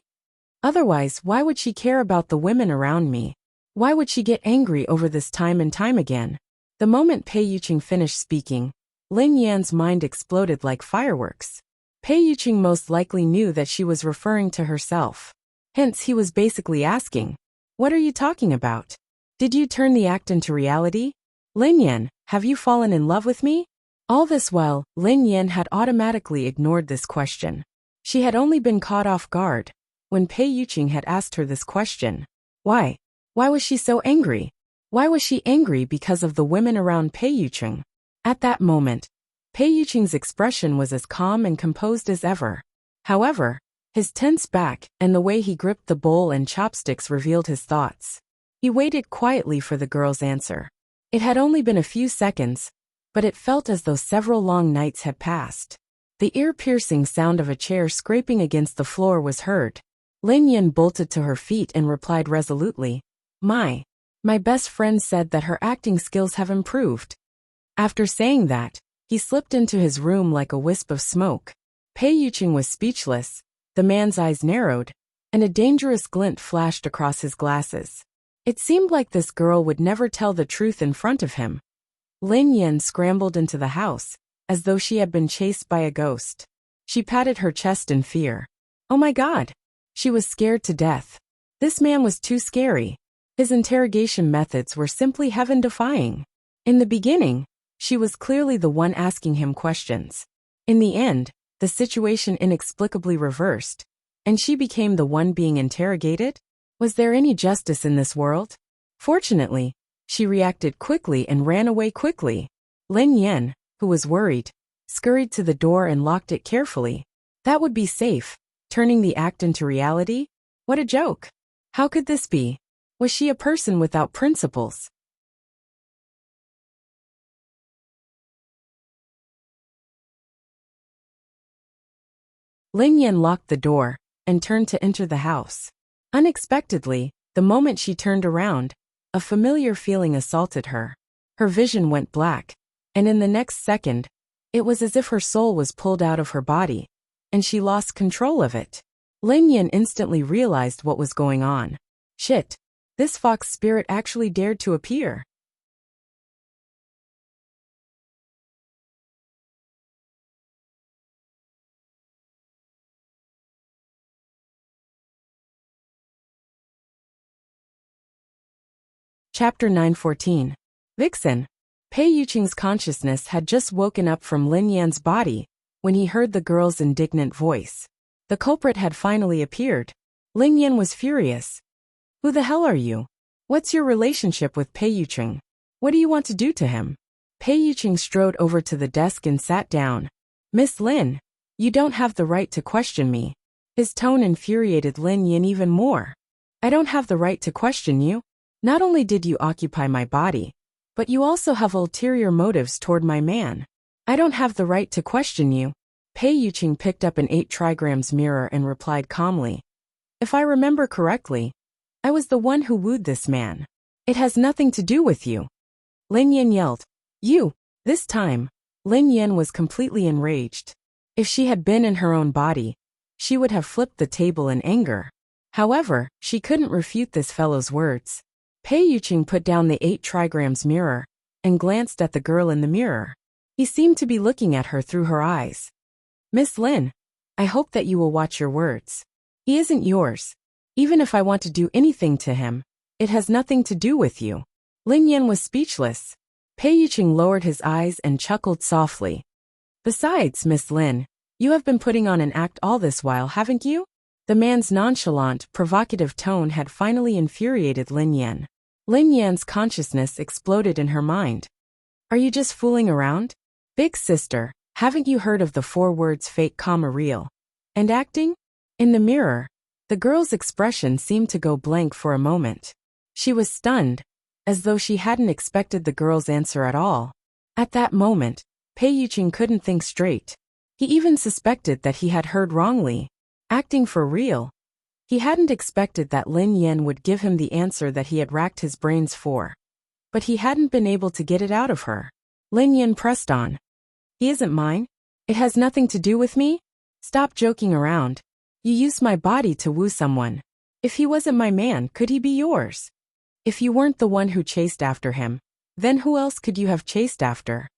Otherwise, why would she care about the women around me? Why would she get angry over this time and time again?" The moment Pei Yuqing finished speaking, Lin Yan's mind exploded like fireworks. Pei Yuqing most likely knew that she was referring to herself. Hence, he was basically asking, "What are you talking about? Did you turn the act into reality? Lin Yan, have you fallen in love with me?" All this while, Lin Yan had automatically ignored this question. She had only been caught off guard when Pei Yuqing had asked her this question. Why? Why was she so angry? Why was she angry because of the women around Pei Yuqing? At that moment, Pei Yuqing's expression was as calm and composed as ever. However, his tense back and the way he gripped the bowl and chopsticks revealed his thoughts. He waited quietly for the girl's answer. It had only been a few seconds, but it felt as though several long nights had passed. The ear-piercing sound of a chair scraping against the floor was heard. Lin Yin bolted to her feet and replied resolutely, My best friend said that her acting skills have improved." After saying that, he slipped into his room like a wisp of smoke. Pei Yuqing was speechless, the man's eyes narrowed, and a dangerous glint flashed across his glasses. It seemed like this girl would never tell the truth in front of him. Lin Yin scrambled into the house, as though she had been chased by a ghost. She patted her chest in fear. Oh my God! She was scared to death. This man was too scary. His interrogation methods were simply heaven-defying. In the beginning, she was clearly the one asking him questions. In the end, the situation inexplicably reversed, and she became the one being interrogated? Was there any justice in this world? Fortunately, she reacted quickly and ran away quickly. Lin Yin, who was worried, scurried to the door and locked it carefully. That would be safe. Turning the act into reality? What a joke. How could this be? Was she a person without principles? Lin Yin locked the door and turned to enter the house. Unexpectedly, the moment she turned around, a familiar feeling assaulted her. Her vision went black, and in the next second, it was as if her soul was pulled out of her body, and she lost control of it. Lin Yin instantly realized what was going on. Shit, this fox spirit actually dared to appear. Chapter 914. Vixen. Pei Yuqing's consciousness had just woken up from Lin Yan's body when he heard the girl's indignant voice. The culprit had finally appeared. Lin Yan was furious. Who the hell are you? What's your relationship with Pei Yuqing? What do you want to do to him? Pei Yuqing strode over to the desk and sat down. Miss Lin, you don't have the right to question me. His tone infuriated Lin Yan even more. I don't have the right to question you. Not only did you occupy my body, but you also have ulterior motives toward my man. I don't have the right to question you. Pei Yuqing picked up an 8 trigrams mirror and replied calmly. If I remember correctly, I was the one who wooed this man. It has nothing to do with you. Lin Yan yelled. You! This time, Lin Yan was completely enraged. If she had been in her own body, she would have flipped the table in anger. However, she couldn't refute this fellow's words. Pei Yuqing put down the 8 trigrams mirror and glanced at the girl in the mirror. He seemed to be looking at her through her eyes. Miss Lin, I hope that you will watch your words. He isn't yours. Even if I want to do anything to him, it has nothing to do with you. Lin Yan was speechless. Pei Yuching lowered his eyes and chuckled softly. Besides, Miss Lin, you have been putting on an act all this while, haven't you? The man's nonchalant, provocative tone had finally infuriated Lin Yan. Lin Yan's consciousness exploded in her mind. Are you just fooling around? Big sister, haven't you heard of the 4 words fake, real? And acting? In the mirror, the girl's expression seemed to go blank for a moment. She was stunned, as though she hadn't expected the girl's answer at all. At that moment, Pei Yuching couldn't think straight. He even suspected that he had heard wrongly. Acting for real. He hadn't expected that Lin Yan would give him the answer that he had racked his brains for. But he hadn't been able to get it out of her. Lin Yan pressed on. He isn't mine. It has nothing to do with me. Stop joking around. You used my body to woo someone. If he wasn't my man, could he be yours? If you weren't the one who chased after him, then who else could you have chased after?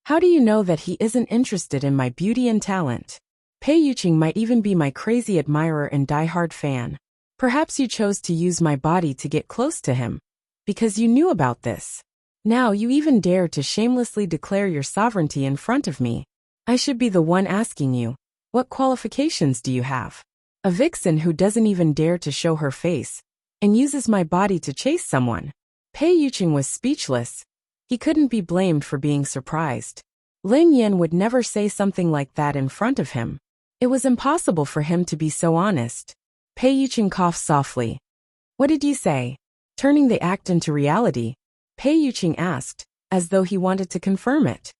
How do you know that he isn't interested in my beauty and talent? Pei Yuching might even be my crazy admirer and die-hard fan. Perhaps you chose to use my body to get close to him, because you knew about this. Now you even dare to shamelessly declare your sovereignty in front of me. I should be the one asking you, what qualifications do you have? A vixen who doesn't even dare to show her face, and uses my body to chase someone. Pei Yuching was speechless. He couldn't be blamed for being surprised. Lin Yan would never say something like that in front of him. It was impossible for him to be so honest. Pei Yuching coughed softly. What did you say? Turning the act into reality, Pei Yuching asked, as though he wanted to confirm it.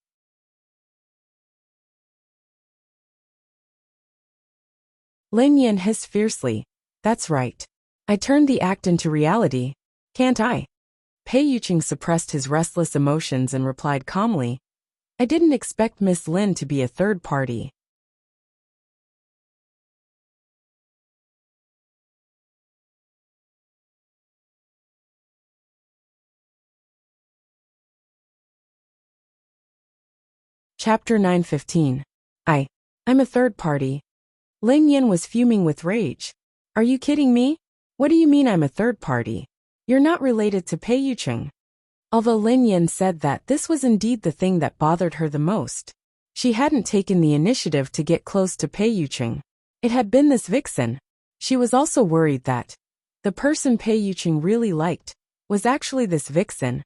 Lin Yan hissed fiercely. That's right. I turned the act into reality. Can't I? Pei Yuching suppressed his restless emotions and replied calmly. I didn't expect Miss Lin to be a third party. Chapter 9:15. I'm a third party. Lin Yan was fuming with rage. Are you kidding me? What do you mean I'm a third party? You're not related to Pei Yuching. Although Lin Yan said that this was indeed the thing that bothered her the most, she hadn't taken the initiative to get close to Pei Yuching. It had been this vixen. She was also worried that the person Pei Yuching really liked was actually this vixen.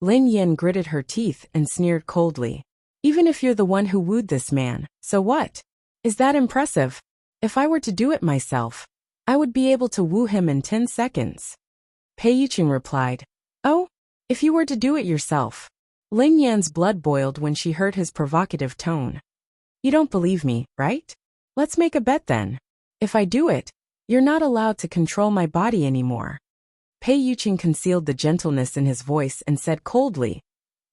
Lin Yan gritted her teeth and sneered coldly. Even if you're the one who wooed this man, so what? Is that impressive? If I were to do it myself, I would be able to woo him in 10 seconds. Pei Yuching replied. Oh? If you were to do it yourself. Lin Yan's blood boiled when she heard his provocative tone. You don't believe me, right? Let's make a bet then. If I do it, you're not allowed to control my body anymore. Pei Yuching concealed the gentleness in his voice and said coldly.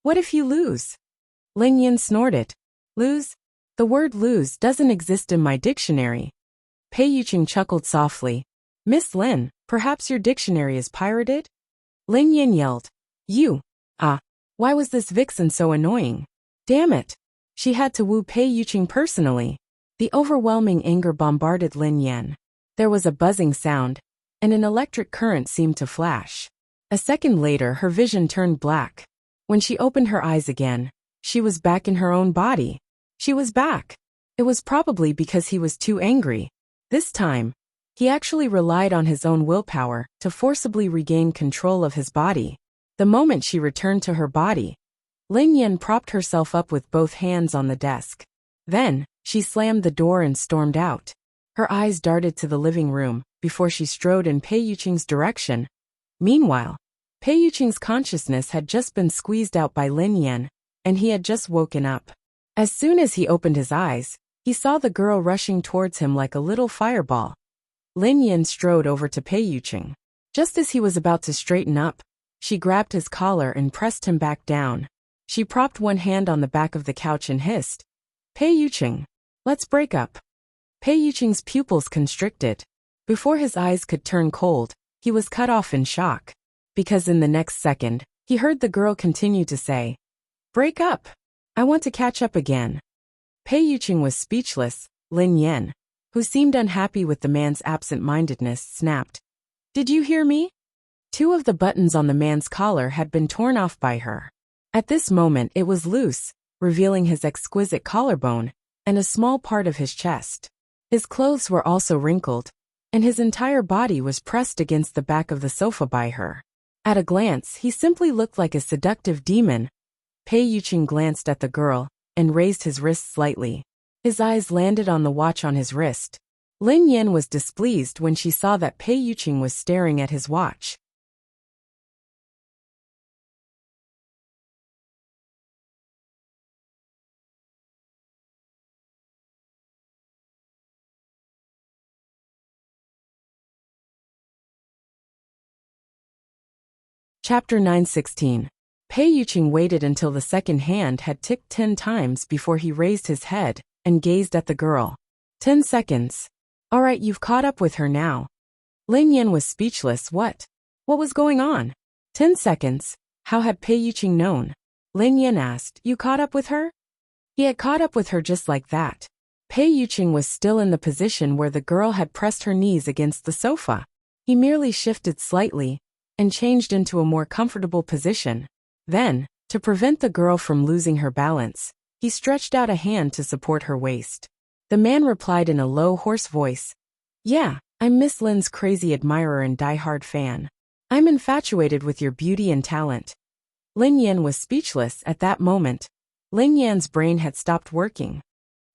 What if you lose? Lin Yan snorted. Lose? The word lose doesn't exist in my dictionary. Pei Yuching chuckled softly. Miss Lin, perhaps your dictionary is pirated? Lin Yan yelled. You. Why was this vixen so annoying? Damn it. She had to woo Pei Yuching personally. The overwhelming anger bombarded Lin Yan. There was a buzzing sound, and an electric current seemed to flash. A second later, her vision turned black. When she opened her eyes again, she was back in her own body. She was back. It was probably because he was too angry. This time, he actually relied on his own willpower to forcibly regain control of his body. The moment she returned to her body, Lin Yan propped herself up with both hands on the desk. Then, she slammed the door and stormed out. Her eyes darted to the living room before she strode in Pei Yuching's direction. Meanwhile, Pei Yuching's consciousness had just been squeezed out by Lin Yan, and he had just woken up. As soon as he opened his eyes, he saw the girl rushing towards him like a little fireball. Lin Yan strode over to Pei Yuching. Just as he was about to straighten up, she grabbed his collar and pressed him back down. She propped one hand on the back of the couch and hissed, Pei Yuching, let's break up. Pei Yuching's pupils constricted. Before his eyes could turn cold, he was cut off in shock. Because in the next second, he heard the girl continue to say, break up. I want to catch up again. Pei Yuching was speechless. Lin Yan, who seemed unhappy with the man's absent-mindedness, snapped. Did you hear me? 2 of the buttons on the man's collar had been torn off by her. At this moment it was loose, revealing his exquisite collarbone and a small part of his chest. His clothes were also wrinkled, and his entire body was pressed against the back of the sofa by her. At a glance, he simply looked like a seductive demon. Pei Yuqing glanced at the girl and raised his wrist slightly. His eyes landed on the watch on his wrist. Lin Yan was displeased when she saw that Pei Yuqing was staring at his watch. Chapter 916. Pei Yuqing waited until the second hand had ticked 10 times before he raised his head and gazed at the girl. 10 seconds. All right, you've caught up with her now. Lin Yan was speechless. What was going on? 10 seconds. How had Pei Yuqing known? Lin Yan asked. You caught up with her? He had caught up with her just like that. Pei Yuqing was still in the position where the girl had pressed her knees against the sofa. He merely shifted slightly and changed into a more comfortable position. Then, to prevent the girl from losing her balance, he stretched out a hand to support her waist. The man replied in a low, hoarse voice, Yeah, I'm Miss Lin's crazy admirer and die-hard fan. I'm infatuated with your beauty and talent. Lin Yan was speechless at that moment. Lin Yan's brain had stopped working.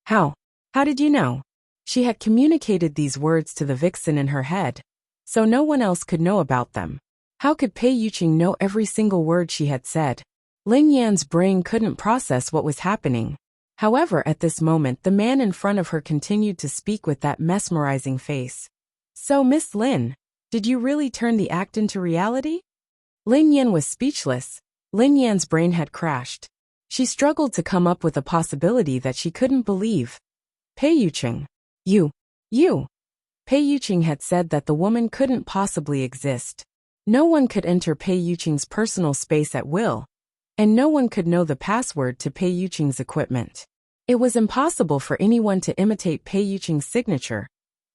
How did you know? She had communicated these words to the vixen in her head, so no one else could know about them. How could Pei Yuqing know every single word she had said? Lin Yan's brain couldn't process what was happening. However, at this moment the man in front of her continued to speak with that mesmerizing face. So, Miss Lin, did you really turn the act into reality? Lin Yan was speechless. Lin Yan's brain had crashed. She struggled to come up with a possibility that she couldn't believe. Pei Yuqing. You. Pei Yuqing had said that the woman couldn't possibly exist. No one could enter Pei Yuqing's personal space at will, and no one could know the password to Pei Yuqing's equipment. It was impossible for anyone to imitate Pei Yuqing's signature.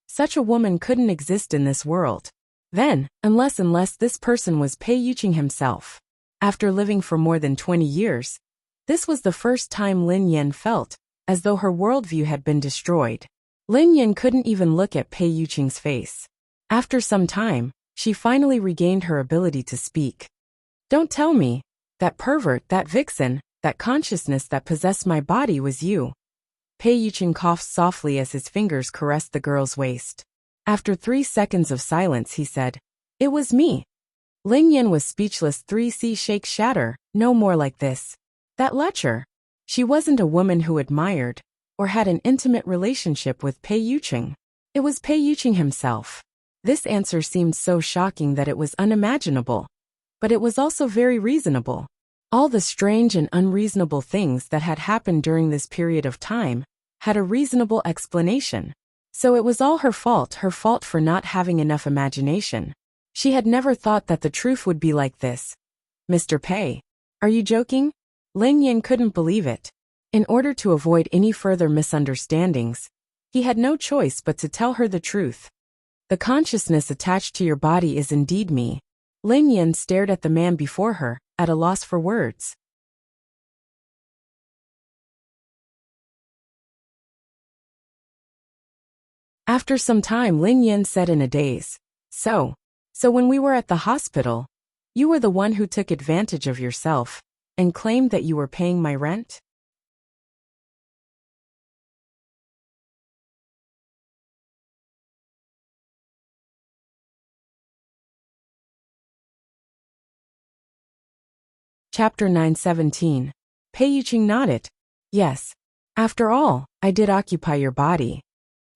Such a woman couldn't exist in this world. Then, unless this person was Pei Yuqing himself. After living for more than 20 years, this was the first time Lin Yan felt as though her worldview had been destroyed. Lin Yan couldn't even look at Pei Yuqing's face. After some time, she finally regained her ability to speak. Don't tell me. That pervert, that vixen, that consciousness that possessed my body was you. Pei Yuqing coughed softly as his fingers caressed the girl's waist. After 3 seconds of silence he said, It was me. Lin Yan was speechless. 3C shake shatter, no more like this. That lecher. She wasn't a woman who admired or had an intimate relationship with Pei Yuqing. It was Pei Yuqing himself. This answer seemed so shocking that it was unimaginable. But it was also very reasonable. All the strange and unreasonable things that had happened during this period of time had a reasonable explanation. So it was all her fault for not having enough imagination. She had never thought that the truth would be like this. Mr. Pei, are you joking? Lin Yan couldn't believe it. In order to avoid any further misunderstandings, he had no choice but to tell her the truth. The consciousness attached to your body is indeed me. Lin Yan stared at the man before her, at a loss for words. After some time Lin Yan said in a daze, So when we were at the hospital, you were the one who took advantage of yourself and claimed that you were paying my rent? Chapter 917. Pei Yuqing nodded. Yes. After all, I did occupy your body.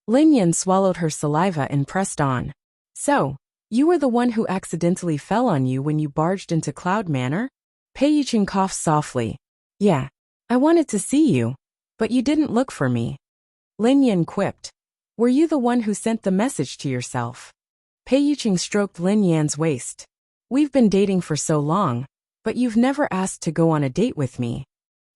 Lin Yan swallowed her saliva and pressed on. So, you were the one who accidentally fell on you when you barged into Cloud Manor? Pei Yuqing coughed softly. Yeah. I wanted to see you, but you didn't look for me. Lin Yan quipped. Were you the one who sent the message to yourself? Pei Yuqing stroked Lin Yan's waist. We've been dating for so long, but you've never asked to go on a date with me.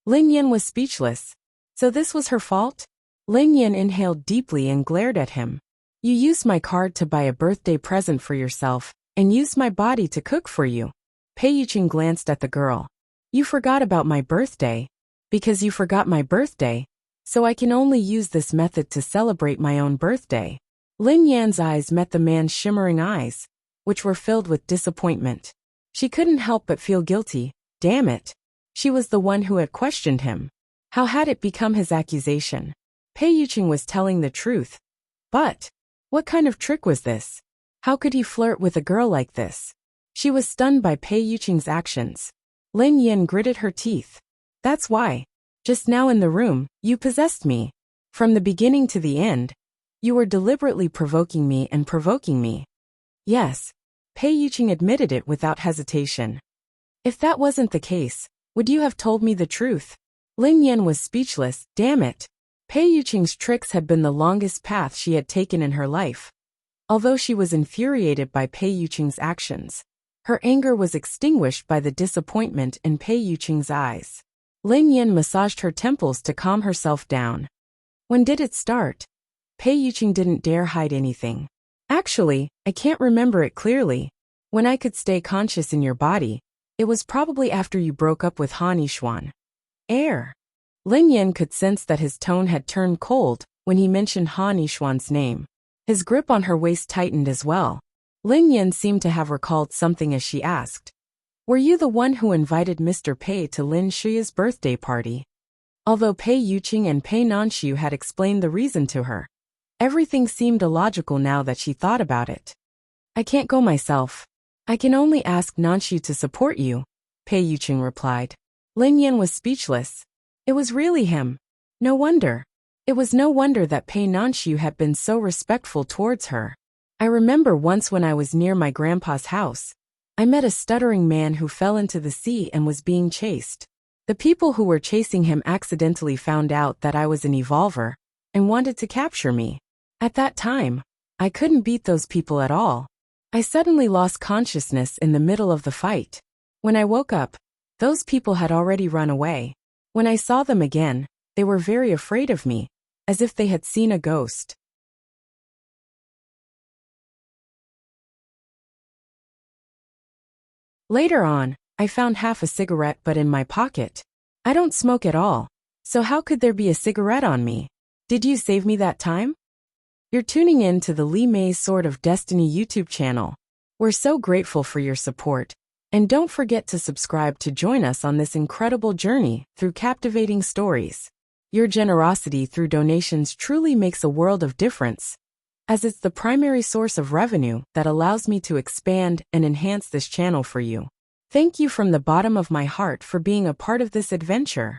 Lin Yan was speechless. So this was her fault? Lin Yan inhaled deeply and glared at him. You used my card to buy a birthday present for yourself, and used my body to cook for you. Pei Yuqing glanced at the girl. You forgot about my birthday. Because you forgot my birthday, so I can only use this method to celebrate my own birthday. Lin Yan's eyes met the man's shimmering eyes, which were filled with disappointment. She couldn't help but feel guilty. Damn it. She was the one who had questioned him. How had it become his accusation? Pei Yuqing was telling the truth. But what kind of trick was this? How could he flirt with a girl like this? She was stunned by Pei Yuqing's actions. Lin Yan gritted her teeth. That's why. Just now in the room, you possessed me. From the beginning to the end, you were deliberately provoking me and provoking me. Yes. Pei Yuqing admitted it without hesitation. If that wasn't the case, would you have told me the truth? Lin Yan was speechless. Damn it. Pei Yuqing's tricks had been the longest path she had taken in her life. Although she was infuriated by Pei Yuqing's actions, her anger was extinguished by the disappointment in Pei Yuqing's eyes. Lin Yan massaged her temples to calm herself down. When did it start? Pei Yuqing didn't dare hide anything. Actually, I can't remember it clearly. When I could stay conscious in your body, it was probably after you broke up with Han Yishuan. Lin Yan could sense that his tone had turned cold when he mentioned Han Yishuan's name. His grip on her waist tightened as well. Lin Yan seemed to have recalled something as she asked. Were you the one who invited Mr. Pei to Lin Shi's birthday party? Although Pei Yuqing and Pei Nanshu had explained the reason to her, everything seemed illogical now that she thought about it. I can't go myself. I can only ask Nanshu to support you, Pei Yuqing replied. Lin Yan was speechless. It was really him. No wonder. It was no wonder that Pei Nanshu had been so respectful towards her. I remember once when I was near my grandpa's house, I met a stuttering man who fell into the sea and was being chased. The people who were chasing him accidentally found out that I was an evolver and wanted to capture me. At that time, I couldn't beat those people at all. I suddenly lost consciousness in the middle of the fight. When I woke up, those people had already run away. When I saw them again, they were very afraid of me, as if they had seen a ghost. Later on, I found half a cigarette but in my pocket. I don't smoke at all, so how could there be a cigarette on me? Did you save me that time? You're tuning in to the Li Mei's Sword of Destiny YouTube channel. We're so grateful for your support, and don't forget to subscribe to join us on this incredible journey through captivating stories. Your generosity through donations truly makes a world of difference, as it's the primary source of revenue that allows me to expand and enhance this channel for you. Thank you from the bottom of my heart for being a part of this adventure.